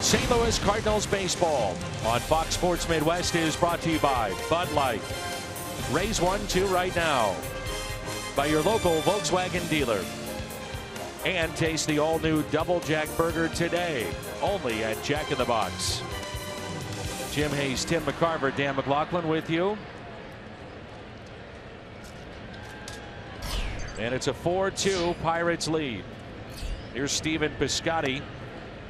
St. Louis Cardinals baseball on Fox Sports Midwest is brought to you by Bud Light. Raise 1-2 right now by your local Volkswagen dealer. And taste the all-new Double Jack Burger today, only at Jack in the Box. Jim Hayes, Tim McCarver, Dan McLaughlin with you. And it's a 4-2 Pirates lead. Here's Steven Piscotty.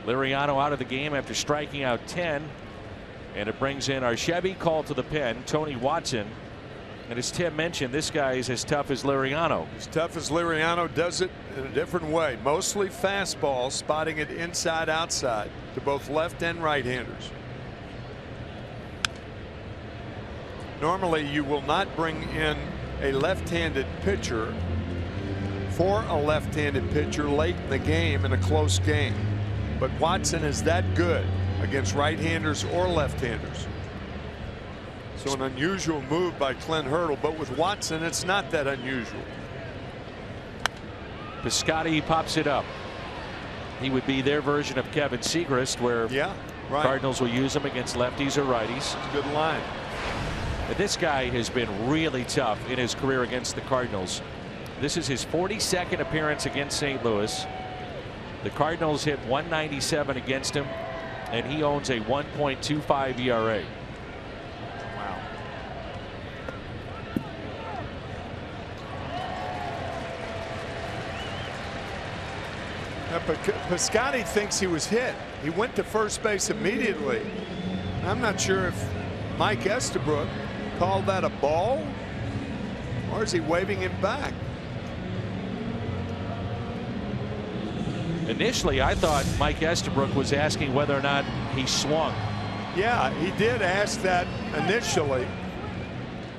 Liriano out of the game after striking out 10. And it brings in Archevi, called to the pen. Tony Watson And as Tim mentioned, this guy is as tough as Liriano. As tough as Liriano, does it in a different way. Mostly fastball, spotting it inside outside to both left and right handers. Normally you will not bring in a left-handed pitcher for a left-handed pitcher late in the game in a close game. But Watson is that good against right-handers or left-handers. So an unusual move by Clint Hurdle, but with Watson it's not that unusual. Piscotty pops it up. He would be their version of Kevin Segrist, where Cardinals will use him against lefties or righties. That's a good line. But this guy has been really tough in his career against the Cardinals. This is his 42nd appearance against St. Louis. The Cardinals hit .197 against him, and he owns a 1.25 ERA. Piscotty thinks he was hit. He went to first base immediately. I'm not sure if Mike Estabrook called that a ball, or is he waving him back? Initially, I thought Mike Estabrook was asking whether or not he swung. Yeah, he did ask that initially.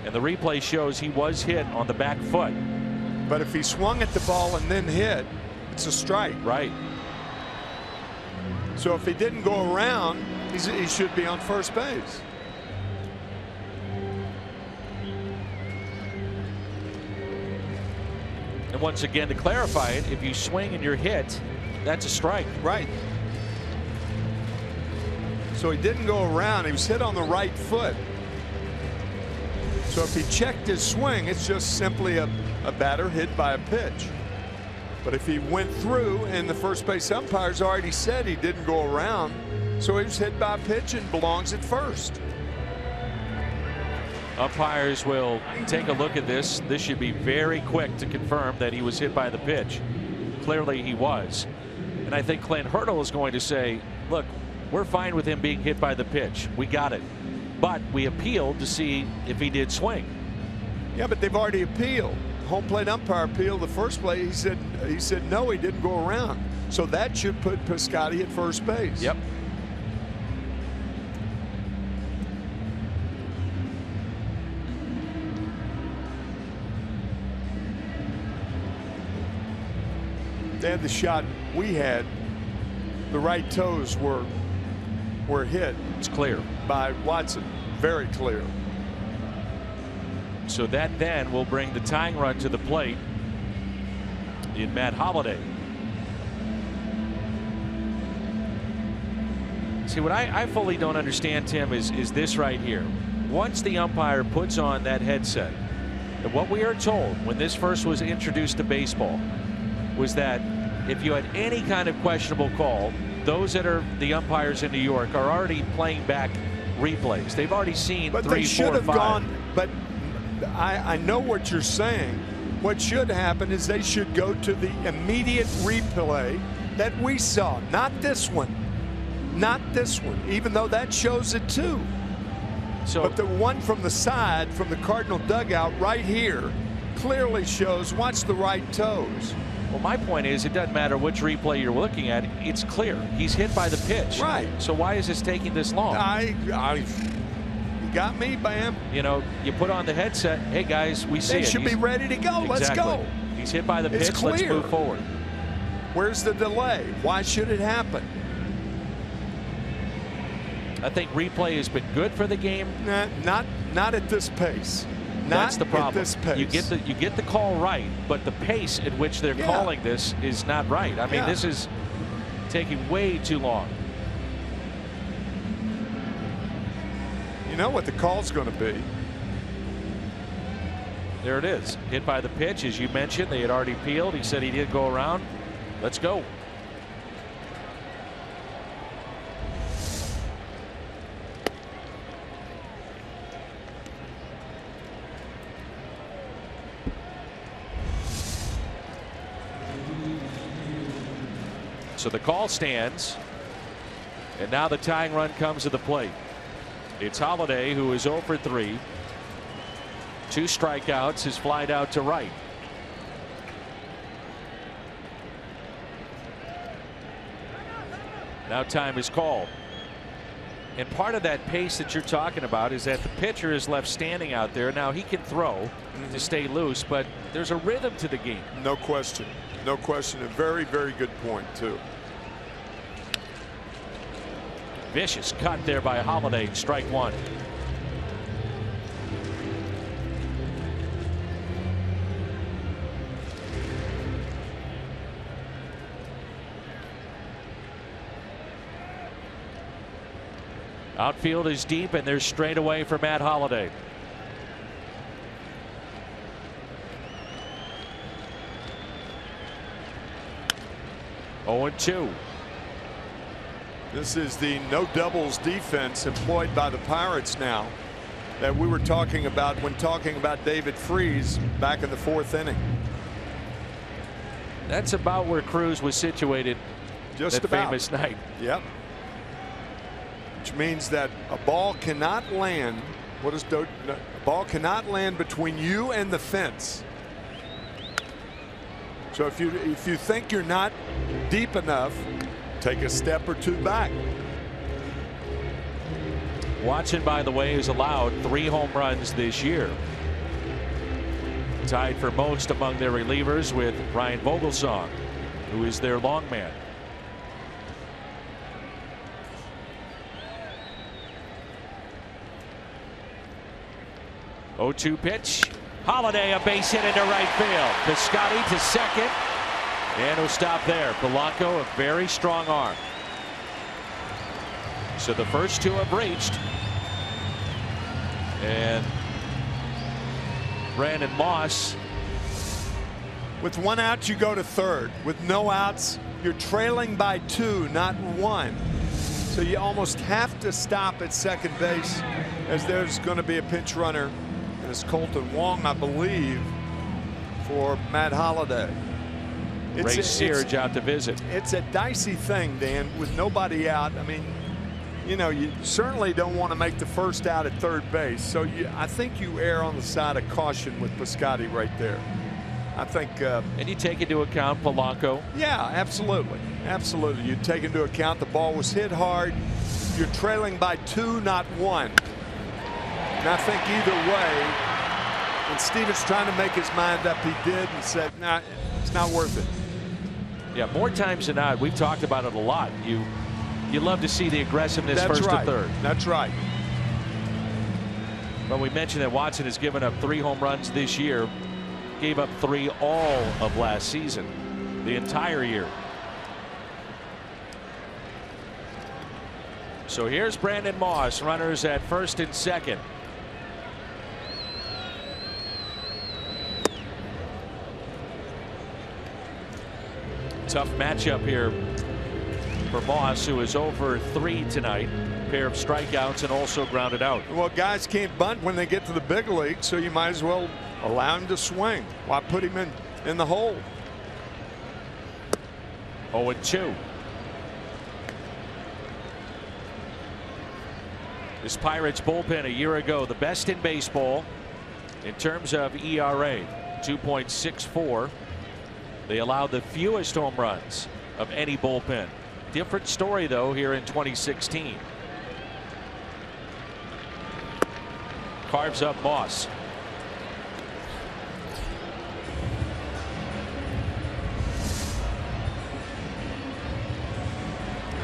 And the replay shows he was hit on the back foot. But if he swung at the ball and then hit, it's a strike. Right. So if he didn't go around, he should be on first base. And once again, to clarify it, if you swing and you're hit, that's a strike. Right. So he didn't go around. He was hit on the right foot. So if he checked his swing, it's just simply a batter hit by a pitch. But if he went through and the first base umpire's already said he didn't go around, so he was hit by a pitch and belongs at first. Umpires will take a look at this. This should be very quick to confirm that he was hit by the pitch. Clearly he was. And I think Clint Hurdle is going to say, look, we're fine with him being hit by the pitch. We got it. But we appealed to see if he did swing. Yeah, but they've already appealed. Home plate umpire appealed the first play. He said no, he didn't go around. So that should put Piscotty at first base. Yep. They had the shot we had. The right toes were hit. It's clear by Watson. Very clear. So that then will bring the tying run to the plate in Matt Holliday. See, what I fully don't understand, Tim, is this right here. Once the umpire puts on that headset, and what we are told when this first was introduced to baseball was that if you had any kind of questionable call, those that are the umpires in New York are already playing back replays. They've already seen but 3, they should 4, have 5. gone. But I know what you're saying. What should happen is they should go to the immediate replay that we saw, not this one. Not this one, even though that shows it too. So, but the one from the side, from the Cardinal dugout right here, clearly shows, watch the right toes. Well, my point is, it doesn't matter which replay you're looking at. It's clear. He's hit by the pitch. Right. So why is this taking this long? You got me, Bam. You know, you put on the headset. Hey, guys, we see it. They should be ready to go. Exactly. Let's go. He's hit by the pitch. It's clear. Let's move forward. Where's the delay? Why should it happen? I think replay has been good for the game. Not at this pace. That's the problem. At this pace. You get the call right, but the pace at which they're calling this is not right. I mean, this is taking way too long. You know what the call's going to be. There it is. Hit by the pitch, as you mentioned. They had already peeled. He said he did go around. Let's go. So the call stands, and now the tying run comes to the plate. It's Holliday, who is 0 for 3. 2 strikeouts, his flied out to right. Now time is called. And part of that pace that you're talking about is that the pitcher is left standing out there. Now he can throw to stay loose, but there's a rhythm to the game. No question. No question. A very, very good point, too. Vicious cut there by Holiday. Strike 1. Outfield is deep, and they're straight away for Matt Holliday. Oh, 2. This is the no doubles defense employed by the Pirates now that we were talking about when talking about David Freese back in the 4th inning. That's about where Cruz was situated Just that about. famous night. Yep. Which means that a ball cannot land. What is a ball cannot land between you and the fence. So if you think you're not deep enough, take a step or 2 back. Watson, by the way, has allowed 3 home runs this year. Tied for most among their relievers with Ryan Vogelsong, who is their long man. 0-2 pitch. Holiday, a base hit into right field. Piscotty to second. And he'll stop there. Polanco, a very strong arm. So the first 2 have reached. And Brandon Moss. With 1 out, you go to 3rd. With no outs, you're trailing by 2, not 1. So you almost have to stop at second base, as there's going to be a pinch runner. And it's Colton Wong, I believe, for Matt Holliday. Ray Searage out to visit. It's a dicey thing, Dan, with nobody out. I mean, you know, you certainly don't want to make the first out at 3rd base. So I think you err on the side of caution with Piscotty right there. I think. And you take into account Polanco. Yeah, absolutely. Absolutely. You take into account the ball was hit hard. You're trailing by 2, not 1. And I think either way, when Stevens trying to make his mind up, he did and said, nah, it's not worth it. Yeah, more times than not, we've talked about it a lot. You love to see the aggressiveness. That's first right. to third. That's right. But we mentioned that Watson has given up 3 home runs this year. Gave up 3 all of last season, the entire year. So here's Brandon Moss, runners at 1st and 2nd. Tough matchup here for Moss, who is over 3 tonight. Pair of strikeouts and also grounded out. Well, guys can't bunt when they get to the big league, so you might as well allow him to swing. Why put him in the hole? 0-2. This Pirates bullpen a year ago, the best in baseball in terms of ERA, 2.64. They allowed the fewest home runs of any bullpen. Different story, though, here in 2016. Carves up Moss.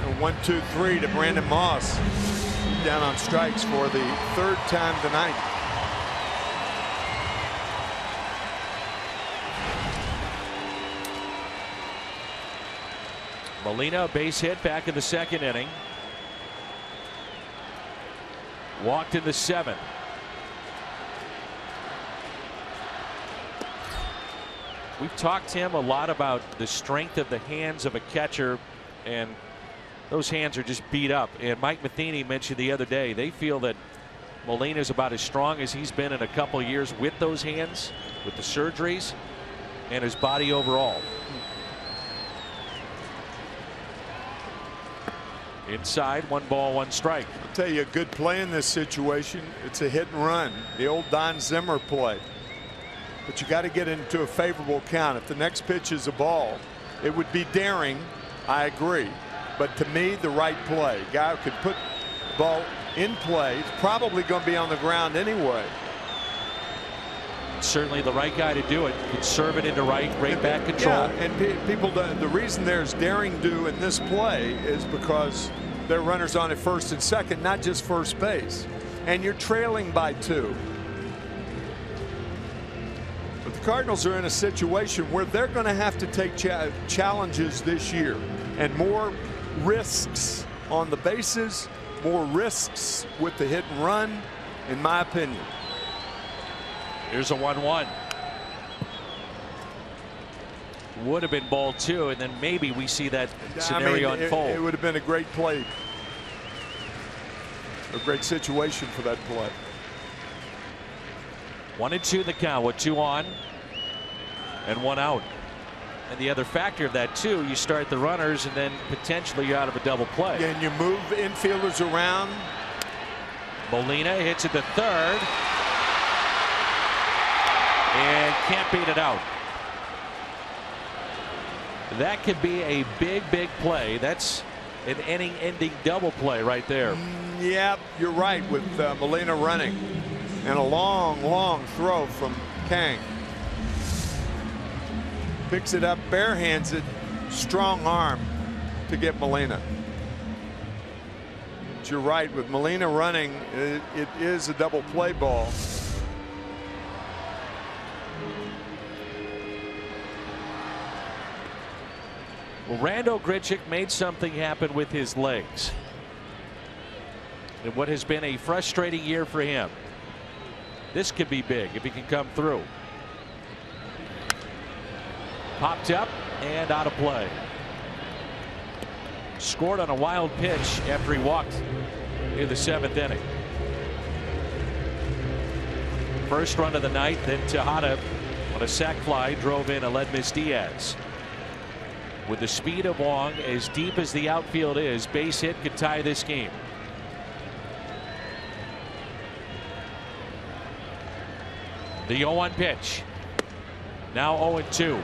A 1-2-3 to Brandon Moss. Down on strikes for the 3rd time tonight. Molina, base hit back in the 2nd inning. Walked in the 7th. We've talked to him a lot about the strength of the hands of a catcher, and those hands are just beat up. And Mike Matheny mentioned the other day they feel that Molina is about as strong as he's been in a couple of years with those hands, with the surgeries, and his body overall. Inside, 1 ball, 1 strike. I'll tell you a good play in this situation. It's a hit and run, the old Don Zimmer play. But you got to get into a favorable count. If the next pitch is a ball, it would be daring. I agree. But to me, the right play. Guy who could put the ball in play. It's probably going to be on the ground anyway. Certainly the right guy to do it. Could serve it into right, great back control. Yeah, and people, the reason there's daring do in this play is because there are runners on at first and second, not just first base. And you're trailing by 2. But the Cardinals are in a situation where they're going to have to take challenges this year, and more risks on the bases, more risks with the hit and run, in my opinion. Here's a 1-1. Would have been ball 2, and then maybe we see that scenario unfold. It would have been a great play. A great situation for that play. 1-2 the count with 2 on and 1 out. And the other factor of that too, you start the runners and then potentially you're out of a double play. And you move infielders around. Molina hits it to third and can't beat it out. That could be a big play. That's an inning-ending double play right there. Yeah, you're right, with Molina running, and a long throw from Kang. Picks it up, barehands it, strong arm to get Molina. But you're right, with Molina running, it is a double play ball. Well, Rando Grichuk made something happen with his legs in what has been a frustrating year for him. This could be big if he can come through. Popped up and out of play. Scored on a wild pitch after he walked in the 7th inning. First run of the night, then Tejada on a sac fly drove in Aledmys Diaz. With the speed of Wong, as deep as the outfield is, base hit could tie this game. The 0-1 pitch. Now 0-2.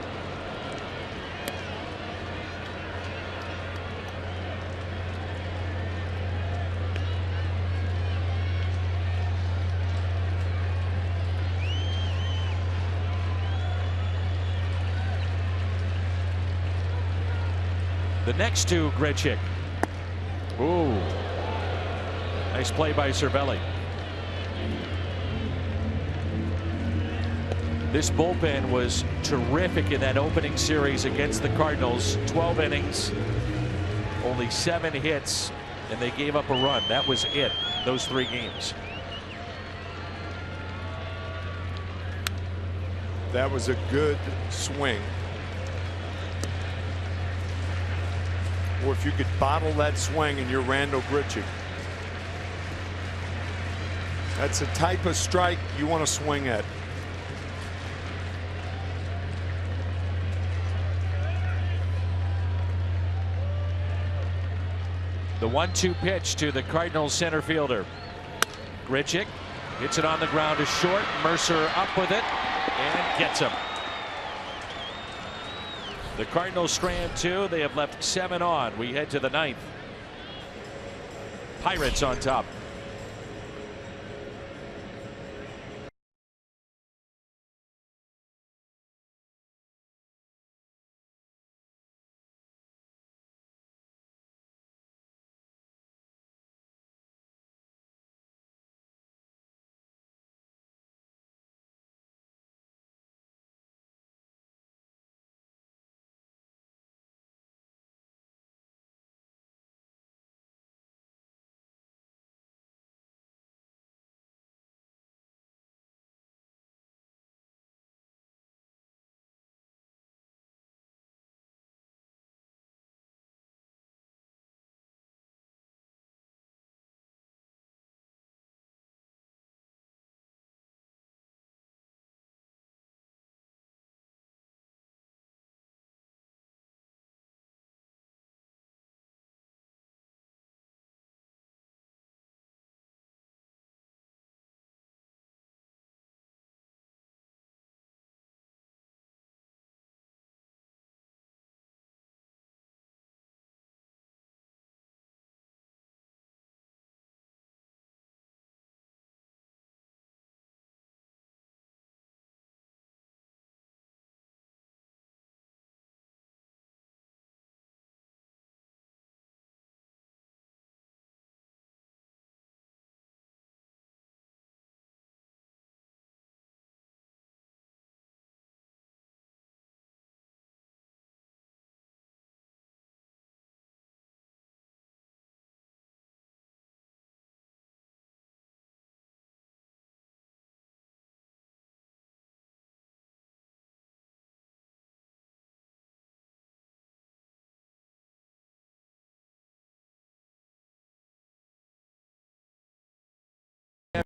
The next to Grichuk. Ooh. Nice play by Cervelli. This bullpen was terrific in that opening series against the Cardinals. 12 innings, only 7 hits, and they gave up a run. That was it, those 3 games. That was a good swing. Or if you could bottle that swing and you're Rando Grichuk. That's a type of strike you want to swing at. The 1-2 pitch to the Cardinals center fielder. Grichuk hits it on the ground to short. Mercer up with it and gets him. The Cardinals strand 2. They have left 7 on. We head to the 9th. Pirates on top.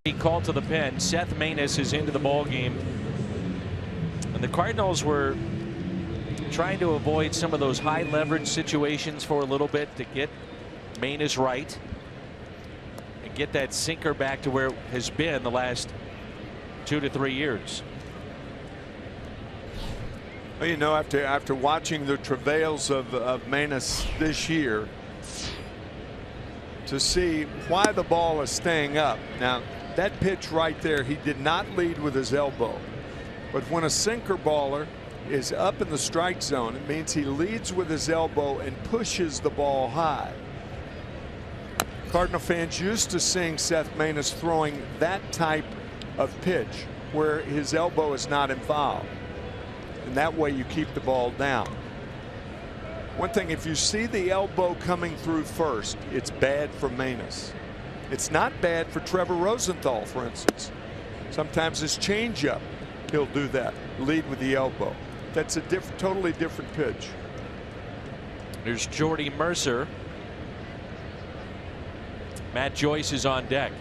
He called to the pen. Seth Maness is into the ball game, and the Cardinals were trying to avoid some of those high leverage situations for a little bit to get Maness right and get that sinker back to where it has been the last 2 to 3 years. Well, you know, after watching the travails of Maness this year, to see why the ball is staying up. Now, that pitch right there, he did not lead with his elbow. But when a sinker baller is up in the strike zone, it means he leads with his elbow and pushes the ball high. Cardinal fans used to seeing Seth Maness throwing that type of pitch where his elbow is not involved. And that way you keep the ball down. One thing, if you see the elbow coming through first, it's bad for Maness. It's not bad for Trevor Rosenthal, for instance. Sometimes his changeup, he'll do that, lead with the elbow. That's a totally different pitch. There's Jordy Mercer. Matt Joyce is on deck.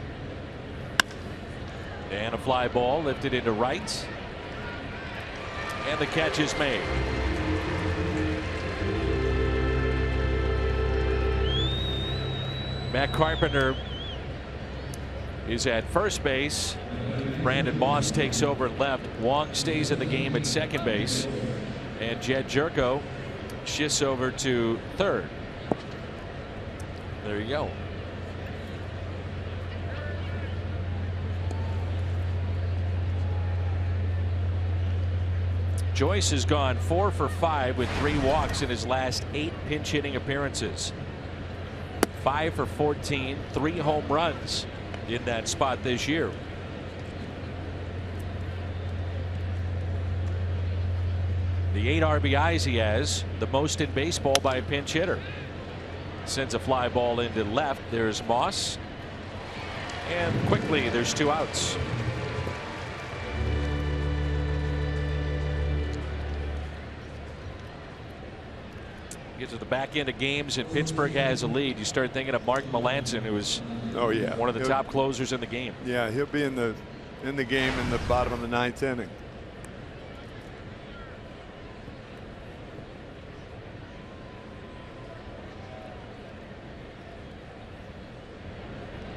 And a fly ball lifted into right. And the catch is made. Matt Carpenter is at first base. Brandon Moss takes over at left. Wong stays in the game at second base. And Jed Jerko shifts over to third. There you go. Joyce has gone 4 for 5 with 3 walks in his last 8 pinch hitting appearances. 5 for 14, 3 home runs in that spot this year. The 8 RBIs he has, the most in baseball by a pinch hitter. Sends a fly ball into left. There's Moss. And quickly there's 2 outs. Get to the back end of games and Pittsburgh has a lead. You start thinking of Mark Melancon, who was one of the top closers in the game. Yeah, he'll be in the game in the bottom of the 9th inning.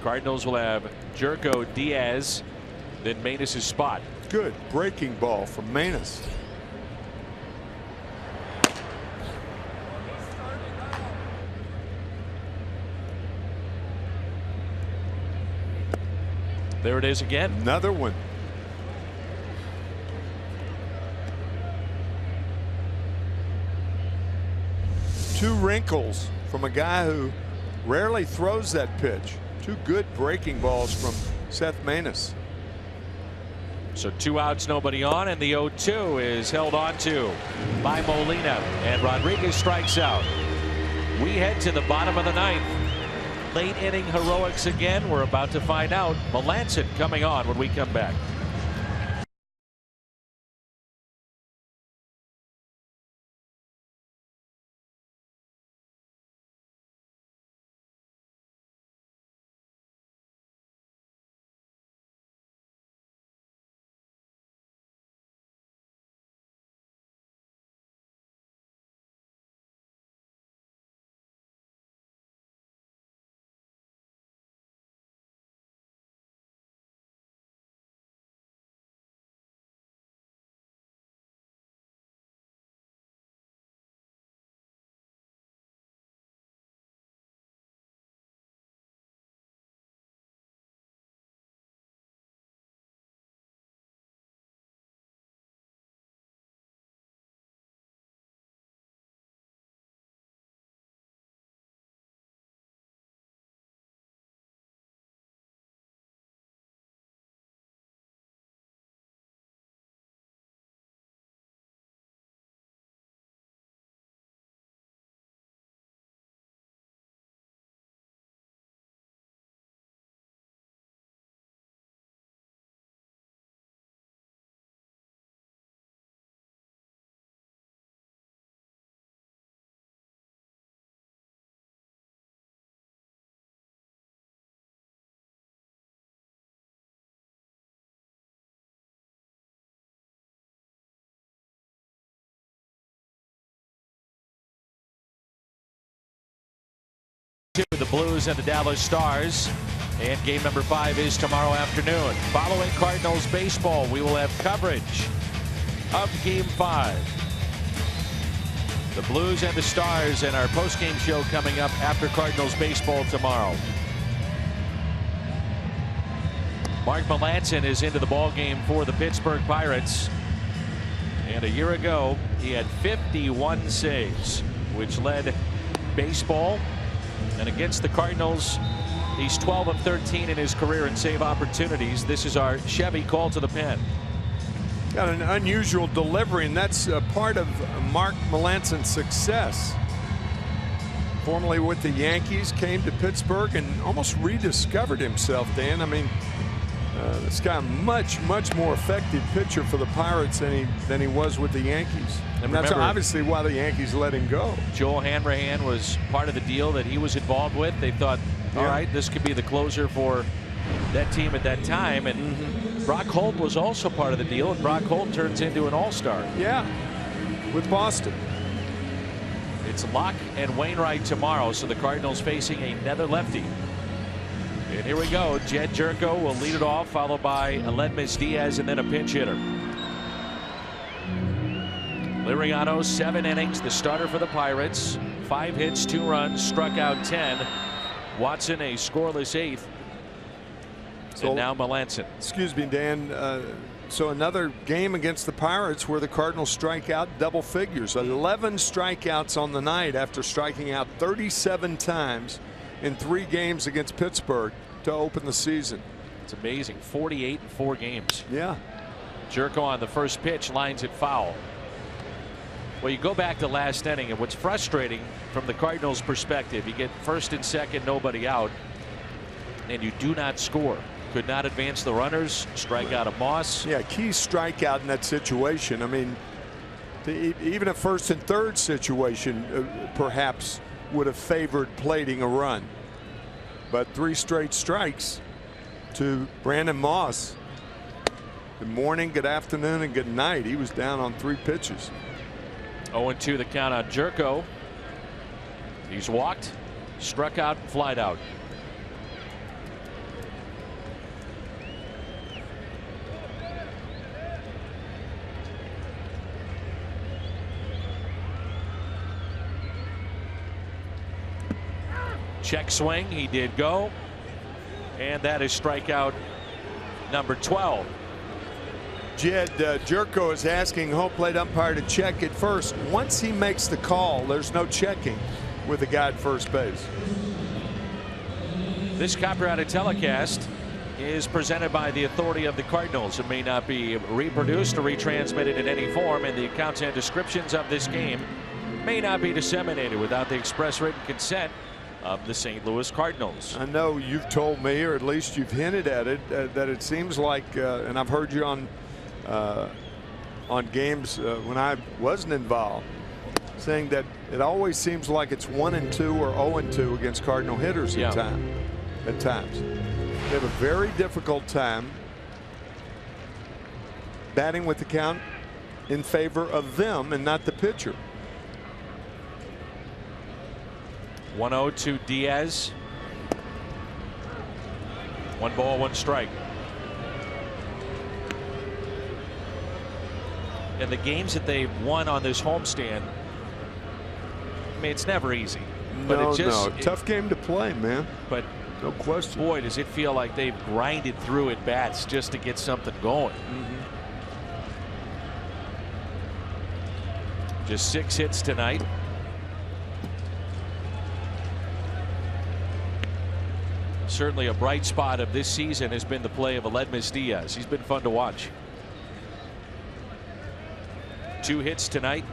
Cardinals will have Jerko, Diaz, then Maness' spot. Good breaking ball from Maness. There it is again. Another one. Two wrinkles from a guy who rarely throws that pitch. 2 good breaking balls from Seth Maness. So 2 outs, nobody on, and the 0-2 is held on to by Molina, and Rodriguez strikes out. We head to the bottom of the 9th. Late inning heroics again. We're about to find out. Melancon coming on when we come back. The Blues and the Dallas Stars. And game number 5 is tomorrow afternoon. Following Cardinals baseball, we will have coverage of game 5. The Blues and the Stars and our post-game show coming up after Cardinals baseball tomorrow. Mark Melancon is into the ball game for the Pittsburgh Pirates. And a year ago, he had 51 saves, which led baseball. And against the Cardinals, he's 12 of 13 in his career in save opportunities. This is our Chevy call to the pen. Got an unusual delivery, and that's part of Mark Melancon's success. Formerly with the Yankees, came to Pittsburgh and almost rediscovered himself, Dan. I mean, this guy much more effective pitcher for the Pirates than he was with the Yankees. And that's obviously why the Yankees let him go. Joel Hanrahan was part of the deal that he was involved with. They thought, all right, this could be the closer for that team at that time. And Brock Holt was also part of the deal, and Brock Holt turns into an all-star. Yeah, with Boston. It's Locke and Wainwright tomorrow, so the Cardinals facing another lefty. And here we go. Jed Jerko will lead it off, followed by Aledmys Diaz, and then a pinch hitter. Liriano, 7 innings, the starter for the Pirates. 5 hits, 2 runs, struck out 10. Watson, a scoreless 8th. And now Melancon. Excuse me, Dan. So another game against the Pirates where the Cardinals strike out double figures. 11 strikeouts on the night after striking out 37 times in 3 games against Pittsburgh to open the season. It's amazing. 48 in 4 games. Yeah. Jerko on the first pitch lines it foul. Well, you go back to last inning, and what's frustrating from the Cardinals' perspective, you get first and second, nobody out, and you do not score. Could not advance the runners, strike out a Moss. Yeah, key strikeout in that situation. I mean, even a first and third situation perhaps would have favored plating a run. But 3 straight strikes to Brandon Moss. Good morning, good afternoon, and good night. He was down on 3 pitches. 0-2 the count on Jerko. He's walked, struck out, flied out. Check swing, he did go, and that is strikeout number 12. Jed Jerko is asking home plate umpire to check it first. Once he makes the call, there's no checking with the guy at first base. This copyrighted telecast is presented by the authority of the Cardinals. It may not be reproduced or retransmitted in any form, and the accounts and descriptions of this game may not be disseminated without the express written consent of the St. Louis Cardinals. I know you've told me, or at least you've hinted at it, that it seems like, and I've heard you on games when I wasn't involved, saying that it always seems like it's 1-2 or 0-2 against Cardinal hitters at times. They have a very difficult time batting with the count in favor of them and not the pitcher. 1-0 to Diaz. 1 ball, 1 strike. And the games that they've won on this homestand, I mean, it's never easy. But tough game to play, man. But no question. Boy, does it feel like they've grinded through at bats just to get something going. Just 6 hits tonight. Certainly a bright spot of this season has been the play of Aledmys Diaz. He's been fun to watch. 2 hits tonight.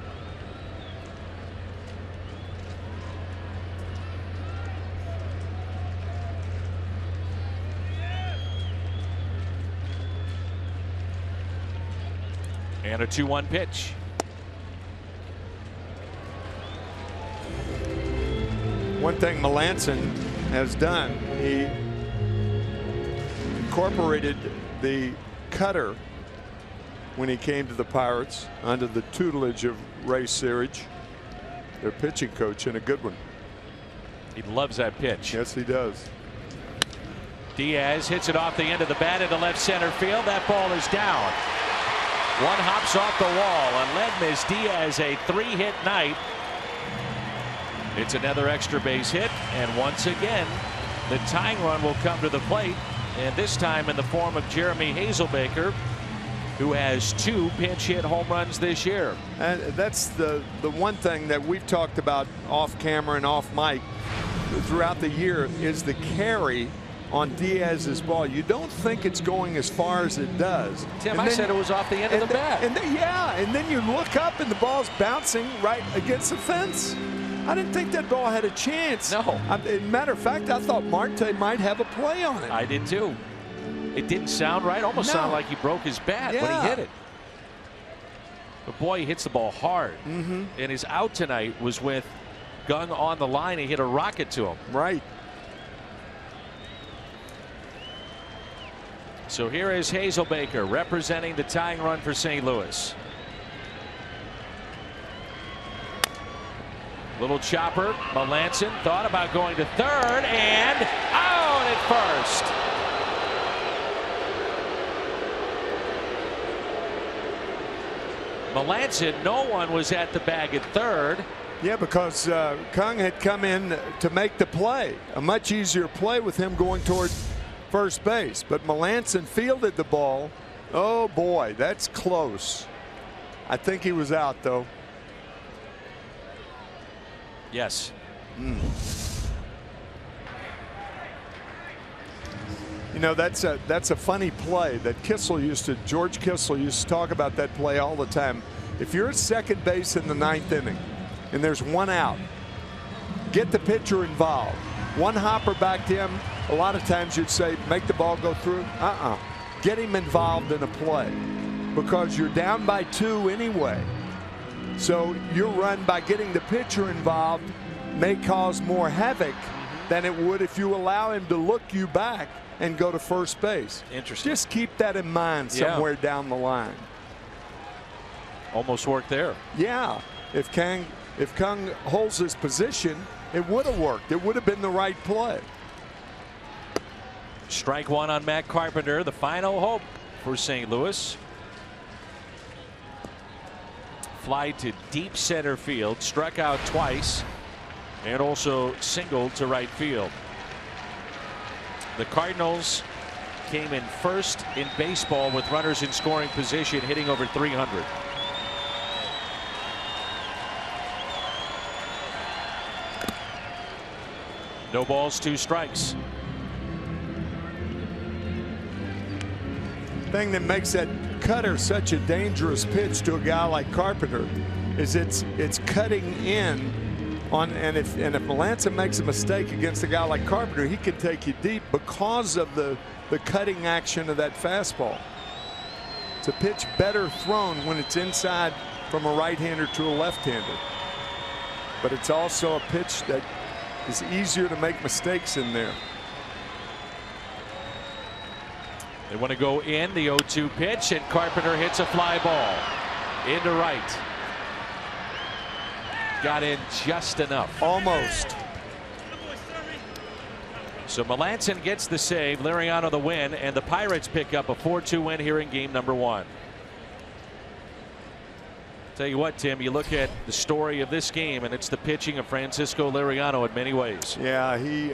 And a 2-1 pitch. One thing Melancon has done, he incorporated the cutter when he came to the Pirates under the tutelage of Ray Searage, their pitching coach, and a good one. He loves that pitch. Yes, he does. Diaz hits it off the end of the bat into left center field. That ball is down. One hops off the wall. A lead miss. Diaz, a 3-hit night. It's another extra base hit, and once again the tying run will come to the plate, and this time in the form of Jeremy Hazelbaker, who has 2 pinch hit home runs this year. And that's the one thing that we've talked about off camera and off mic throughout the year is the carry on Diaz's ball. You don't think it's going as far as it does. Tim, I said it was off the end of the bat. And then you look up and the ball's bouncing right against the fence. I didn't think that ball had a chance. No. As a matter of fact, I thought Marte might have a play on it. I did too. It didn't sound right. Almost sounded like he broke his bat when he hit it. But boy, he hits the ball hard. And his out tonight was with Gung on the line. He hit a rocket to him. Right. So here is Hazelbaker representing the tying run for St. Louis. Little chopper. Melanson thought about going to third and out at first. Melanson, no one was at the bag at third. Yeah, because Kung had come in to make the play. A much easier play with him going toward first base. But Melanson fielded the ball. Oh boy, that's close. I think he was out though. Yes. You know, that's a funny play that George Kissel used to talk about that play all the time. If you're at second base in the 9th inning and there's one out, get the pitcher involved. One hopper back to him. A lot of times you'd say make the ball go through. Get him involved in a play because you're down by 2 anyway. So your run by getting the pitcher involved may cause more havoc than it would if you allow him to look you back and go to first base. Interesting. Just keep that in mind somewhere down the line. Almost worked there. Yeah. If Kung holds his position, it would have worked. It would have been the right play. Strike 1 on Matt Carpenter. The final hope for St. Louis. Fly to deep center field, struck out twice, and also singled to right field. The Cardinals came in first in baseball with runners in scoring position, hitting over 300. No balls, 2 strikes. Thing that makes that cutter such a dangerous pitch to a guy like Carpenter is it's cutting in on, and if Melanson makes a mistake against a guy like Carpenter, he can take you deep because of the cutting action of that fastball. It's a pitch better thrown when it's inside from a right-hander to a left-hander, but it's also a pitch that is easier to make mistakes in there. They want to go in the 0-2 pitch, and Carpenter hits a fly ball into right. Got in just enough. Almost. So Melanson gets the save, Liriano the win, and the Pirates pick up a 4-2 win here in game number 1. Tell you what, Tim, you look at the story of this game, and it's the pitching of Francisco Liriano in many ways. Yeah, he